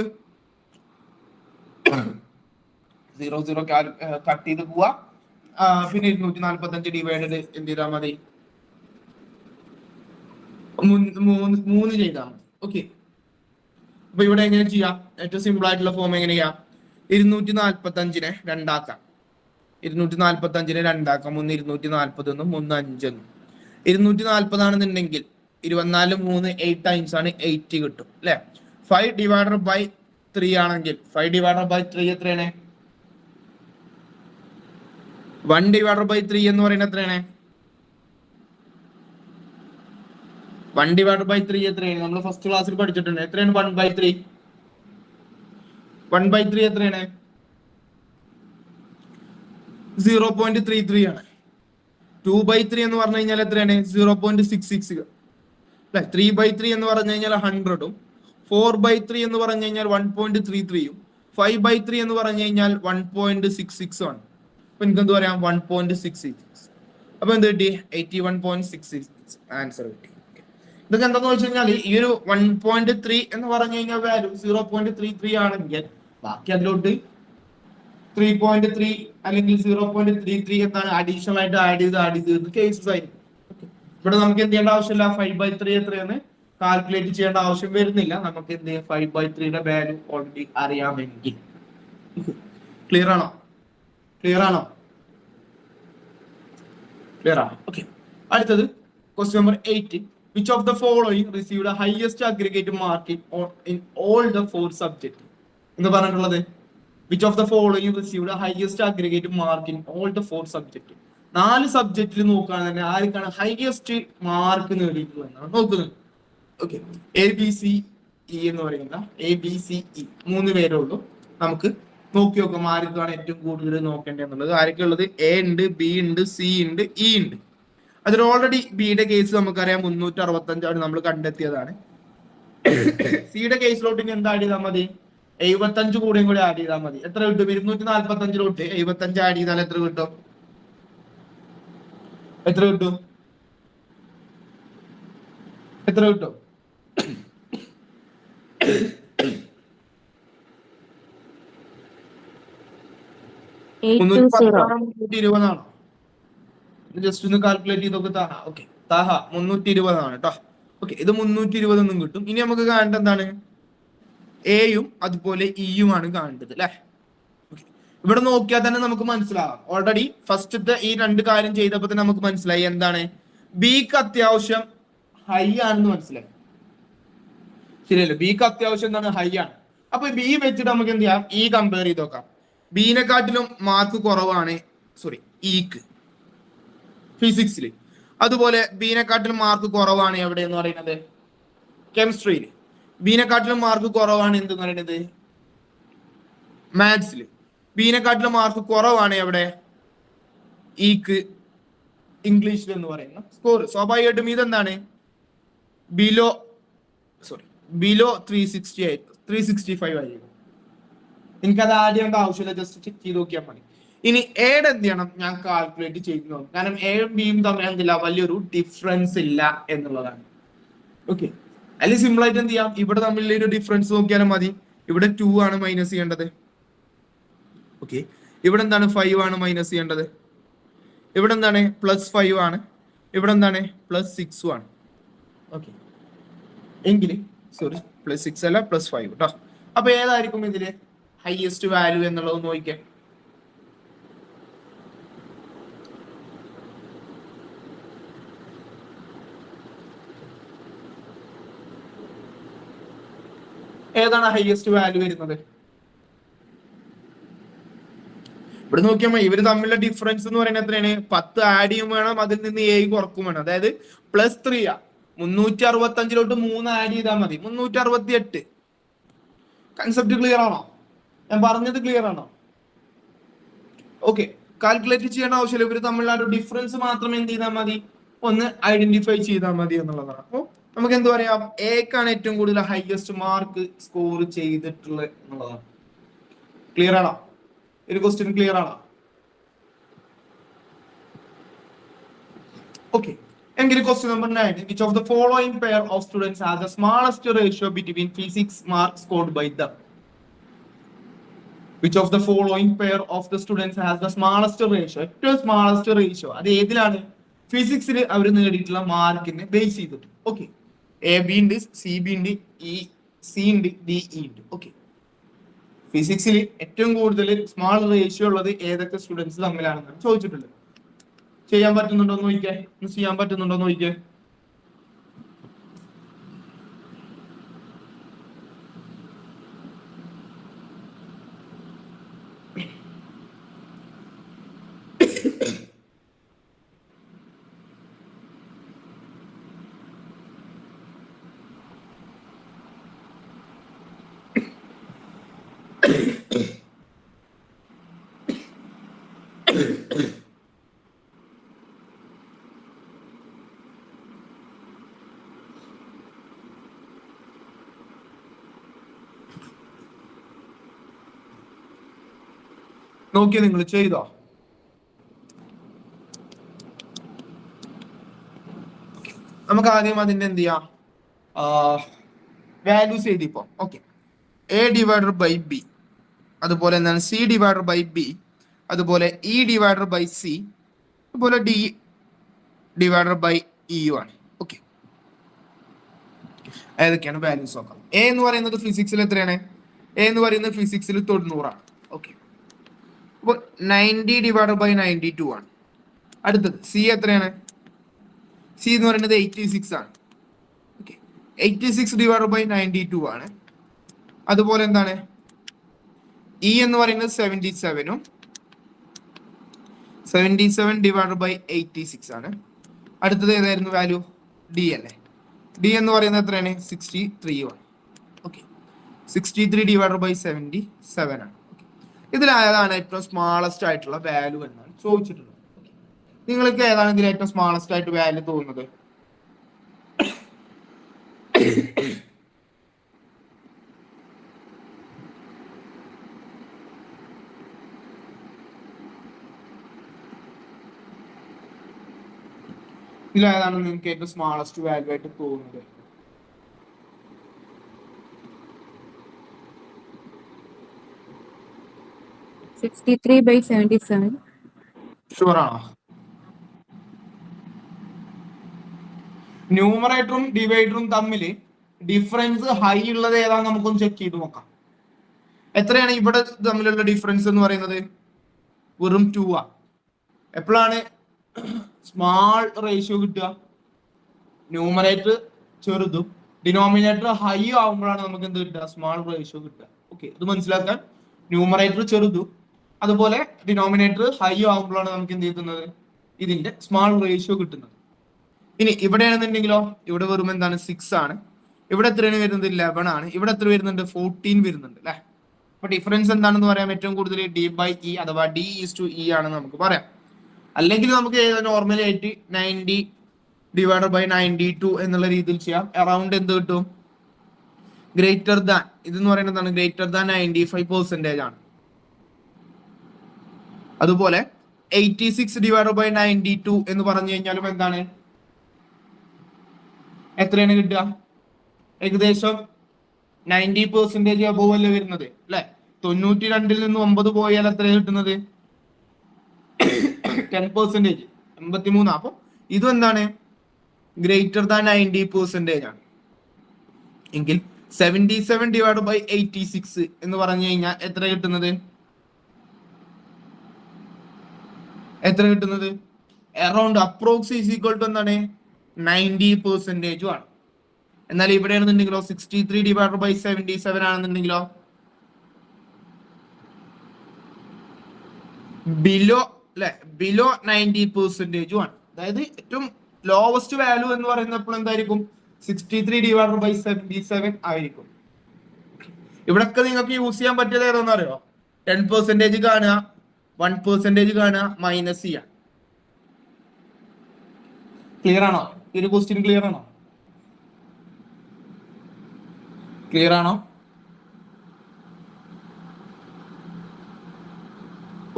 0 കട്ട് ചെയ്ത് പോവാ. പിന്നെ 245 ഡിവൈഡഡ് എന്ത് ചെയ്താൽ മതി? 3 ചെയ്താൽ മതി. ഓക്കെ, അപ്പൊ ഇവിടെ എങ്ങനെ ചെയ്യാം? ഏറ്റവും സിമ്പിൾ ആയിട്ടുള്ള ഫോം എങ്ങനെയാ? 245 രണ്ടാക്കാം. 245 രണ്ടാക്കാം. 1 240 1 3 5. 240 ആണെന്നുണ്ടെങ്കിൽ 24 3 8 ടൈംസ് ആണ്, 8 കിട്ടും അല്ലെ? 5 ഡിവൈഡഡ് ബൈ 3 ആണെങ്കിൽ 5 ഡിവൈഡഡ് ബൈ 3 എത്രയാണ്? 1 ഡിവൈഡഡ് ബൈ 3 എന്ന് പറയുന്നത് എത്രയാണ്? 1 ഡിവൈഡഡ് ബൈ 3 എത്രയാണ്? നമ്മൾ ഫസ്റ്റ് ക്ലാസ്സിൽ പഠിച്ചിട്ടുണ്ട്. എത്രയാണ് 1/3? 1/3 എത്രയാണ്? 0.33 ആണ്. 2/3 എന്ന് പറഞ്ഞു കഴിഞ്ഞാൽ എത്രയാണ്? 0.66. 3/3 എന്ന് പറഞ്ഞു കഴിഞ്ഞാൽ 100ഉം 4/3 എന്ന് പറഞ്ഞു കഴിഞ്ഞാൽ 1.33ഉം 5/3 എന്ന് പറഞ്ഞു കഴിഞ്ഞാൽ 1.66 ആണ്. അപ്പൊ എനിക്ക് എന്ത് പറയാം? 1.66. അപ്പൊ എന്ത് കിട്ടി? 81.66 ആൻസർ കിട്ടി. ഇതൊക്കെ എന്താന്ന് വെച്ച് കഴിഞ്ഞാൽ ഈ ഒരു 1.3 എന്ന് പറഞ്ഞു കഴിഞ്ഞാൽ വാല്യൂ 0.33 ആണെങ്കിൽ ബാക്കി അതിലോട്ട് 3.3 അല്ലെങ്കിൽ 0.33 എന്താണ് അഡീഷണൽ ആയിട്ട് ആഡ് ചെയ്ത് കേസസ് ആയിരിക്കും. ഇവിടെ നമുക്ക് എന്ത് ചെയ്യേണ്ട ആവശ്യമില്ല. 5/3 എത്രയാണ് കാൽക്കുലേറ്റ് ചെയ്യേണ്ട ആവശ്യം വരുന്നില്ല. നമുക്ക് എന്ത് ചെയ്യാം? 5/3യുടെ വാല്യൂ ഓൾറെഡി അറിയാമെങ്കിൽ. ക്ലിയർ ആണോ? ക്ലിയർ ആണോ? ക്ലിയർ ആണ്. ഓക്കെ, അടുത്തത് question number 8. Which of the following received the highest aggregate mark in all the 4 subjects? എന്ന് പറഞ്ഞിട്ടുള്ളത് which of the following received the highest aggregate mark in all the 4 subjects? 4 സബ്ജക്റ്റിൽ നോക്കുകയാണെങ്കിൽ തന്നെ ആർക്കാണ് highest mark നേടിയിട്ടുള്ളതാണ് നോക്കുന്നത്. Okay, ABCE എന്ന് പറയുന്ന ABCE 3 പേരേ ഉള്ളൂ. നമുക്ക് നോക്കി നോക്കാം ആർക്കാണ് ഏറ്റവും കൂടുതൽ നോക്കേണ്ടത് എന്നുള്ളത്. ആരൊക്കെ ഉള്ളത്? A ഉണ്ട്, B ഉണ്ട്, C ഉണ്ട്, E ഉണ്ട്. അതിൽ ഓൾറെഡി ബിയുടെ കേസ് നമുക്കറിയാം 365 നമ്മൾ കണ്ടെത്തിയതാണ്. സിയുടെ കേസിലോട്ട് ഇനി എന്താ ആഡ് ചെയ്താൽ മതി? 75 കൂടെയും കൂടി ആഡ് ചെയ്താൽ മതി. എത്ര കിട്ടും? 245 75 ആഡ് ചെയ്താൽ എത്ര കിട്ടും? എത്ര കിട്ടും? എത്ര കിട്ടും? 320 ആണോ? ജസ്റ്റ് ഒന്ന് കാൽക്കുലേറ്റ് ചെയ്തൊക്കെ താഹ. ഓക്കെ, താഹ 320 ആണ് കേട്ടോ. ഓക്കെ, ഇത് 320 ഒന്നും കിട്ടും. ഇനി നമുക്ക് കാണേണ്ടത് എന്താണ്? എയും അതുപോലെ ഇയും ആണ് കാണേണ്ടത് അല്ലെ? ഇവിടെ നോക്കിയാൽ തന്നെ നമുക്ക് മനസ്സിലാവാം. ഓൾറെഡി ഫസ്റ്റത്തെ ഈ 2 കാര്യം ചെയ്തപ്പോൾ തന്നെ നമുക്ക് മനസ്സിലായി എന്താണ്? ബിക്ക് അത്യാവശ്യം ഹൈ ആണെന്ന് മനസ്സിലായി. ശരിയല്ലേ? ബിക്ക് അത്യാവശ്യം എന്താണ്? ഹൈ ആണ്. അപ്പൊ ബി വെച്ചിട്ട് നമുക്ക് എന്ത് ചെയ്യാം? ഈ കമ്പയർ ചെയ്ത് നോക്കാം. ബിനെക്കാട്ടിലും മാർക്ക് കുറവാണ് ഇക്ക് ഫിസിക്സിൽ. അതുപോലെ ബിനെക്കാട്ടിലും മാർക്ക് കുറവാണ് എവിടെ എന്ന് പറയുന്നത്? കെമിസ്ട്രിയിൽ. ബിനെക്കാട്ടിലും മാർക്ക് കുറവാണ് എന്തെന്ന് പറയുന്നത്? മാത്സിൽ. ബിനെക്കാട്ടിലും മാർക്ക് കുറവാണ് എവിടെ? ഇക്ക് ഇംഗ്ലീഷിൽ എന്ന് പറയുന്ന സ്കോർ. സ്വാഭാവികമായിട്ടും ഇതെന്താണ്? ബിലോ 365 ആയിരിക്കും. എനിക്കത് ആഡ് ചെയ്യേണ്ട ആവശ്യമില്ല, ജസ്റ്റ് ചെക്ക് ചെയ്ത് നോക്കിയാൽ മതി. ഇനി എയുടെ എന്ത് ചെയ്യണം? ഞാൻ കാൽക്കുലേറ്റ് ചെയ്ത് നോക്കും. കാരണം എയും ബിയും തമ്മിൽ എന്തില്ല? വലിയൊരു ഡിഫറൻസ് ഇല്ല എന്നുള്ളതാണ്. ഓക്കെ, അല്ലെങ്കിൽ സിമ്പിൾ ആയിട്ട് എന്ത് ചെയ്യാം? ഇവിടെ തമ്മിലുള്ള ഒരു ഡിഫറൻസ് നോക്കിയാലും മതി. ഇവിടെ 2 ആണ് മൈനസ് ചെയ്യേണ്ടത്. ഓക്കെ, ഇവിടെ എന്താണ്? 5 ആണ് മൈനസ് ചെയ്യേണ്ടത്. ഇവിടെ എന്താണ്? +5 ആണ്. ഇവിടെ എന്താണ്? +6 ആണ്. ഓക്കെ, എങ്കിൽ +6 അല്ല +5 കേട്ടോ. അപ്പൊ ഏതായിരിക്കും ഇതില്? ഹയസ്റ്റ് വാല്യൂ എന്നുള്ളത് നോക്കിക്കാം. ഏതാണ് ഹയസ്റ്റ് വാല്യൂ വരുന്നത്? ഇവിടെ നോക്കിയാൽ ഇവര് തമ്മിലുള്ള ഡിഫറൻസ് എന്ന് പറയുന്നത് എത്രയാണ്? 10 ആഡ് ചെയ്യും വേണം, അതിൽ നിന്ന് 7 കുറക്കും വേണം. അതായത് +3 365 3 ആഡ് ചെയ്താൽ മതി, 368. കൺസെപ്റ്റ് ക്ലിയർ ആണോ? ഞാൻ പറഞ്ഞത് ക്ലിയർ ആണോ? ഓക്കെ, കാൽക്കുലേറ്റ് ചെയ്യേണ്ട ആവശ്യമില്ല. ഇവര് തമ്മിലുള്ള ഒരു ഡിഫറൻസ് മാത്രം എന്ത് ചെയ്താൽ മതി, ഒന്ന് ഐഡന്റിഫൈ ചെയ്താൽ മതി എന്നുള്ളതാണ്. അപ്പോൾ നമുക്ക് എന്ത് പറയാം, എക്കാണ് ഏറ്റവും കൂടുതൽ ഹയസ്റ്റ് മാർക്ക് സ്കോർ ചെയ്തിട്ടുള്ളത് എന്നുള്ളതാണ്. ക്ലിയർ ആണോ? ഒരു ക്വസ്റ്റ്യൻ ക്ലിയർ ആണോ? ഓക്കെ, എങ്കിൽ question number 9. Which of the following pair of students has the smallest ratio between physics marks scored by them? Which of the following pair of the students has the smallest ratio? ഏറ്റവും smallest ratio അത് ഏതിലാണ്? ഫിസിക്സിൽ അവർ നേടിയിട്ടുള്ള മാർക്കിനെ base ചെയ്തിട്ട്. Okay, AB ഉണ്ട്, CB ഉണ്ട്, EC ഉണ്ട്, DE ഉണ്ട്. Okay, ഫിസിക്സിൽ ഏറ്റവും കൂടുതൽ സ്മാൾ റേഷ്യോ ഉള്ളത് ഏതൊക്കെ സ്റ്റുഡൻസ് തമ്മിലാണെന്നാണ് ചോദിച്ചിട്ടുള്ളത്. ചെയ്യാൻ പറ്റുന്നുണ്ടോ എന്ന് നോക്കിയേ, ചെയ്യാൻ പറ്റുന്നുണ്ടോ എന്ന് നോക്കിയേ. നോക്കിയ നിങ്ങൾ ചെയ്തോ? നമുക്ക് ആദ്യം അതിന്റെ എന്ത് ചെയ്യാം, വാല്യൂസ് എഴുതിപ്പോ. ഓക്കെ, A/B, അതുപോലെ എന്താണ് C/B, അതുപോലെ E/C, അതുപോലെ D/E ആണ്. ഓക്കെ, ഏതൊക്കെയാണ് വാല്യൂസ് നോക്കാം. എ എന്ന് പറയുന്നത് ഫിസിക്സിൽ എത്രയാണ്? എ എന്ന് പറയുന്നത് ഫിസിക്സിൽ 90 ആണ്. ഓക്കെ, അപ്പോൾ 90/92 ആണ്. അടുത്തത് സി എത്രയാണ്? സി എന്ന് പറയുന്നത് 86 ആണ്. ഓക്കെ, 86/92 ആണ്. അതുപോലെ എന്താണ് ഇ എന്ന് പറയുന്നത് 77ഉം 77/86 ആണ്. അടുത്തത് ഏതായിരുന്നു വാല്യൂ? ഡി അല്ലേ? ഡി എന്ന് പറയുന്നത് എത്രയാണ്? 63 ആണ്. ഓക്കെ, 63/77 ആണ്. ഇതിലേതാണ് ഏറ്റവും സ്മാളസ്റ്റ് ആയിട്ടുള്ള വാല്യൂ എന്നാണ് ചോദിച്ചിട്ടുള്ളത്. നിങ്ങൾക്ക് ഏതാണ് ഇതിൽ ഏറ്റവും സ്മാളസ്റ്റ് ആയിട്ട് വാല്യൂ തോന്നുന്നത്? ഇതിലേതാണ് നിങ്ങൾക്ക് ഏറ്റവും സ്മാളസ്റ്റ് വാല്യൂ ആയിട്ട് തോന്നുന്നത്? ഷുവർ ആണോ? ന്യൂമറേറ്ററും ഡിവൈഡറും തമ്മിൽ ഡിഫറൻസ് ഹൈ ഉള്ളത് ഏതാന്ന് നമുക്കൊന്ന് ചെക്ക് ചെയ്ത് നോക്കാം. എത്രയാണ് ഇവിടെ തമ്മിലുള്ള ഡിഫറൻസ് എന്ന് പറയുന്നത്? വെറും 2 ആ. എപ്പോഴാണ് സ്മാൾ റേഷ്യോ കിട്ടുക? ന്യൂമറേറ്റർ ചെറുതും ഡിനോമിനേറ്റർ ഹൈ ആവുമ്പോഴാണ് നമുക്ക് എന്ത് കിട്ടുക? സ്മാൾ റേഷ്യോ കിട്ടുക. ഓക്കെ, ഇത് മനസ്സിലാക്കാൻ, ന്യൂമറേറ്റർ ചെറുതും അതുപോലെ ഡിനോമിനേറ്റർ ഹൈ ആവുമ്പോഴാണ് നമുക്ക് എന്ത് ചെയ്യുന്നത്? ഇതിന്റെ സ്മാൾ റേഷ്യോ കിട്ടുന്നത്. ഇനി ഇവിടെയാണെന്നുണ്ടെങ്കിലോ, ഇവിടെ വെറും എന്താണ് 6 ആണ്. ഇവിടെ എത്രയാണ് വരുന്നത്? 11 ആണ്. ഇവിടെ എത്ര വരുന്നുണ്ട്? 14 വരുന്നുണ്ട് അല്ലെ? അപ്പൊ ഡിഫറൻസ് എന്താണെന്ന് പറയാം? ഏറ്റവും കൂടുതൽ D/E അഥവാ D/E ആണെന്ന് നമുക്ക് പറയാം. അല്ലെങ്കിൽ നമുക്ക് നോർമലി ആയിട്ട് 90/92 എന്നുള്ള രീതിയിൽ ചെയ്യാം. അറൌണ്ട് എന്ത് കിട്ടും? ഗ്രേറ്റർ ദാൻ, ഇതെന്ന് പറയുന്നത് എന്താണ്? ഗ്രേറ്റർ ദാൻ 95% ആണ്. അതുപോലെ 86/92 എന്ന് പറഞ്ഞു കഴിഞ്ഞാലും എന്താണ്? എത്രയാണ് കിട്ടുക? ഏകദേശം 90% അബോവ് അല്ലേ വരുന്നത് അല്ലെ? 92-ൽ നിന്ന് 9 പോയാൽ എത്രയാണ് കിട്ടുന്നത്? 10%, 83. അപ്പൊ ഇതും എന്താണ്? ഗ്രേറ്റർ ദാൻ 90% ആണ്. എങ്കിൽ 77 ഡിവൈഡ് ബൈ 86 എന്ന് പറഞ്ഞു കഴിഞ്ഞാൽ എത്ര കിട്ടുന്നത്? Around approx is equal to എന്താണ്? 90% ആണ്. എന്നാൽ ഇവിടെ ആണെന്നുണ്ടെങ്കിലോ 63 ഡിവൈഡ് ബൈ 77 ആണെന്നുണ്ടെങ്കിലോ ബിലോ 90% ആണ്. അതായത് ഏറ്റവും ലോവസ്റ്റ് വാല്യൂ എന്ന് പറയുന്നപ്പോൾ എന്തായിരിക്കും? 63 ഡിവൈഡ് ബൈ 77 ആയിരിക്കും. ഇവിടൊക്കെ നിങ്ങൾക്ക് യൂസ് ചെയ്യാൻ പറ്റിയത് ഏതാണെന്ന് അറിയോ? 10% കാണുക, 1% കാണുക, മൈനസ് ചെയ്യുക. ക്ലിയർ ആണോ? ഈ ഒരു ക്വസ്റ്റ്യൻ ക്ലിയർ ആണോ?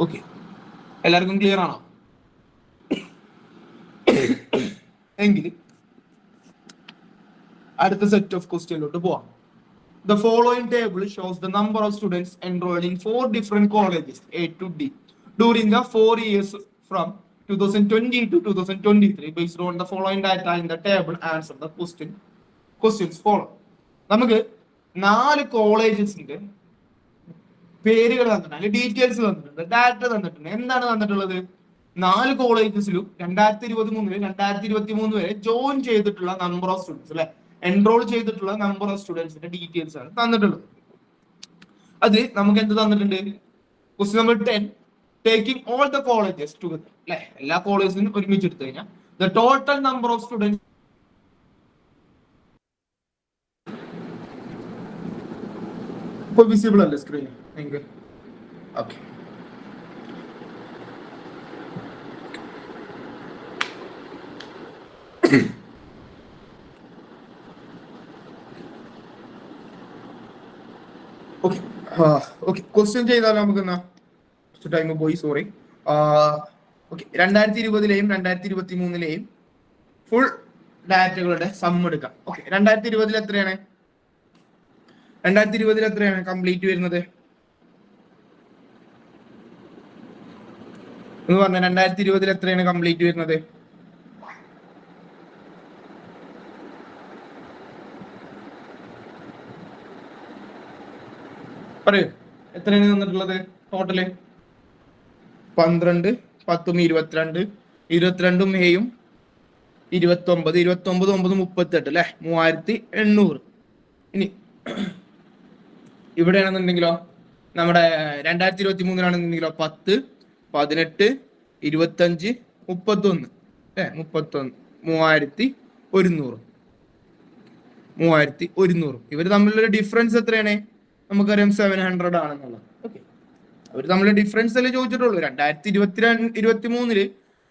ഓക്കെ, എല്ലാവർക്കും ക്ലിയർ ആണോ? എങ്കിൽ അടുത്ത സെറ്റ് ഓഫ് ക്വസ്റ്റ്യനിലോട്ട് പോവാം. The following table shows the number of students enrolled in 4 different colleges A to D during the 4 years from 2020 to 2023. Based on the following data in the table, answer the questions follow. നമുക്ക് 4 കോളേജസിന്റെ പേരുകൾ തന്നിട്ടുണ്ട്, details തന്നിട്ടുണ്ട്, data തന്നിട്ടുണ്ട്. എന്താണ് തന്നിട്ടുള്ളത്? 4 കോളേജസിലും 2023 2023 വരെ join ചെയ്തിട്ടുള്ള number of students, അല്ലെ, എൻറോൾ ചെയ്തിട്ടുള്ള നമ്പർ ഓഫ് സ്റ്റുഡൻസിന്റെ ഡീറ്റെയിൽസ് ആണ് തന്നിട്ടുള്ളത്. അത് നമുക്ക് എന്ത് തന്നിട്ടുണ്ട്? Question number 10, taking all the colleges together, അല്ലെ, എല്ലാ കോളേജിലും ഒരുമിച്ച് എടുത്തു കഴിഞ്ഞാൽ the total number of students. ഇപ്പൊ വിസിബിൾ അല്ലേ സ്ക്രീൻ നിങ്ങൾക്ക്? ഓക്കെ, ക്വസ്റ്റ്യൻ ചെയ്താലോ നമുക്ക്? എന്നാ ടൈം പോയി, സോറി. ഓക്കെ, 2020-ലെയും 2023-ലെയും ഫുൾ ഡാറ്റകളുടെ സം എടുക്കാം. ഓക്കെ, 2020 എത്രയാണ്? 2020 എത്രയാണ് കംപ്ലീറ്റ് വരുന്നത് എന്ന് പറഞ്ഞ? 2020 എത്രയാണ് കംപ്ലീറ്റ് വരുന്നത്? പറയൂ, എത്രയാണ് തന്നിട്ടുള്ളത് ടോട്ടല്? 12, 10, 22, 22 മെയ്യും 29, 29, 9, 38, അല്ലെ, 3800. ഇനി ഇവിടെയാണെന്നുണ്ടെങ്കിലോ നമ്മുടെ 2023-ലാണെന്നുണ്ടെങ്കിലോ 10, 18, 25, 31, 3100. ഇവർ തമ്മിലുള്ള ഡിഫറൻസ് എത്രയാണ്? നമുക്കറിയാം 700 ആണെന്നുള്ളത്. ഓക്കെ, അവർ തമ്മിലുള്ള ഡിഫറൻസ് അല്ലേ ചോദിച്ചിട്ടുള്ളൂ. 2023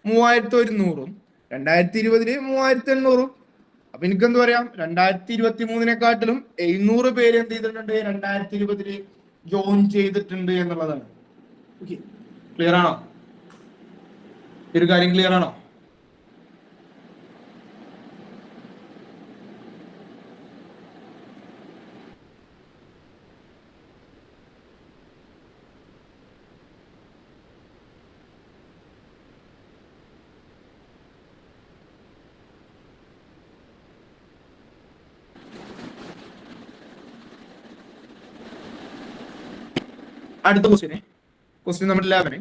3100-ഉം 2020 3800-ഉം. അപ്പൊ എനിക്കെന്ത് പറയാം? 2023-നെക്കാട്ടിലും 700 പേര് എന്ത് ചെയ്തിട്ടുണ്ട്? 2020 ജോയിൻ ചെയ്തിട്ടുണ്ട് എന്നുള്ളതാണ്. ഓക്കെ, ക്ലിയർ ആണോ? ഒരു കാര്യം ക്ലിയർ ആണോ? അടുത്ത question number 11.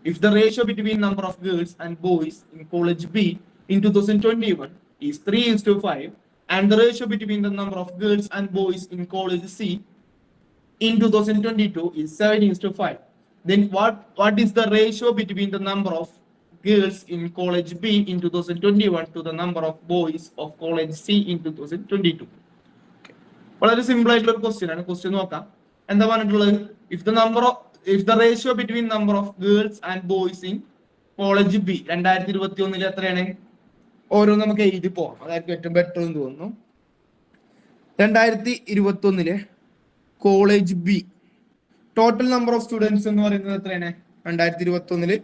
If the ratio between number of girls and boys in college B in 2021 is 3:5 and the ratio between the number of girls and boys in college C in 2022 is 7:5, then what is the ratio between the number of girls in college B in 2021 to the number of boys of college C in 2022? വളരെ simple ആയിട്ടുള്ള ഒരു question ആണ്. Question നോക്കാം. എന്താ പറഞ്ഞിട്ടുള്ളത്? if the ratio between number of girls and boys in college B 2021 എത്രയാണ്? ഓരോന്ന് നമുക്ക് എഴുതി പോവാം, അതായിരിക്കും ഏറ്റവും ബെറ്റർ എന്ന് തോന്നുന്നു. 2021 college B total number of students എന്ന് പറയുന്നത് എത്രയാണ്? 2021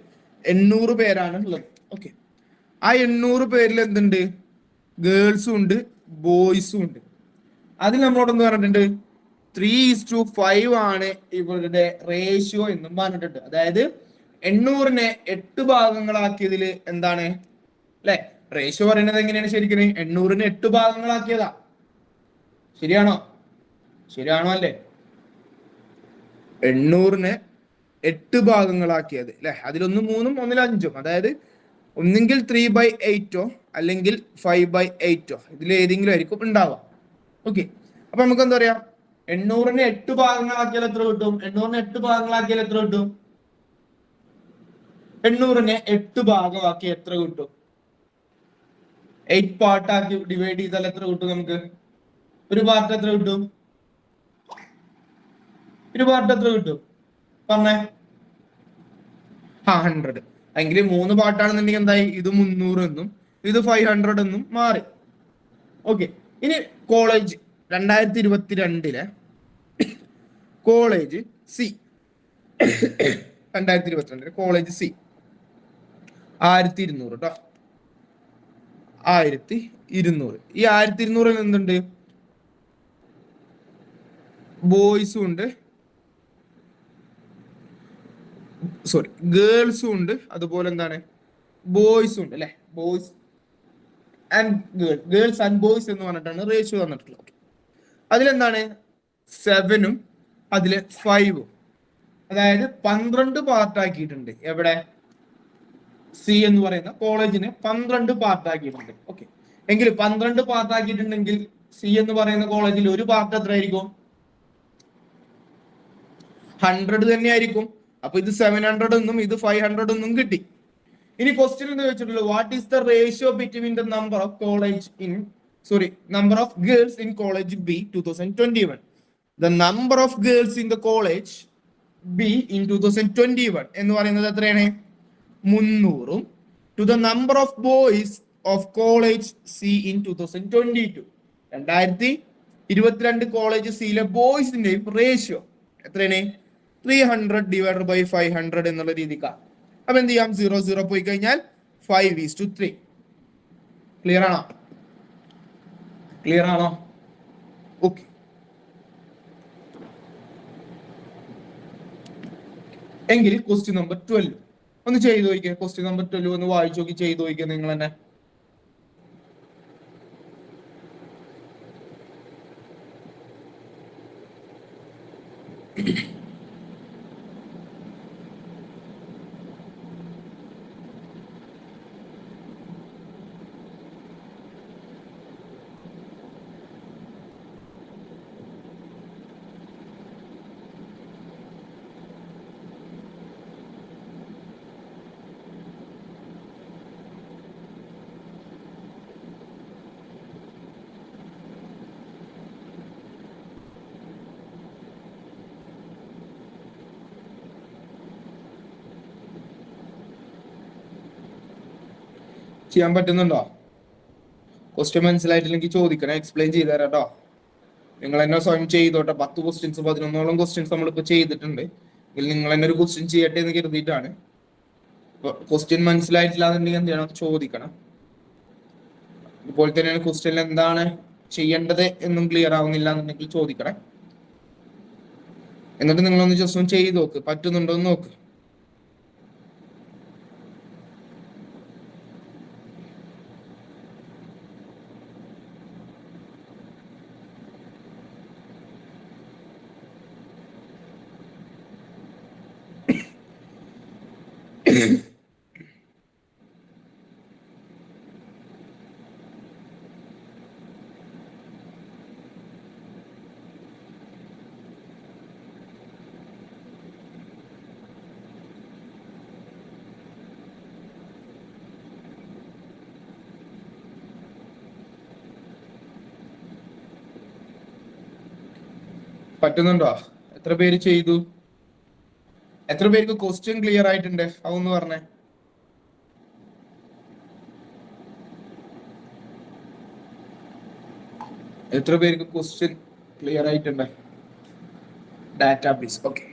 800 പേരാണ് ഉള്ളത്. ഓക്കെ, ആ 800 പേരിൽ എന്തുണ്ട്? ഗേൾസും ഉണ്ട്, ബോയ്സും ഉണ്ട്. അതിൽ നമ്മളോടൊന്ന് പറഞ്ഞിട്ടുണ്ട് 3:5 ആണ് ഇവരുടെ റേഷ്യോ എന്നും പറഞ്ഞിട്ടുണ്ട്. അതായത് 800-നെ 8 ഭാഗങ്ങളാക്കിയതിൽ എന്താണ്, അല്ലെ, റേഷ്യോ പറയുന്നത് എങ്ങനെയാണ്? ശരിക്കും 800-നെ 8 ഭാഗങ്ങളാക്കിയതാ. ശരിയാണോ? ശരിയാണോ അല്ലേ? 800-നെ 8 ഭാഗങ്ങളാക്കിയത് അല്ലെ, അതിലൊന്ന് 3-ഉം 1-ൽ 5-ഉം, അതായത് ഒന്നെങ്കിൽ 3/8 അല്ലെങ്കിൽ 5/8 ഇതിൽ ഏതെങ്കിലും ആയിരിക്കും ഉണ്ടാവുക. ഓക്കെ, അപ്പൊ നമുക്ക് എന്താ പറയാ, 800-നെ 8 ഭാഗങ്ങളാക്കിയാൽ എത്ര കിട്ടും? 800-നെ 8 ഭാഗങ്ങളാക്കിയാൽ എത്ര കിട്ടും? 800-നെ 8 ഭാഗമാക്കി എത്ര കിട്ടും? 8 പാർട്ടാക്കി ഡിവൈഡ് ചെയ്താൽ എത്ര കിട്ടും നമുക്ക്? ഒരു പാർട്ട് എത്ര കിട്ടും? പറഞ്ഞേ. 100. എങ്കിൽ 3 പാർട്ടാണെന്നുണ്ടെങ്കിൽ എന്തായി? ഇത് 300 എന്നും ഇത് 500 എന്നും മാറി. ഓക്കെ, ഇനി കോളേജ് 2022-ലെ കോളേജ് സി, 2022 കോളേജ് സി 1200 കേട്ടോ, 1200. ഈ 1200-ൽ എന്തുണ്ട്? ബോയ്സും ഉണ്ട്, സോറി ഗേൾസും ഉണ്ട്, അതുപോലെ എന്താണ് ബോയ്സും ഉണ്ട് അല്ലെ. Boys and girls and boys എന്ന് പറഞ്ഞിട്ടാണ് റേഷ്യോ തന്നിട്ടുള്ളത്. അതിലെന്താണ് 7-ഉം അതില് 5-ഉം, അതായത് 12 പാർട്ടാക്കിയിട്ടുണ്ട്. എവിടെ? സി എന്ന് പറയുന്ന കോളേജിനെ 12 പാർട്ടാക്കിയിട്ടുണ്ട്. ഓക്കെ, എങ്കിൽ 12 പാർട്ടാക്കിയിട്ടുണ്ടെങ്കിൽ സി എന്ന് പറയുന്ന കോളേജിൽ ഒരു പാർട്ട് എത്ര ആയിരിക്കും? 100 തന്നെയായിരിക്കും. അപ്പൊ ഇത് 700 എന്നും ഇത് 500 എന്നും കിട്ടി. ഇനി ക്വസ്റ്റ്യൻ എന്ന് വെച്ചിട്ടുള്ളത്, what is the ratio between the number of girls in college B 2021? The number of girls in the college B in 2021 എന്ന് പറയുന്നത് എത്രയാണ്? 300-ഉം to the number of boys of college C in 2022, 2022 college സിയിലെ ബോയ്സിന്റെയും ratio എത്രയാണ്? 300/500 എന്നുള്ള രീതിക്കാണ്. അപ്പൊ എന്ത് ചെയ്യാം? 0 പോയി കഴിഞ്ഞാൽ 5:3. ക്ലിയർ ആണോ? ഓക്കെ, എങ്കിൽ ക്വസ്റ്റ്യൻ നമ്പർ 12 ഒന്ന് ചെയ്തു നോക്കിയാൽ. ക്വസ്റ്റ്യൻ നമ്പർ 12 ഒന്ന് വായിച്ചു നോക്കി, ചെയ്തു നോക്കിയാൽ നിങ്ങൾ തന്നെ. ചെയ്യാൻ പറ്റുന്നുണ്ടോ? ക്വസ്റ്റ്യൻ മനസ്സിലായിട്ടില്ലെങ്കിൽ ചോദിക്കണം, എക്സ്പ്ലെയിൻ ചെയ്തു തരാം കേട്ടോ. നിങ്ങൾ തന്നെ സ്വയം ചെയ്തോട്ടെ. 10 ക്വസ്റ്റ്യൻസ് 11ഓളം ക്വസ്റ്റ്യൻസ് നമ്മളിപ്പോ ചെയ്തിട്ടുണ്ട്. എങ്കിൽ നിങ്ങൾ തന്നെ ഒരു ക്വസ്റ്റ്യൻ ചെയ്യട്ടെ എന്ന് കരുതിയിട്ടാണ്. ക്വസ്റ്റ്യൻ മനസ്സിലായിട്ടില്ല എന്നുണ്ടെങ്കിൽ എന്ത് ചെയ്യണം? ചോദിക്കണം. അതുപോലെ തന്നെയാണ് ക്വസ്റ്റ്യനിൽ എന്താണ് ചെയ്യേണ്ടത് എന്നും ക്ലിയർ ആവുന്നില്ല എന്നുണ്ടെങ്കിൽ ചോദിക്കണേ. എന്നിട്ട് നിങ്ങളൊന്ന് ജസ്റ്റ് ഒന്ന് ചെയ്ത് നോക്ക്, പറ്റുന്നുണ്ടോ എന്ന് നോക്ക്. പറ്റുന്നുണ്ടോ? എത്ര പേര് ചെയ്തു? എത്ര പേർക്ക് ക്വസ്റ്റ്യൻ ക്ലിയർ ആയിട്ടുണ്ട്? അതൊന്ന് പറഞ്ഞേ. എത്ര പേർക്ക് ക്വസ്റ്റ്യൻ ക്ലിയർ ആയിട്ടുണ്ട്? ഡാറ്റാബേസ്. ഓക്കെ,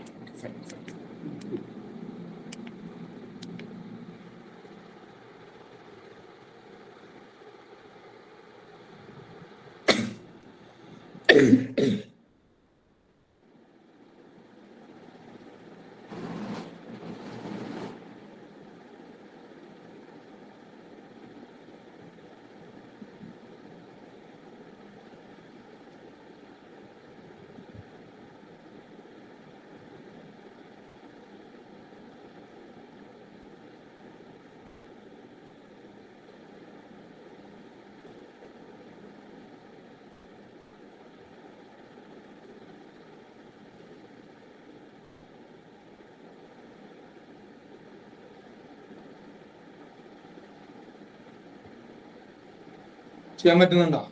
ചെയ്യാൻ പറ്റുന്നുണ്ടോ?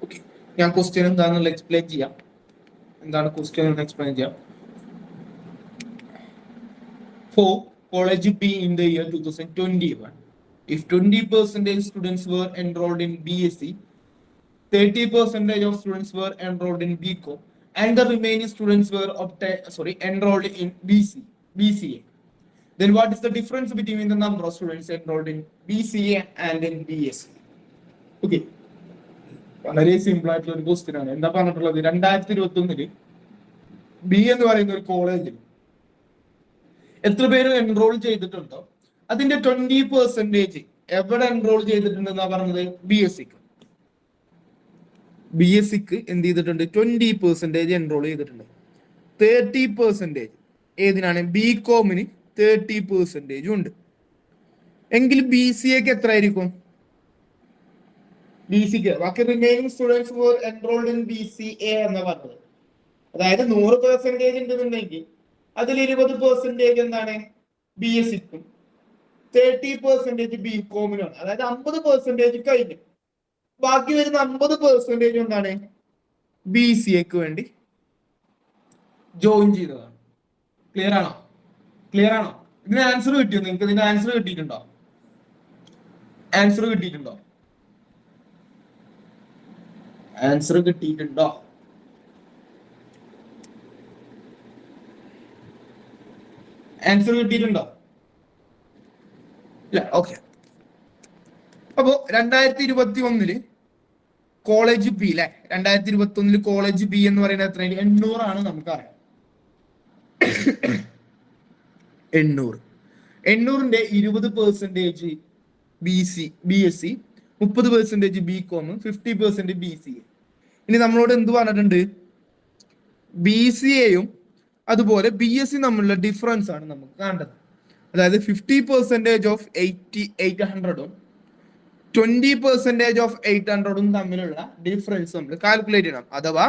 ഓക്കെ, ഞാൻ ക്വസ്റ്റ്യൻ എന്താണെന്നുള്ള എക്സ്പ്ലെയിൻ ചെയ്യാം. എന്താണ് ക്വസ്റ്റ്യൻ എന്ന് എക്സ്പ്ലെയിൻ ചെയ്യാം. For college B in the year 2021, if 20% students were enrolled in BSc, 30% of students were enrolled in BCom, and the remaining students were enrolled in BCA. Then what is the difference between the number of students enrolled in BCA and in BSc? Okay, വളരെ simple ആയിട്ടുള്ള ഒരു question ആണ്. എന്താ പറഞ്ഞിട്ടുള്ളത്? 2021 B എന്ന് പറയുന്ന ഒരു കോളേജിൽ എത്ര പേര് എൻറോൾ ചെയ്തിട്ടുണ്ടോ അതിന്റെ 20% എവിടെ എൻറോൾ ചെയ്തിട്ടുണ്ടെന്നാ പറഞ്ഞത്? ബി എസ് സിക്ക് എന്ത് ചെയ്തിട്ടുണ്ട്? 20% എൻറോൾ ചെയ്തിട്ടുണ്ട്. 30% ഏതിനാണ്? BComന് 30% ഉണ്ട്. എങ്കിൽ BCAക്ക് എത്ര ആയിരിക്കും? BCക്ക് ബാക്കി remaining students were enrolled in BCA എന്ന് പറഞ്ഞത്. അതായത് 100% ഉണ്ടെന്നുണ്ടെങ്കിൽ അതിൽ 20% എന്താണ്? BSCക്കും 30% BComനാണ്. അതായത് 50% കഴിഞ്ഞു. ബാക്കി വരുന്ന 50% എന്താണ്? BCAക്ക് വേണ്ടി ജോയിൻ ചെയ്തതാണ്. ക്ലിയർ ആണോ? ക്ലിയർ ആണോ? ഇതിന് ആൻസർ കിട്ടിയോ? നിങ്ങൾക്ക് ഇതിന്റെ ആൻസർ കിട്ടിയിട്ടുണ്ടോ? ആൻസർ കിട്ടിയിട്ടുണ്ടോ? ആൻസർ കിട്ടിയിട്ടുണ്ടോ? ആൻസർ കിട്ടിയിട്ടുണ്ടോ? ഇല്ല. ഓക്കെ, അപ്പോ 2021 കോളേജ് ബി അല്ലെ, 2021 കോളേജ് ബി എന്ന് പറയുന്നത് എത്ര? 800 ആണ്. നമുക്കറിയാം 800. 800ന്റെ 20% BSc, 30% BCom, 50% BCA. ഇനി നമ്മളോട് എന്ത് പറഞ്ഞിട്ടുണ്ട്? BCAയും അതുപോലെ BSc തമ്മിലുള്ള ഡിഫറൻസ് ആണ് നമുക്ക് കാണേണ്ടത്. അതായത് 50% ഓഫ് 800ഉം 20% ഓഫ് 800ഉം തമ്മിലുള്ള ഡിഫറൻസ് നമ്മൾ കാൽക്കുലേറ്റ് ചെയ്യണം. അഥവാ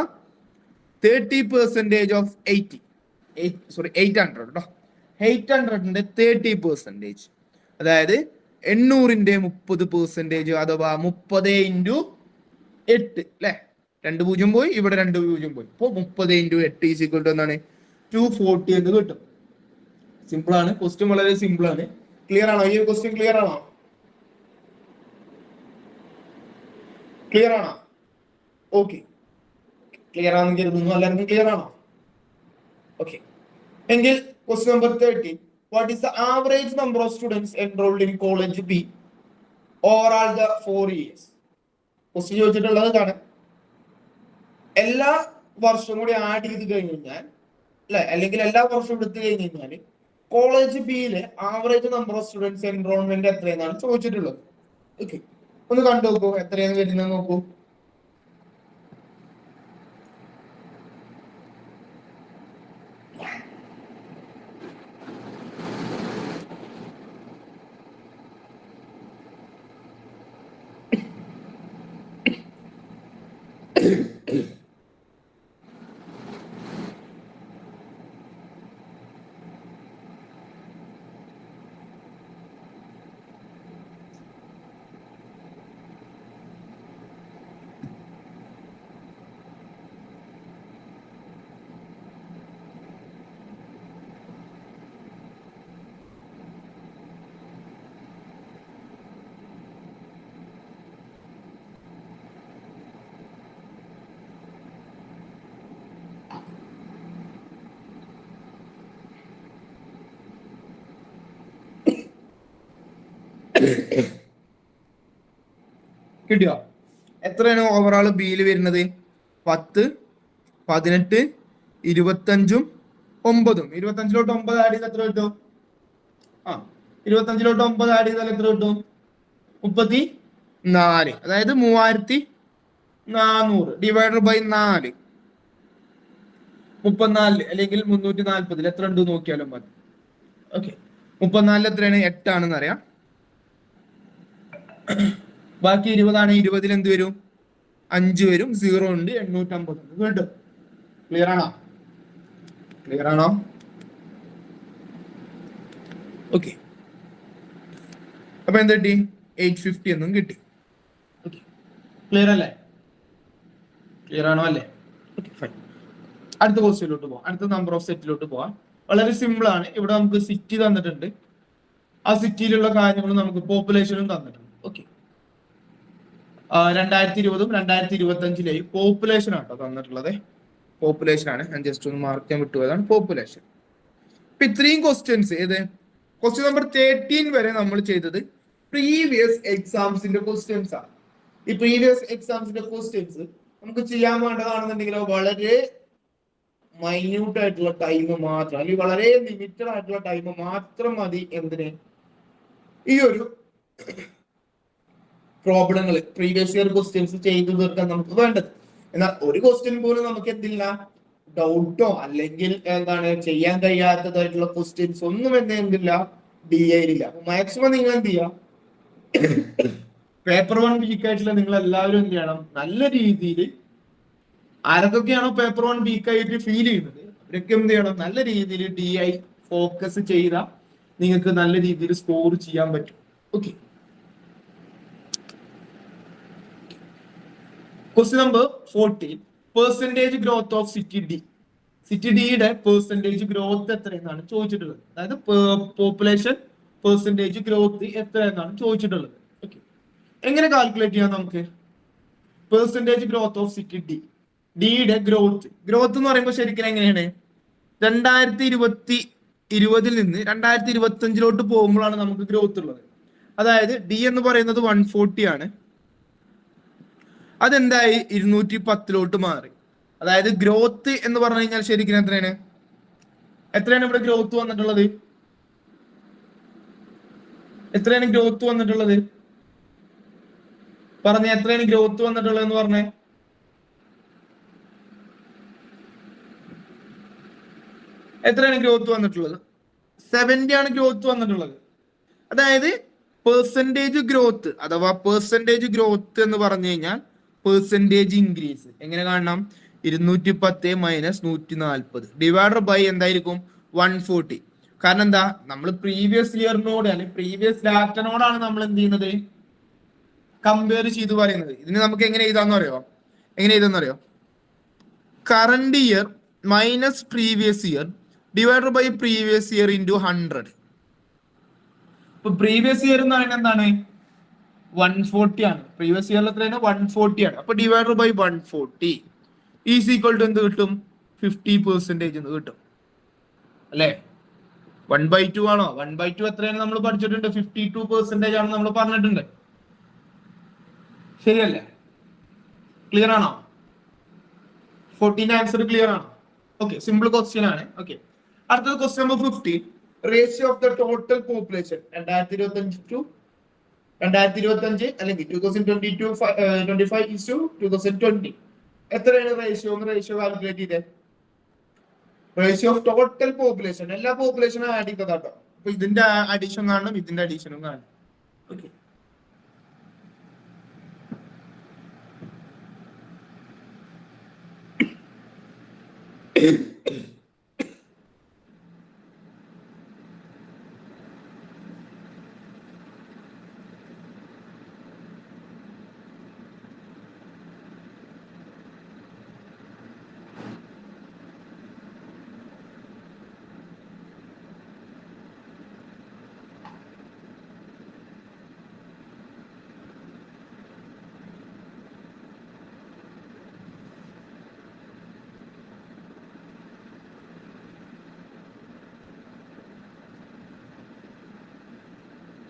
30% ഓഫ് 800 കേട്ടോ, 800ന്റെ 30%, അതായത് 800ന്റെ 30%, അഥവാ 30 × 8 അല്ലെ, 2 0 പോയി, ഇവിടെ 2 0 പോയി. അപ്പൊ 30 × 8 ഈക്വൽ ടു എന്താണ്? 240 എന്ന് കിട്ടും. സിമ്പിൾ ആണ്, ക്വസ്റ്റ്യൻ വളരെ സിമ്പിൾ ആണ്. ക്ലിയർ ആണോ? ഈ ക്വസ്റ്റ്യൻ ക്ലിയർ ആണോ? ക്ലിയർ ആണോ? ഓക്കെ, ക്ലിയർ ആണെന്ന് കരുതുന്നു. എല്ലാവർക്കും ക്ലിയർ ആണോ? ഓക്കെ, എങ്കിൽ question number 30. What is the average number of students enrolled in college B overall the 4 years? Question ചോദിച്ചിട്ടുള്ളത് ഇതാണ്. എല്ലാ വർഷവും കൂടി ആഡ് ചെയ്ത് കഴിഞ്ഞ് കഴിഞ്ഞാൽ അല്ലെ, അല്ലെങ്കിൽ എല്ലാ വർഷവും എടുത്തു കഴിഞ്ഞ് കഴിഞ്ഞാൽ കോളേജ് ബിയിലെ average number of students enrolment എത്രയെന്നാണ് ചോദിച്ചിട്ടുള്ളത്. ഓക്കെ, ഒന്ന് കണ്ടു നോക്കൂ എത്രയാണ് വരുന്നത് നോക്കൂ. കിട്ടിയോ? എത്രയാണ് ഓവറോൾ ബിയിൽ വരുന്നത്? 10, 18, 25, 9. 25ലോട്ട് 9 ആഡ് ചെയ്താൽ എത്ര കിട്ടും? 25ലോട്ട് 9 ആഡ് ചെയ്താൽ എത്ര കിട്ടും? 34. അതായത് 3400 ഡിവൈഡഡ് ബൈ 4, 34 അല്ലെങ്കിൽ 340 എത്ര ഉണ്ട് നോക്കിയാലും മതി. ഓക്കെ, 34 എത്രയാണ്? 8 ആണെന്ന് അറിയാം. ബാക്കി 20 ആണ്. 20ൽ എന്ത് വരും? 5 വരും. 0 ഉണ്ട്. 850 ഉണ്ട്. കേട്ടോ? ക്ലിയർ ആണോ? ക്ലിയർ ആണോ? ഓക്കെ, അപ്പൊ എന്ത് കിട്ടി? 850 എന്നും കിട്ടി. ക്ലിയർ അല്ലേ? ക്ലിയർ ആണോ അല്ലേ? Okay fine. അടുത്ത ക്വസ്റ്റ്യനിലോട്ട് പോവാം. അടുത്ത നമ്പർ ഓഫ് സെറ്റിലോട്ട് പോവാം. വളരെ സിമ്പിൾ ആണ്. ഇവിടെ നമുക്ക് സിറ്റി തന്നിട്ടുണ്ട്, ആ സിറ്റിയിലുള്ള കാര്യങ്ങൾ നമുക്ക് പോപ്പുലേഷനും തന്നിട്ടുണ്ട്. ഓക്കെ, 2020 2025 പോപ്പുലേഷൻ ആട്ടോ തന്നിട്ടുള്ളത്. പോപ്പുലേഷൻ ആണ്, ഞാൻ ജസ്റ്റ് ഒന്ന് മാർക്ക് ചെയ്യാൻ വിട്ടുപോയതാണ്. പോപ്പുലേഷൻ. ഇപ്പൊ ഇത്രയും ക്വസ്റ്റ്യൻസ് ഏത് ക്വസ്റ്റ്യൻ നമ്പർ 13 വരെ നമ്മൾ ചെയ്തത് പ്രീവിയസ് എക്സാംസിന്റെ ക്വസ്റ്റ്യൻസ് ആണ്. ഈ പ്രീവിയസ് എക്സാംസിന്റെ ക്വസ്റ്റ്യൻസ് നമുക്ക് ചെയ്യാൻ വേണ്ടതാണെന്നുണ്ടെങ്കിലോ വളരെ മൈന്യൂട്ട് ആയിട്ടുള്ള ടൈം മാത്രം, അല്ലെങ്കിൽ വളരെ ലിമിറ്റഡ് ആയിട്ടുള്ള ടൈം മാത്രം മതി എന്തിന് ഈ ഒരു പ്രോബ്ലങ്ങൾ പ്രീവിയസ് ഇയർ ക്വസ്റ്റ്യൻസ് ചെയ്തു തീർക്കാൻ നമുക്ക് വേണ്ടത്. എന്നാൽ ഒരു ക്വസ്റ്റ്യൻ പോലും നമുക്ക് എന്തില്ല, ഡൗട്ടോ അല്ലെങ്കിൽ എന്താണ് ചെയ്യാൻ കഴിയാത്തതായിട്ടുള്ള ക്വസ്റ്റ്യൻസ് ഒന്നും എന്തില്ല, DI ഇല്ല. മാക്സിമം നിങ്ങൾ എന്ത് ചെയ്യാം, പേപ്പർ 1 വീക്ക് ആയിട്ടുള്ള നിങ്ങൾ എല്ലാവരും എന്ത് ചെയ്യണം, നല്ല രീതിയിൽ ആരൊക്കെയാണോ പേപ്പർ 1 വീക്ക് ആയിട്ട് ഫീൽ ചെയ്യുന്നത് അവരൊക്കെ എന്ത് ചെയ്യണം, നല്ല രീതിയിൽ DI ഫോക്കസ് ചെയ്താൽ നിങ്ങൾക്ക് നല്ല രീതിയിൽ സ്കോർ ചെയ്യാൻ പറ്റും. Okay, question number 14, percentage growth of city D. City ഡിയുടെ പെർസെന്റേജ് ഗ്രോത്ത് എത്രയെന്നാണ് ചോദിച്ചിട്ടുള്ളത്. അതായത് പോപ്പുലേഷൻ പെർസെന്റേജ് ഗ്രോത്ത് എത്ര എന്നാണ് ചോദിച്ചിട്ടുള്ളത്. ഓക്കെ, എങ്ങനെ കാൽക്കുലേറ്റ് ചെയ്യാം നമുക്ക് percentage growth of city D? ഡിയുടെ ഗ്രോത്ത് എന്ന് പറയുമ്പോൾ ശരിക്കും എങ്ങനെയാണ്, 2020 നിന്ന് 2025 പോകുമ്പോഴാണ് നമുക്ക് ഗ്രോത്ത് ഉള്ളത്. അതായത് ഡി എന്ന് പറയുന്നത് 140 ആണ്, അതെന്തായി 210 മാറി. അതായത് ഗ്രോത്ത് എന്ന് പറഞ്ഞു കഴിഞ്ഞാൽ ശരിക്കും എത്രയാണ് ഇവിടെ ഗ്രോത്ത് വന്നിട്ടുള്ളത്? എത്രയാണ് ഗ്രോത്ത് വന്നിട്ടുള്ളത്? പറഞ്ഞേ, എത്രയാണ് ഗ്രോത്ത് വന്നിട്ടുള്ളത് എന്ന് പറഞ്ഞേ. എത്രയാണ് ഗ്രോത്ത് വന്നിട്ടുള്ളത്? 70 ആണ് ഗ്രോത്ത് വന്നിട്ടുള്ളത്. അതായത് പെർസെന്റേജ് ഗ്രോത്ത് അഥവാ പെർസെന്റേജ് ഗ്രോത്ത് എന്ന് പറഞ്ഞു കഴിഞ്ഞാൽ പെർസെന്റേജ് ഇൻക്രീസ് എങ്ങനെ കാണണം, 210 മൈനസ് 140 ഡിവൈഡർ ബൈ എന്തായിരിക്കും 140. കാരണം എന്താ, നമ്മൾ പ്രീവിയസ് ഇയറിനോട് അല്ലെങ്കിൽ പ്രീവിയസ് ഡാറ്റനോടാണ് നമ്മൾ എന്ത് ചെയ്യുന്നത്, കമ്പയർ ചെയ്ത് പറയുന്നത്. ഇതിന് നമുക്ക് എങ്ങനെ എഴുതാന്ന് അറിയോ, current year minus previous year divided by previous year into 100. ഇപ്പൊ പ്രീവിയസ് ഇയർ എന്ന് പറയുന്നത് എന്താണ്, 140 ആണ്. പ്രീവിയസ് ഇയറിൽ എത്രയാണ്, 140 ആണ്. അപ്പൊ divided by 140 is equal to എന്ത് കിട്ടും, 50% എന്ന് കിട്ടും അല്ലെ. 1/2 ആണോ? 1/2 എത്രയാണ് നമ്മൾ പഠിച്ചിട്ടുണ്ട്, 52% ആണ് നമ്മൾ പറഞ്ഞിട്ടുണ്ട്. ശരിയല്ലേ? ക്ലിയർ ആണോ? 14 ആൻസർ ക്ലിയർ ആണോ? ഓക്കെ, സിമ്പിൾ ക്വസ്റ്റ്യൻ ആണ്. ഓക്കെ, അടുത്തത് question number 15, ratio of the total population 2025 അല്ലെങ്കിൽ 2022-25 എത്രയാണ് റേഷ്യോ കാൽക്കുലേറ്റ് ചെയ്തേ? റേഷ്യോ ഓഫ് ടോട്ടൽ പോപ്പുലേഷൻ, എല്ലാ പോപ്പുലേഷനും ആഡ് ചെയ്തതാട്ടോ. അപ്പൊ ഇതിന്റെ അഡീഷൻ കാണണം, ഇതിന്റെ അഡീഷനും കാണണം. ഓക്കെ,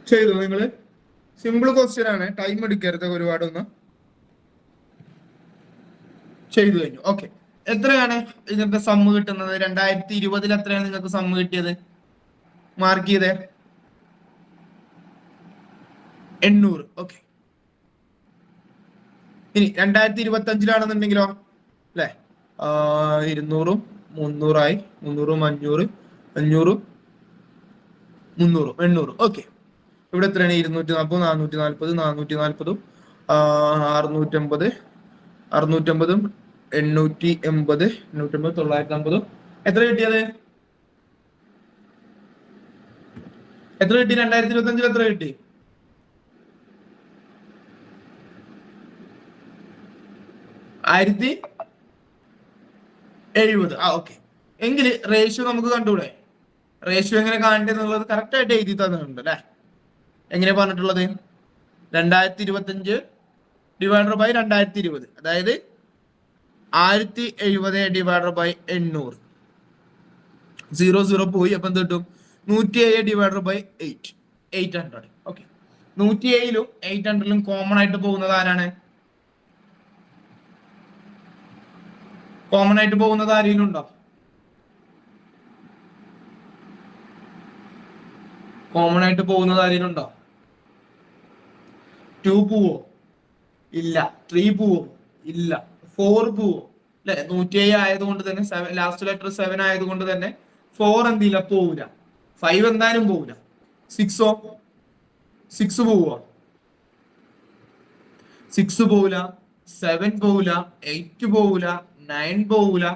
ചെയ്തു നിങ്ങള്? സിമ്പിൾ ക്വസ്റ്റ്യൻ ആണ്, ടൈം എടുക്കരുത് ഒരുപാടൊന്നും. ചെയ്തു കഴിഞ്ഞു. ഓക്കെ, എത്രയാണ് ഇതിന്റെ സമ്മ് കിട്ടുന്നത്? 2020 എത്രയാണ് നിങ്ങൾക്ക് സമ്മ് കിട്ടിയത്? മാർക്ക് ചെയ്തേ, 800. ഓക്കെ, ഇനി 2025 അല്ലെ, 200 300 300 500 500 300 800. ഓക്കെ, ഇവിടെ എത്രയാണ്? 240 440 440 650 650 880 880 950. എത്ര കിട്ടിയത്? എത്ര കിട്ടി? 2025 എത്ര കിട്ടി? 1070. ഓക്കെ. എങ്കിൽ റേഷ്യോ നമുക്ക് കണ്ടുകൂടെ? റേഷ്യോ എങ്ങനെ കാണേണ്ടതെന്നുള്ളത് കറക്റ്റ് ആയിട്ട് എഴുതി തന്നിട്ടുണ്ട് അല്ലെ? എങ്ങനെ പറഞ്ഞിട്ടുള്ളത്? 2025 ഡിവൈഡർ ബൈ 2020, അതായത് 1070 ഡിവൈഡർ ബൈ 800. 0 പോയി. അപ്പൊ എന്ത് കിട്ടും? 107 ഡിവൈഡർ ബൈ 800. ഓക്കെ. 107ലും 800ലും കോമൺ ആയിട്ട് പോകുന്നത് ആരാണ്? കോമൺ ആയിട്ട് പോകുന്നത് ആരെങ്കിലും ഉണ്ടോ? കോമൺ ആയിട്ട് പോകുന്നത് ആരെങ്കിലും ഉണ്ടോ? 2 പോവോ? ഇല്ല. 3 പോവോ? ഇല്ല. 4 പോവോ? അല്ലെ? 107 ആയതുകൊണ്ട് തന്നെ ലാസ്റ്റ് ലെറ്റർ 7 ആയതുകൊണ്ട് തന്നെ 4 എന്തില്ല? പോവില്ല. 5 എന്തായാലും പോവില്ല. 6ഓ? 6 പോവോ? 6 പോവില്ല. 7 പോവില്ല. 8 പോവില്ല. 9 പോവില്ല.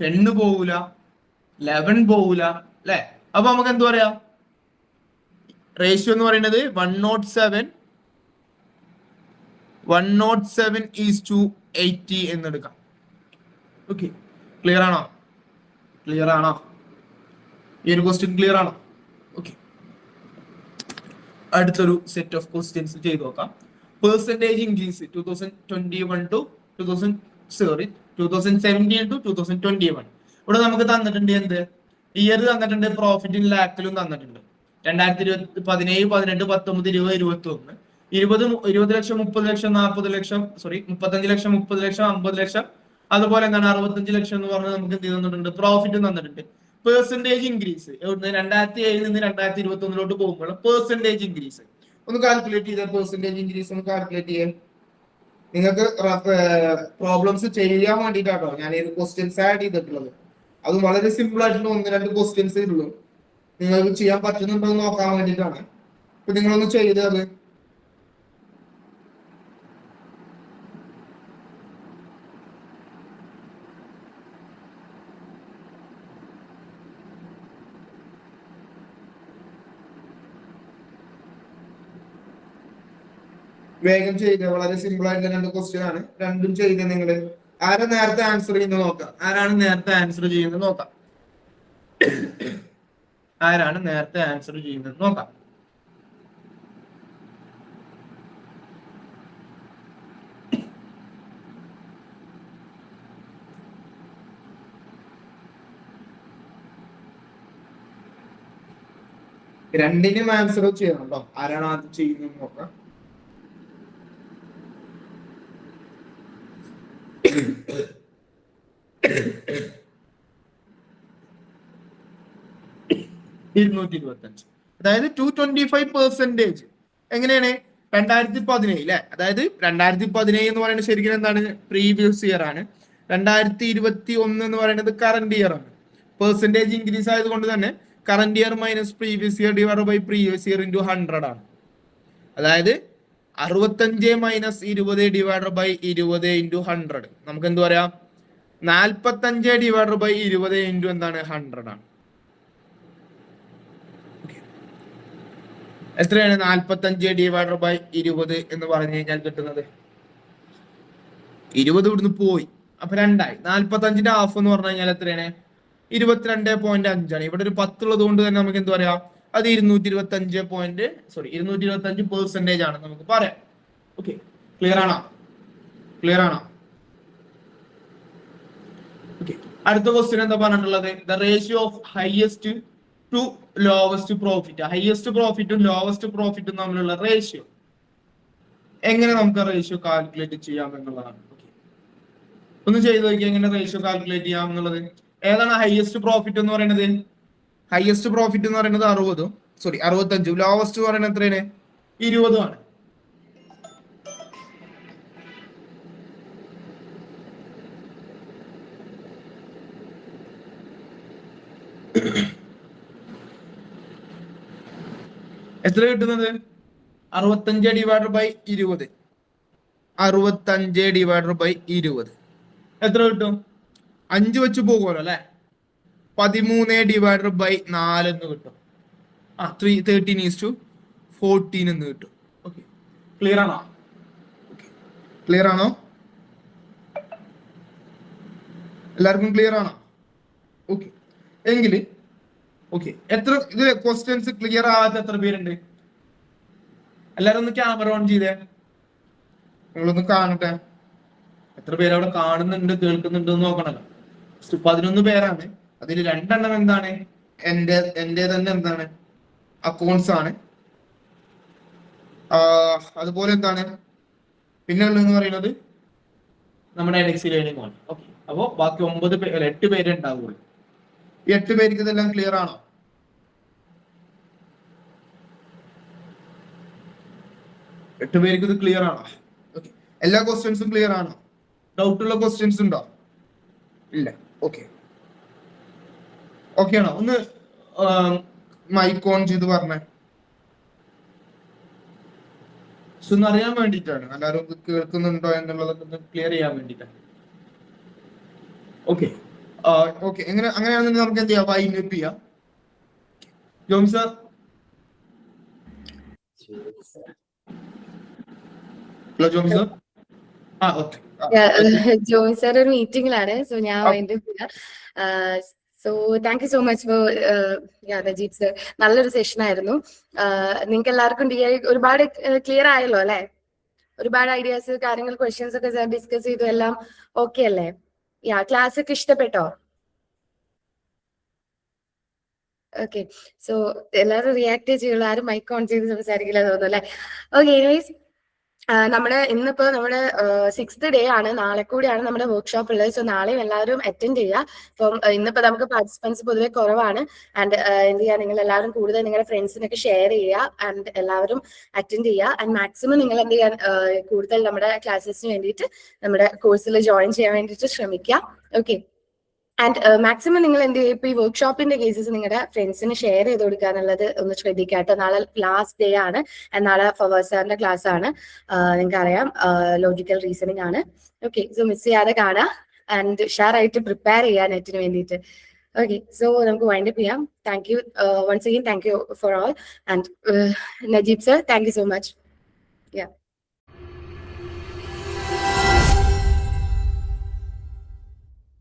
10 പോവില്ല. 11 പോവില്ല. അല്ലെ? അപ്പൊ നമുക്ക് എന്ത് പറയാം? റേഷ്യോ എന്ന് പറയുന്നത് 107:80 എന്നെടുക്കാം. ഓക്കെ. ക്ലിയർ ആണോ? ക്ലിയർ ആണോ? ഈ ഒരു ക്വസ്റ്റ്യൻ ക്ലിയർ ആണോ? ഓക്കെ. അടുത്തൊരു സെറ്റ് ഓഫ് ക്വസ്റ്റ്യൻസ് ചെയ്ത് നോക്കാം. Percentage increase 2017 to 2021. ഇവിടെ നമുക്ക് തന്നിട്ടുണ്ട് എന്ത്? ഇയർ തന്നിട്ടുണ്ട്, പ്രോഫിറ്റ് ഇൻ ലാക്കിലും തന്നിട്ടുണ്ട്. 2017, 18, 19, 20, 21. 20 ലക്ഷം, 30 ലക്ഷം, 40 ലക്ഷം, 35 ലക്ഷം, 30 ലക്ഷം, 50 ലക്ഷം, അതുപോലെ എന്താണ് 65 ലക്ഷം എന്ന് പറഞ്ഞ് നമുക്ക് എന്ത് തന്നിട്ടുണ്ട്? പ്രോഫിറ്റ് തന്നിട്ടുണ്ട്. പെർസെന്റേജ് ഇൻക്രീസ് 2007 നിന്ന് 2021 പോകുമ്പോൾ പെർസെന്റേജ് ഇൻക്രീസ് ഒന്ന് കാൽക്കുലേറ്റ് ചെയ്ത പെർസെന്റേജ് ഇൻക്രീസ് ഒന്ന് കാൽക്കുലേറ്റ് ചെയ്യാൻ. നിങ്ങൾക്ക് പ്രോബ്ലംസ് ചെയ്യാൻ വേണ്ടിയിട്ടാണോ ഞാൻ ഈ ക്വസ്റ്റ്യൻസ് ആഡ് ചെയ്തിട്ടുള്ളത്. അത് വളരെ സിമ്പിൾ ആയിട്ടുള്ള 1-2 ക്വസ്റ്റ്യൻസ് ഉള്ളൂ. നിങ്ങൾക്ക് ചെയ്യാൻ പറ്റുന്നുണ്ടോ എന്ന് നോക്കാൻ വേണ്ടിയിട്ടാണ്. അപ്പൊ നിങ്ങളൊന്ന് ചെയ്തത് വേഗം ചെയ്ത. വളരെ സിമ്പിൾ ആയിട്ടുള്ള 2 ക്വസ്റ്റ്യൻ ആണ്. രണ്ടും ചെയ്ത് നിങ്ങൾ ആരാ നേരത്തെ ആൻസർ ചെയ്യുന്നത് നോക്കാം. ആരാണ് നേരത്തെ ആൻസർ ചെയ്യുന്നത് നോക്കാം. ആരാണ് നേരത്തെ ആൻസർ ചെയ്യുന്നത് നോക്കാം. രണ്ടിനും ആൻസർ ചെയ്യണം കേട്ടോ. ആരാണ് ആദ്യം ചെയ്യുന്നത് നോക്കാം. അതായത് 225%. എങ്ങനെയാണ്? 2017 അല്ലെ? അതായത് 2017 എന്ന് പറയുന്നത് ശരിക്കും എന്താണ്? പ്രീവിയസ് ഇയർ ആണ്. 2021 എന്ന് പറയുന്നത് കറന്റ് ഇയർ ആണ്. പെർസെന്റേജ് ഇൻക്രീസ് ആയതുകൊണ്ട് തന്നെ current year minus previous year divide by previous year into 100 ആണ്. അതായത് 65 മൈനസ് 20 ഡിവൈഡ് ബൈ 20 ഇൻറ്റു 100. നമുക്ക് എന്ത് പറയാം? 45 ഡിവൈഡ് ബൈ 20 ഇൻറ്റു എന്താണ്? 100 ആണ്. എത്രയാണ് 45 ഡിവൈഡ് ബൈ 20 എന്ന് പറഞ്ഞു കഴിഞ്ഞാൽ കിട്ടുന്നത്? 20 ഇവിടുന്ന് പോയി. അപ്പൊ 2 ആയി. 45ന്റെ ഹാഫ് എന്ന് പറഞ്ഞു കഴിഞ്ഞാൽ എത്രയാണ്? 22.5 ആണ്. ഇവിടെ ഒരു 10 ഉള്ളത് കൊണ്ട് തന്നെ നമുക്ക് എന്ത് പറയാം? അത് 225% ആണ് നമുക്ക് പറയാം. ഓക്കെ. ക്ലിയർ ആണോ? ക്ലിയർ ആണോ? ഓക്കെ. അടുത്ത ക്വസ്റ്റ്യൻ എന്താ പറഞ്ഞിട്ടുള്ളത്? The ratio of highest to lowest profit. Highest പ്രോഫിറ്റും ലോവസ്റ്റ് പ്രോഫിറ്റും തമ്മിലുള്ള റേഷ്യോ എങ്ങനെ നമുക്ക് റേഷ്യോ കാൽക്കുലേറ്റ് ചെയ്യാം എന്നുള്ളതാണ്. ഒന്ന് ചെയ്ത് നോക്കിയാൽ എങ്ങനെ റേഷ്യോ കാൽക്കുലേറ്റ് ചെയ്യാം എന്നുള്ളത്. ഏതാണ് ഹൈയസ്റ്റ് പ്രോഫിറ്റ് എന്ന് പറയുന്നത്? ഹൈയസ്റ്റ് പ്രോഫിറ്റ് എന്ന് പറയുന്നത് 65. ലോവസ്റ്റ് എന്ന് പറയുന്നത് എത്രയാണ്? 20 ആണ്. എത്ര കിട്ടുന്നത്? 65 ഡിവൈഡർ ബൈ 20. 65 ഡിവൈഡർ ബൈ 20 എത്ര കിട്ടും? 5 വെച്ച് പോകുമല്ലോ അല്ലെ? 13 ഡിവൈഡർ ബൈ 4 എന്ന് കിട്ടും. 13:14 എന്ന് കിട്ടും. ഓക്കെ. ക്ലിയർ ആണോ? ക്ലിയർ ആണോ? എല്ലാവർക്കും ക്ലിയർ ആണോ? ഓക്കെ, എങ്കിൽ ഓക്കെ, എത്ര ഇതിലെ ക്വസ്റ്റ്യൻസ് ക്ലിയർ ആവാത്ത എത്ര പേരുണ്ട്? എല്ലാരും ഒന്ന് ക്യാമറ ഓൺ ചെയ്തേ, നിങ്ങളൊന്ന് കാണട്ടെ എത്ര പേര് അവിടെ കാണുന്നുണ്ട് കേൾക്കുന്നുണ്ട് എന്ന് നോക്കണല്ലോ. 11 പേരാണ്. അതിൽ 2 എണ്ണം എന്താണ്, എന്റെ തന്നെ എന്താണ് അക്കൗണ്ട്സ് ആണ്. അതുപോലെ എന്താണ് പിന്നെ ഉള്ളതെന്ന് പറയുന്നത് നമ്മുടെ എലക്സി ലേണിംഗ് ആണ്. ഓക്കെ, അപ്പോ ബാക്കി 8 പേരെ ഉണ്ടാവുള്ളൂ. ഈ 8 പേർക്ക് ഇതെല്ലാം ക്ലിയർ ആണോ? എട്ട് പേർക്ക് ഇത് ക്ലിയർ ആണോ? ഓക്കെ, എല്ലാ ക്വസ്റ്റ്യൻസും ക്ലിയർ ആണോ? ഡൗട്ട് ഉള്ള ക്വസ്റ്റ്യൻസ് ഉണ്ടോ? ഇല്ല. ഓക്കെ, ഓക്കെ ആണോ? ഒന്ന് മൈക്ക് ഓൺ ചെയ്ത് പറഞ്ഞേ. ഒന്ന് അറിയാൻ വേണ്ടിയിട്ടാണ്, എല്ലാവരും ഇത് കേൾക്കുന്നുണ്ടോ എന്നുള്ളതൊക്കെ ഒന്ന് ക്ലിയർ ചെയ്യാൻ വേണ്ടിയിട്ടാണ്. ഓക്കെ ഓക്കെ, അങ്ങനെയാണെന്നുണ്ടെങ്കിൽ നമുക്ക് എന്ത് ചെയ്യാം, വൈൻഡ് അപ്പ് ചെയ്യാം. Jomy sir, hello Jomy sir. Okay, Joy sir ഒരു മീറ്റിംഗിലാണ്, സോ ഞാൻ വൈൻഡ് അപ്പ് ചെയ്യാം. So thank you so much for Najeeb sir. നല്ലൊരു സെഷൻ ആയിരുന്നു. നിങ്ങൾക്ക് എല്ലാവർക്കും ഒരുപാട് ക്ലിയർ ആയല്ലോ അല്ലെ? ഒരുപാട് ഐഡിയാസ്, കാര്യങ്ങൾ, ക്വസ്റ്റ്യൻസ് ഒക്കെ സാർ ഡിസ്കസ് ചെയ്തു. എല്ലാം ഓക്കെ അല്ലേ? ക്ലാസ് ഒക്കെ ഇഷ്ടപ്പെട്ടോ? ഓക്കെ, സോ എല്ലാവരും റിയാക്ട് ചെയ്യുള്ളൂ, ആരും മൈക്ക് ഓൺ ചെയ്ത് സംസാരിക്കില്ല തോന്നുന്നു അല്ലെ? ഓക്കെ, എനിവേസ് ഇന്നിപ്പോ നമ്മുടെ 6th ഡേ ആണ്. നാളെ കൂടിയാണ് നമ്മുടെ വർക്ക്ഷോപ്പ് ഉള്ളത്. സോ നാളെയും എല്ലാവരും അറ്റൻഡ് ചെയ്യുക. അപ്പം ഇന്നിപ്പോ നമുക്ക് പാർട്ടിസിപ്പൻസ് പൊതുവെ കുറവാണ്. ആൻഡ് എന്ത് ചെയ്യുക, നിങ്ങൾ എല്ലാവരും കൂടുതൽ നിങ്ങളുടെ ഫ്രണ്ട്സിനൊക്കെ ഷെയർ ചെയ്യുക. ആൻഡ് എല്ലാവരും അറ്റൻഡ് ചെയ്യുക. ആൻഡ് മാക്സിമം നിങ്ങൾ എന്ത് ചെയ്യാൻ കൂടുതൽ നമ്മുടെ ക്ലാസ്സസിന് വേണ്ടിയിട്ട് നമ്മുടെ കോഴ്സിൽ ജോയിൻ ചെയ്യാൻ വേണ്ടിയിട്ട് ശ്രമിക്കുക. ഓക്കെ, ആൻഡ് മാക്സിമം നിങ്ങൾ എന്ത് ചെയ്യും, ഇപ്പൊ ഈ വർക്ക്ഷോപ്പിന്റെ കേസസ് നിങ്ങളുടെ ഫ്രണ്ട്സിന് ഷെയർ ചെയ്ത് കൊടുക്കാനുള്ളത് ഒന്ന് ശ്രദ്ധിക്കുക കേട്ടോ. നാളെ ലാസ്റ്റ് ഡേ ആണ്. നാളെ ഫവാസ് സാറിന്റെ ക്ലാസ് ആണ്. നിങ്ങൾക്ക് അറിയാം, ലോജിക്കൽ റീസണിങ് ആണ്. ഓക്കെ, സോ മിസ് ചെയ്യാതെ കാണാം ആൻഡ് ഷെയർ ആയിട്ട് പ്രിപ്പയർ ചെയ്യാൻ നെറ്റിന് വേണ്ടിയിട്ട്. ഓക്കെ, സോ നമുക്ക് വൈൻഡ് അപ്പ് ചെയ്യാം. Thank you once again, thank you for all. And Najeeb sir, thank you so much.